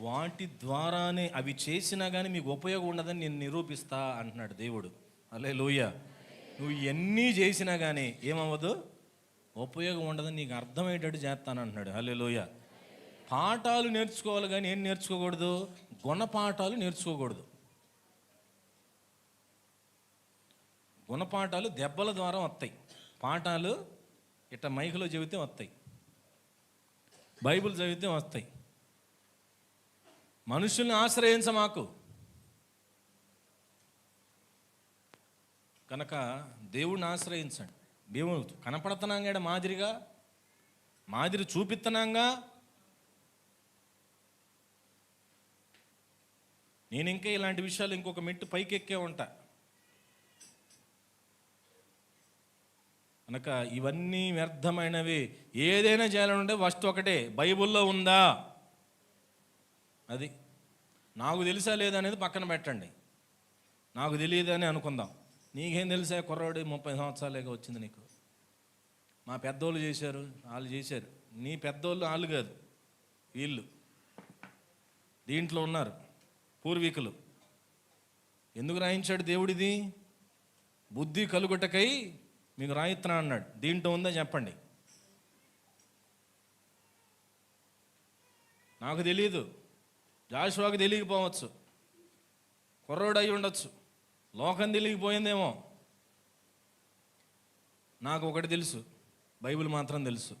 వాటి ద్వారానే అవి చేసినా కానీ మీకు ఉపయోగం ఉండదని నేను నిరూపిస్తా అంటున్నాడు దేవుడు. హల్లెలూయా. నువ్వు ఎన్ని చేసినా కానీ ఏమవ్వదు, ఉపయోగం ఉండదని నీకు అర్థమయ్యేటట్టు చేస్తానంటున్నాడు. హల్లెలూయా. పాఠాలు నేర్చుకోవాలి కానీ ఏం నేర్చుకోకూడదు? గుణపాఠాలు నేర్చుకోకూడదు. గుణపాఠాలు దెబ్బల ద్వారా వస్తాయి, పాఠాలు ఇట్లా మైకులో చెబితే వస్తాయి, బైబిల్ చదివితే వస్తాయి. మనుషుల్ని ఆశ్రయించమాకు. కనుక దేవుడిని ఆశ్రయించండి. దేవుడు కనపడుతున్నాగా మాదిరి చూపిస్తున్నాగా. నేను ఇంకా ఇలాంటి విషయాలు ఇంకొక మెట్టు పైకి ఎక్కే ఉంటా. కనుక ఇవన్నీ వ్యర్థమైనవి. ఏదైనా చేయాలంటే ఫస్ట్ ఒకటే, బైబిల్లో ఉందా? అది నాకు తెలుసా లేదా అనేది పక్కన పెట్టండి. నాకు తెలియదని అనుకుందాం. నీకేం తెలుసా, కుర్రాడు 30 సంవత్సరాలేగా వచ్చింది నీకు. మా పెద్దోళ్ళు చేశారు, వాళ్ళు చేశారు. నీ పెద్దోళ్ళు వాళ్ళు కాదు, వీళ్ళు దీంట్లో ఉన్నారు పూర్వీకులు. ఎందుకు రాయించాడు దేవుడిది? బుద్ధి కలుగుటకై మీకు రాయిస్తున్నా అన్నాడు. దీంట్లో ఉందా చెప్పండి. నాకు తెలియదు, జాషువాకు తెలియకపోవచ్చు, కుర్రోడు అయి ఉండొచ్చు, లోకం తెలియకపోయిందేమో. నాకు ఒకటి తెలుసు, బైబిల్ మాత్రం తెలుసు.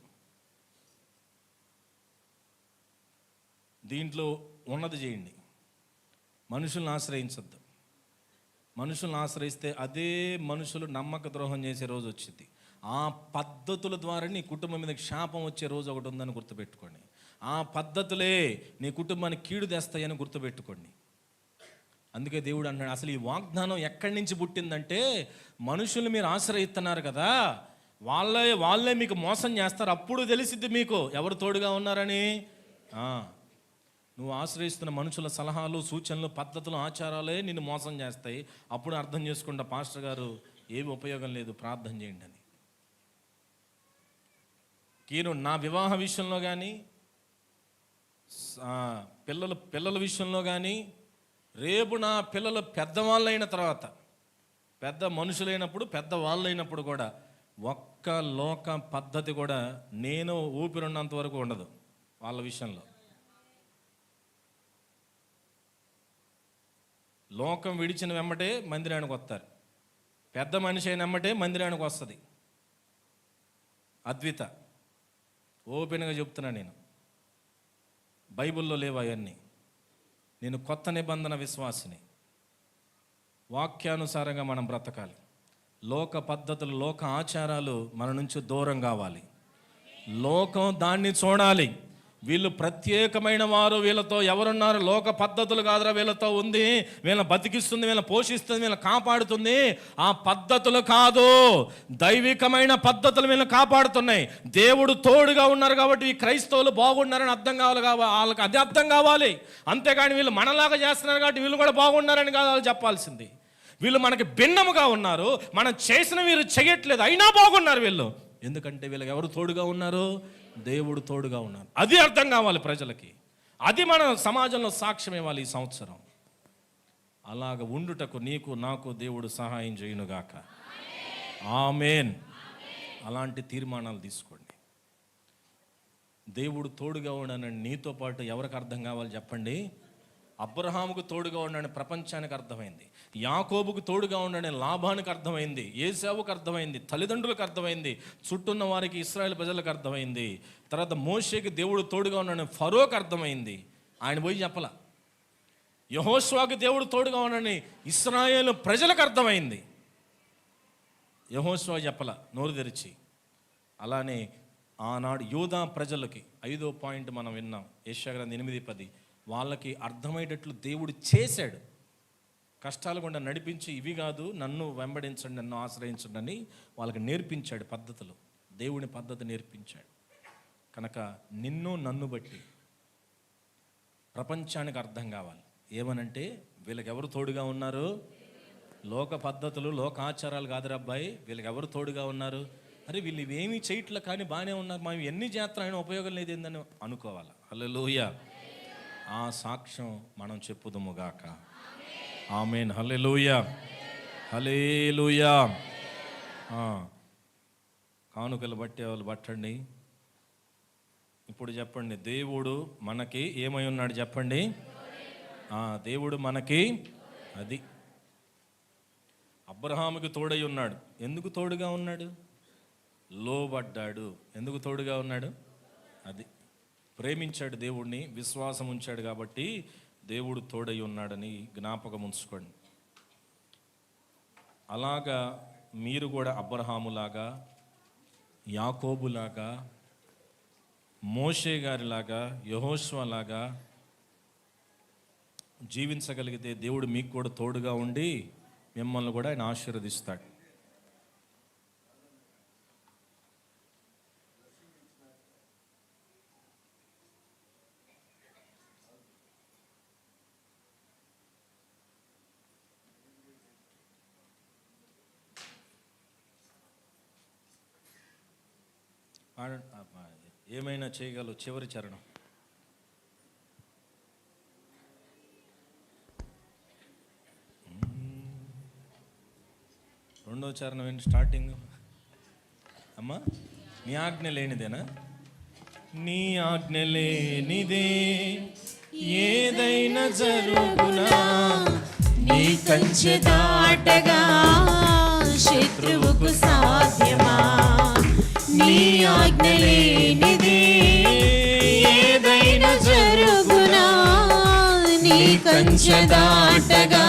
దీంట్లో ఉన్నది చేయండి. మనుషులను ఆశ్రయించద్దు. మనుషులను ఆశ్రయిస్తే అదే మనుషులు నమ్మక ద్రోహం చేసే రోజు వచ్చింది. ఆ పద్ధతుల ద్వారా నీ కుటుంబం మీద శాపం వచ్చే రోజు ఒకటి ఉందని గుర్తుపెట్టుకోండి. ఆ పద్ధతులే నీ కుటుంబానికి కీడు తెస్తాయని గుర్తుపెట్టుకోండి. అందుకే దేవుడు అంటున్నాడు, అసలు ఈ వాగ్దానం ఎక్కడి నుంచి పుట్టిందంటే మనుషులు మీరు ఆశ్రయిస్తున్నారు కదా, వాళ్ళే మీకు మోసం చేస్తారు. అప్పుడు తెలిసిద్ది మీకు ఎవరు తోడుగా ఉన్నారని. నువ్వు ఆశ్రయిస్తున్న మనుషుల సలహాలు, సూచనలు, పద్ధతులు, ఆచారాలే నిన్ను మోసం చేస్తాయి. అప్పుడు అర్థం చేసుకుంటా, పాస్టర్ గారు ఏమి ఉపయోగం లేదు, ప్రార్థన చేయండి అని. నా వివాహ విషయంలో కానీ, పిల్లల విషయంలో కానీ, రేపు నా పిల్లలు పెద్దవాళ్ళైన తర్వాత, పెద్ద మనుషులైనప్పుడు, పెద్దవాళ్ళైనప్పుడు కూడా ఒక్క లోక పద్ధతి కూడా నేను ఊపిరున్నంత వరకు ఉండదు వాళ్ళ విషయంలో. లోకం విడిచిన వెంబటే మందిరానికి వస్తారు, పెద్ద మనిషి అయిన వెంబటే మందిరానికి వస్తుంది. అద్విత ఓపెన్గా చెప్తున్నా, నేను బైబిల్లో లేవు అవన్నీ. నేను కొత్త నిబంధన విశ్వాసిని. వాక్యానుసారంగా మనం బ్రతకాలి. లోక పద్ధతులు, లోక ఆచారాలు మన నుంచి దూరం కావాలి. లోకం దాన్ని చూడాలి. వీళ్ళు ప్రత్యేకమైన వారు, వీళ్ళతో ఎవరున్నారు, లోక పద్ధతులు కాదురా వీళ్ళతో ఉంది, వీళ్ళని బతికిస్తుంది, వీళ్ళని పోషిస్తుంది, వీళ్ళని కాపాడుతుంది. ఆ పద్ధతులు కాదు, దైవికమైన పద్ధతులు వీళ్ళని కాపాడుతున్నాయి. దేవుడు తోడుగా ఉన్నారు కాబట్టి ఈ క్రైస్తవులు బాగున్నారని అర్థం కావాలి, వాళ్ళకి అది అర్థం కావాలి. అంతేగాని వీళ్ళు మనలాగా చేస్తున్నారు కాబట్టి వీళ్ళు కూడా బాగున్నారని కాదు చెప్పాల్సింది. వీళ్ళు మనకి భిన్నముగా ఉన్నారు, మనం చేసిన వీరు చేయట్లేదు, అయినా బాగున్నారు వీళ్ళు. ఎందుకంటే వీళ్ళకి ఎవరు తోడుగా ఉన్నారు? దేవుడు తోడుగా ఉన్నారు. అది అర్థం కావాలి ప్రజలకి. అది మన సమాజంలో సాక్ష్యం ఇవ్వాలి ఈ సంవత్సరం. అలాగ ఉండుటకు నీకు నాకు దేవుడు సహాయం చేయునుగాక. ఆమేన్. అలాంటి తీర్మానాలు తీసుకోండి. దేవుడు తోడుగా ఉన్నాడని నీతో పాటు ఎవరికి అర్థం కావాలి చెప్పండి? అబ్రహాముకు తోడుగా ఉన్నాడని ప్రపంచానికి అర్థమైంది, యాకోబుకు తోడుగా ఉన్నాడని లాభానికి అర్థమైంది, ఏశావుకు అర్థమైంది, తల్లిదండ్రులకు అర్థమైంది, చుట్టూన్న వారికి ఇశ్రాయేలు ప్రజలకు అర్థమైంది. తర్వాత మోషేకి దేవుడు తోడుగా ఉన్నాడని ఫరోకి అర్థమైంది, ఆయన పోయి చెప్పల. యెహోషువకు దేవుడు తోడుగా ఉన్నాడని ఇశ్రాయేలు ప్రజలకు అర్థమైంది, యెహోషువ చెప్పల నోరు తెరిచి. అలానే ఆనాడు యూదా ప్రజలకి 5వ పాయింట్ మనం విన్నాం, యెషయా గ్రంథం 8:10. వాళ్ళకి అర్థమయ్యేటట్లు దేవుడు చేశాడు. కష్టాలు గుండా నడిపించి, ఇవి కాదు నన్ను వెంబడించండి, నన్ను ఆశ్రయించండి అని వాళ్ళకి నేర్పించాడు పద్ధతులు. దేవుని పద్ధతి నేర్పించాడు. కనుక నిన్ను నన్ను బట్టి ప్రపంచానికి అర్థం కావాలి. ఏమనంటే వీళ్ళకి ఎవరు తోడుగా ఉన్నారు? లోక పద్ధతులు, లోక ఆచారాలు కాదురా అబ్బాయి, వీళ్ళకి ఎవరు తోడుగా ఉన్నారు? అరే వీళ్ళు ఇవేమీ చేయట్లే కానీ బాగానే ఉన్నారు, మనం ఎన్ని చేస్తామైనా ఉపయోగం లేదు ఏందని అనుకోవాలి. హల్లెలూయా. ఆ సాక్ష్యం మనం చెప్పుదుముగాక. ఆమేన్. హల్లెలూయా, హల్లెలూయా. కానుకలు బట్టే వాళ్ళు పట్టండి. ఇప్పుడు చెప్పండి, దేవుడు మనకి ఏమై ఉన్నాడు చెప్పండి? దేవుడు మనకి అది అబ్రహాముకి తోడై ఉన్నాడు. ఎందుకు తోడుగా ఉన్నాడు? లోబడ్డాడు. ఎందుకు తోడుగా ఉన్నాడు? అది ప్రేమించాడు దేవుడిని, విశ్వాసం ఉంచాడు కాబట్టి దేవుడు తోడై ఉన్నాడని జ్ఞాపకం ఉంచుకోండి. అలాగా మీరు కూడా అబ్రహాములాగా, యాకోబులాగా, మోషే గారిలాగా, యెహోషువలాగా జీవించగలిగితే దేవుడు మీకు కూడా తోడుగా ఉండి మిమ్మల్ని కూడా ఆయన ఆశీర్వదిస్తాడు. ఏమైనా చేయగలవు. చివరి చరణం. రెండో చరణం ఏంటి? స్టార్టింగ్ అమ్మా, నీ ఆజ్ఞ లేనిదేనా? నీ ఆజ్ఞ లేనిదే ఏదైనా జరుగునా, నీ కంచె దాటగా శత్రువుకు సాధ్యమా? నీ ఆజ్ఞ లేనిదే ఏదైనా జరుగునా, నీ కంచె దాటగా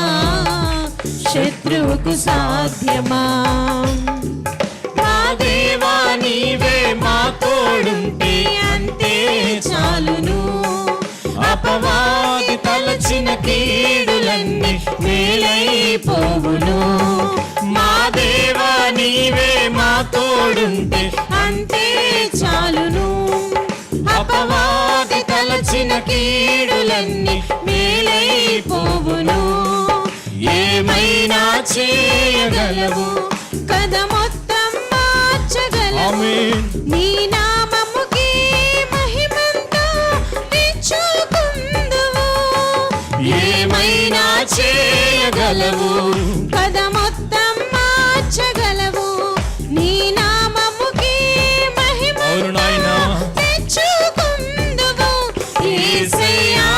శత్రువుకు సాధ్యమా? మా దేవా నీవే మా తోడుంటే అంతే చాలును. అపవాది తలచిన కీడులన్నీ మేలైపోవును. మా దేవా నీవే మా తోడుంటే అంతే చాలును. అపవాది తలచిన కీడులన్నీ మేలైపోవును. ఏమైనా చేయగలవు కథ మొత్తం మార్చగలవు. నీ నామముకి మహిమంతా తెచ్చుకుందువు. ఏమైనా చేయగలవు కథ మొత్తం మార్చగలవు. నీ నామముకి మహిమంతా తెచ్చుకుందువు. యేసయ్యా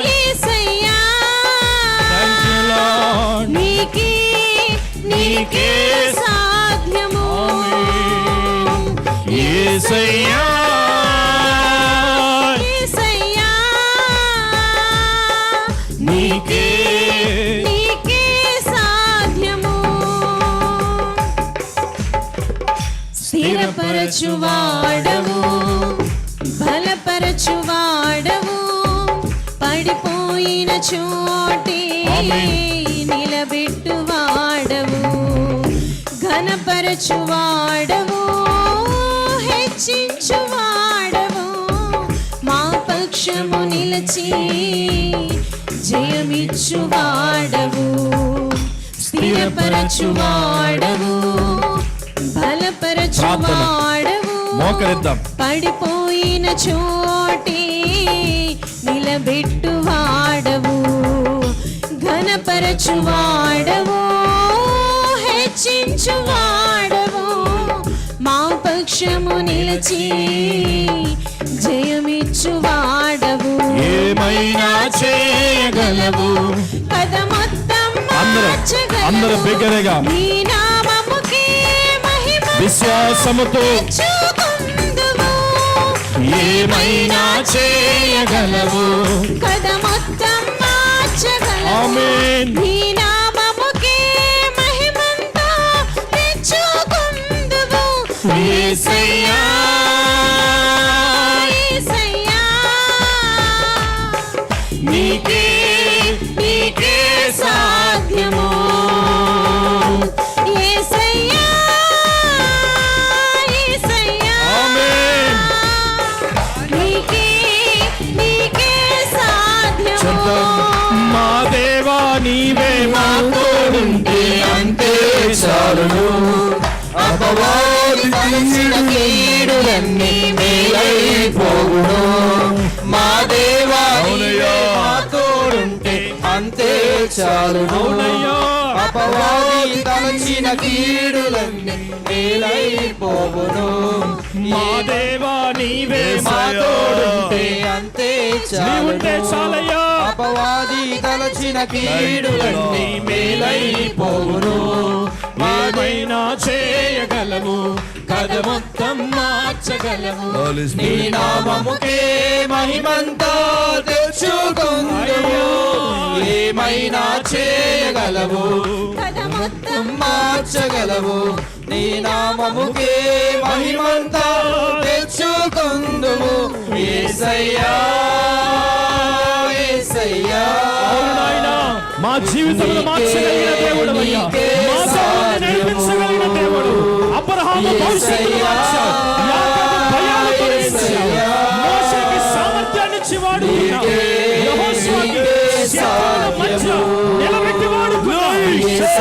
యేసయ్యా నీకే సాధ్యము. యేసయ్యా యేసయ్యా నీకే సాధ్యము. స్థిరపరచువాడవు బలపరచువాడవు. పడిపోయిన చోటే నిలబెట్టువాడవు. ఘనపరచువాడవు హెచ్చించువాడవు. మా పక్షము నిలచి జయమిచ్చువాడవు. స్థిరపరచువాడవు బలపరచువాడవు. మోకరిద్దాం. పడిపోయిన చోటే నిలబెట్టువాడవు. ఘనపరచువాడవు హెచ్చించువాడవు. మా పక్షము నిలిచి జయమిచ్చువాడవు. ఏమైనా చేయగలవు కథ మొత్తం మార్చగలవు. అందరూ బిగ్గరగా నీ నామముకే మహిమ విశ్వాసముతో తెచ్చుకుందువు. ఏమైనా చేయగలవు కథ మొత్తం మార్చగలవు. ఆమేన్. నీ నామముకే మహిమంతా తెచ్చుకుందువు. యేసయ్యా యేసయ్యా నీకే సాధ్యము. యేసయ్యా యేసయ్యా ఆమేన్. నీకే సాధ్యము. మా దేవా నీవే మా తోడుంటే అంతే చాలును. అపవాది తలచిన కీడులన్నీ మేలైపోవును. మా దేవా నీవే మా తోడుంటే అంతే చాలును. అపవాది తలచిన కీడులన్నీ మేలైపోవును. మా దేవా నీవే మా తోడుంటే అంతే నీవుంటే చాలయ్యా. అపవాది తలచిన కీడులన్నీ మేలైపోవును. ఏమైనా చేయగలవు కథ మొత్తం మార్చగలవు. నీ నామముకే మహిమంతా తెచ్చుకుందువు. ఏమైనా చేయగలవు కథ మొత్తం మార్చగలవు. నీ నామముకే మహిమంతా తెచ్చుకుందువు. యేసయ్యా యేసయ్యా మా జీవితంలో మార్చగలిగిన దేవుడు అయ్యా. మా దేవుడిని నడిపించగలిగిన దేవుడు. అబ్రహాము భవిష్యత్తును మార్చావు. యాకోబు భయాలు తొలగించావు. మోషేకి సామర్థ్యాన్ని ఇచ్చేవాడు ఉన్నావు. యెహోషువకి శత్రువుల మధ్య నిలబెట్టేవాడు ఉన్నావు. యూదా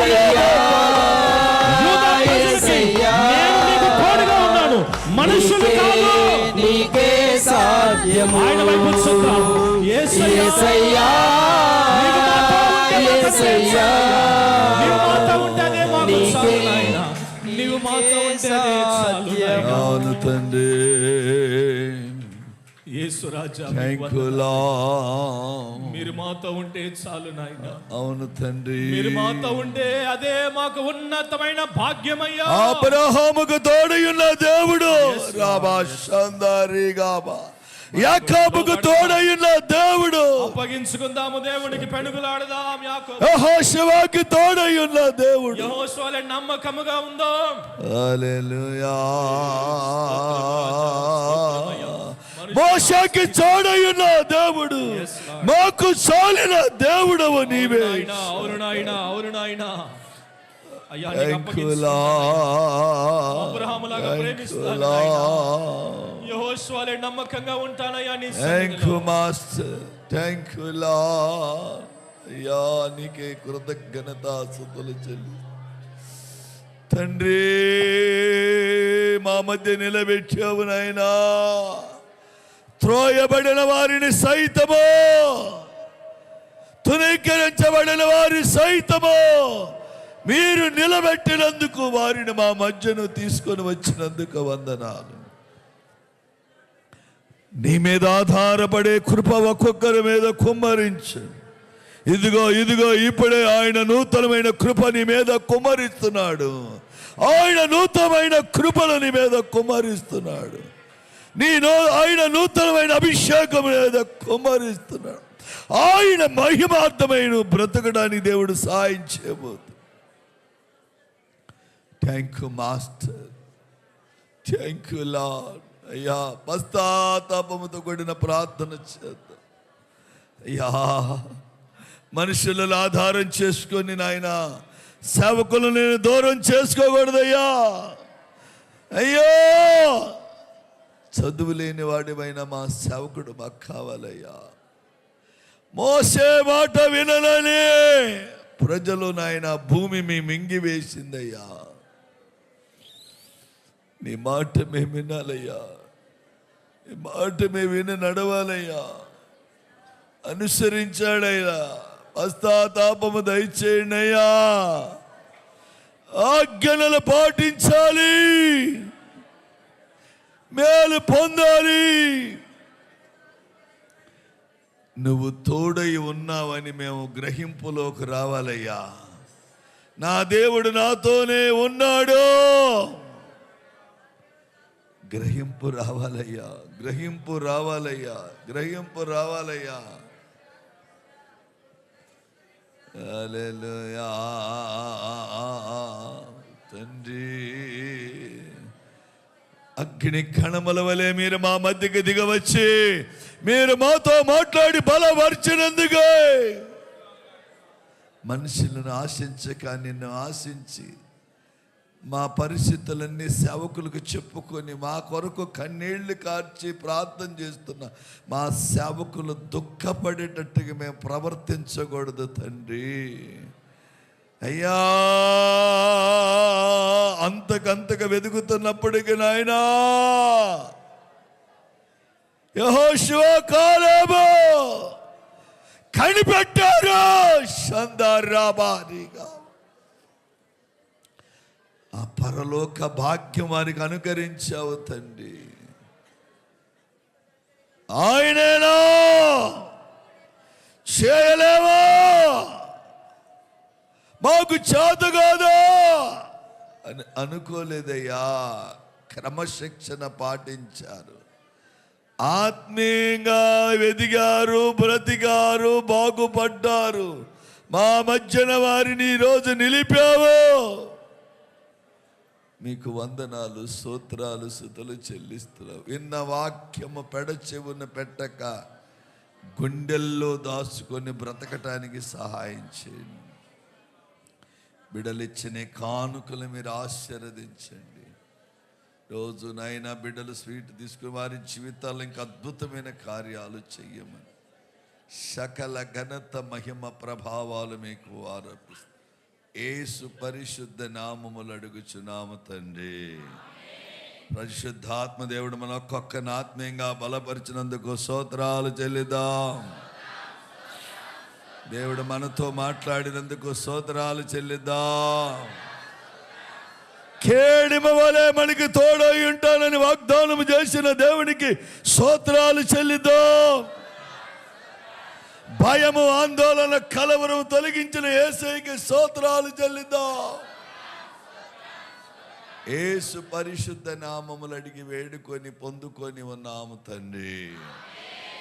ప్రజలకి నేను నీకు తోడుగా ఉన్నాను. మనుషులు కాదు నీకే సాధ్యము. ఆయన వైపు చూద్దాం. యేసయ్యా నీవు మాతో ఉంటేనే మాకు చాలు నాయనా. నీవు మాతో ఉంటేనే చాలు నాయనా. అవును తండ్రి. యేసు రాజా థ్యాంక్ యూ లార్డ్. మీరు మాతో ఉంటే చాలు నాయనా. అవును తండ్రి. మీరు మాతో ఉంటే అదే మాకు ఉన్నతమైన భాగ్యమయ్యా. అబ్రహాముకు తోడయున్న దేవుడు రాబా షందారి గాబా. యాకోబుకు తోడయున్న దేవుడు. అప్పగించుకుందాము దేవునికి, పెనుగులాడదాం. యెహోషువకు తోడయున్న దేవుడు. యెహోషువలే నమ్మకముగా ఉందాం. హల్లెలూయా. మోషేకి తోడయ్యున్న దేవుడు, మాకు చాలిన దేవుడవు నీవే. అవును నాయనా, అవును నాయనా. అయ్యా Thank you, Lord. అబ్రహాములాగా Thank you, ప్రేమిస్తాను Lord. యెహోషువలే నమ్మకంగా ఉంటానయ్యా నీ Thank సన్నిధిలో. you, Master. Thank you, Lord. అయ్యా నీకే కృతజ్ఞతాస్తుతులు చెల్లి. తండ్రి మా మధ్య నిలబెట్టావు నాయనా. త్రోయబడిన వారిని సైతము, తునీకరించబడిన వారి సైతము మీరు నిలబెట్టినందుకు, వారిని మా మధ్యను తీసుకొని వచ్చినందుకు వందనాలు. నీ మీద ఆధారపడే కృప ఒక్కొక్కరి మీద కుమ్మరించు. ఇదిగో ఇదిగో ఇప్పుడే ఆయన నూతనమైన కృప నీ మీద కుమ్మరిస్తున్నాడు. ఆయన నూతనమైన కృపను నీ మీద కుమ్మరిస్తున్నాడు. ఆయన నూతనమైన అభిషేకం మీద కుమ్మరిస్తున్నాడు. ఆయన మహిమార్థమైన బ్రతకడానికి దేవుడు సాయం చేయబోతున్నాడు. Thank you master, thank you lord. అయ్యా పశ్చాత్తాపముతో కూడిన ప్రార్థన చేద్దాం. అయ్యా మనుషులను ఆధారం చేసుకొని నాయన సేవకులను నేను దూరం చేసుకోకూడదయ్యా. అయ్యో చదువు లేని వాడివైనా మా సేవకుడు మాకు కావాలయ్యా. మోసే మాట వినలని ప్రజలు నాయన భూమి మీ మింగి వేసిందయ్యా. నీ మాట మేము వినాలయ్యా, నీ మాట మేము విని నడవాలయ్యా. అనుసరించాడయ్యా, పశ్చాత్తాపము దయచేయండి అయ్యా. ఆజ్ఞలను పాటించాలి, మేలు పొందాలి. నువ్వు తోడై ఉన్నావని మేము గ్రహింపులోకి రావాలయ్యా. నా దేవుడు నాతోనే ఉన్నాడు. గ్రహింపు రావాలయ్యా, గ్రహింపు రావాలయ్యా, గ్రహింపు రావాలయ్యా. హల్లెలూయా. తండ్రి అగ్ని కణముల వలె మీరు మా మధ్యకి దిగవచ్చి మీరు మాతో మాట్లాడి బలపరిచినందుకే, మనుషులను ఆశించక నిన్ను ఆశించి మా పరిస్థితులన్నీ సేవకులకు చెప్పుకొని మా కొరకు కన్నీళ్లు కార్చి ప్రార్థన చేస్తున్న మా సేవకులు దుఃఖపడేటట్టుగా మేము ప్రవర్తించకూడదు తండ్రి. అయ్యా అంతకంతగా వెతుకుతున్నప్పటికీ నాయనా యెహోషువ కాలేబు కనిపెట్టారు. షందారాబారిగా ఆ పరలోక భాగ్యం వారికి అనుకరించావు తండ్రి. ఆయనేనా చేయలేవా, మాకు చేత కాదా అని అనుకోలేదయ్యా. క్రమశిక్షణ పాటించారు, ఆత్మీయంగా ఎదిగారు, బ్రతికారు, బాగుపడ్డారు. మా మధ్యన వారిని ఈరోజు నిలిపావు. మీకు వందనాలు, స్తోత్రాలు, స్తుతులు చెల్లిస్తున్నావు. విన్న వాక్యము పెడచెవున పెట్టక గుండెల్లో దాచుకొని బ్రతకటానికి సహాయం చేయండి. బిడ్డలిచ్చిన కానుకలు మీరు ఆశీర్వదించండి. రోజు నాయనా బిడ్డలు స్వీట్ తీసుకుని వారి జీవితాల్లో ఇంకా అద్భుతమైన కార్యాలు చెయ్యమని సకల ఘనత మహిమ ప్రభావాలు మీకు ఆరోపిస్తాం. యేసు పరిశుద్ధ నామములు అడుగుచున్నాము తండ్రి. పరిశుద్ధాత్మ దేవుడు మన ఒక్కొక్కరిని ఆత్మీయంగా బలపరిచినందుకు స్తోత్రాలు చెల్లిద్దాం. దేవుడు మనతో మాట్లాడినందుకు స్తోత్రాలు చెల్లిద్దాం. కేడిమ వలె మనకి తోడై ఉంటానని వాగ్దానం చేసిన దేవునికి స్తోత్రాలు చెల్లిద్దాం. భయము, ఆందోళన, కలవరం తొలగించిన యేసయ్యకి స్తోత్రాలు చెల్లిద్దాం. యేసు పరిశుద్ధ నామములు అడిగి వేడుకొని పొందుకొని ఉన్నాము తండ్రి.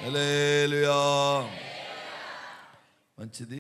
హల్లెలూయా. మంచిది.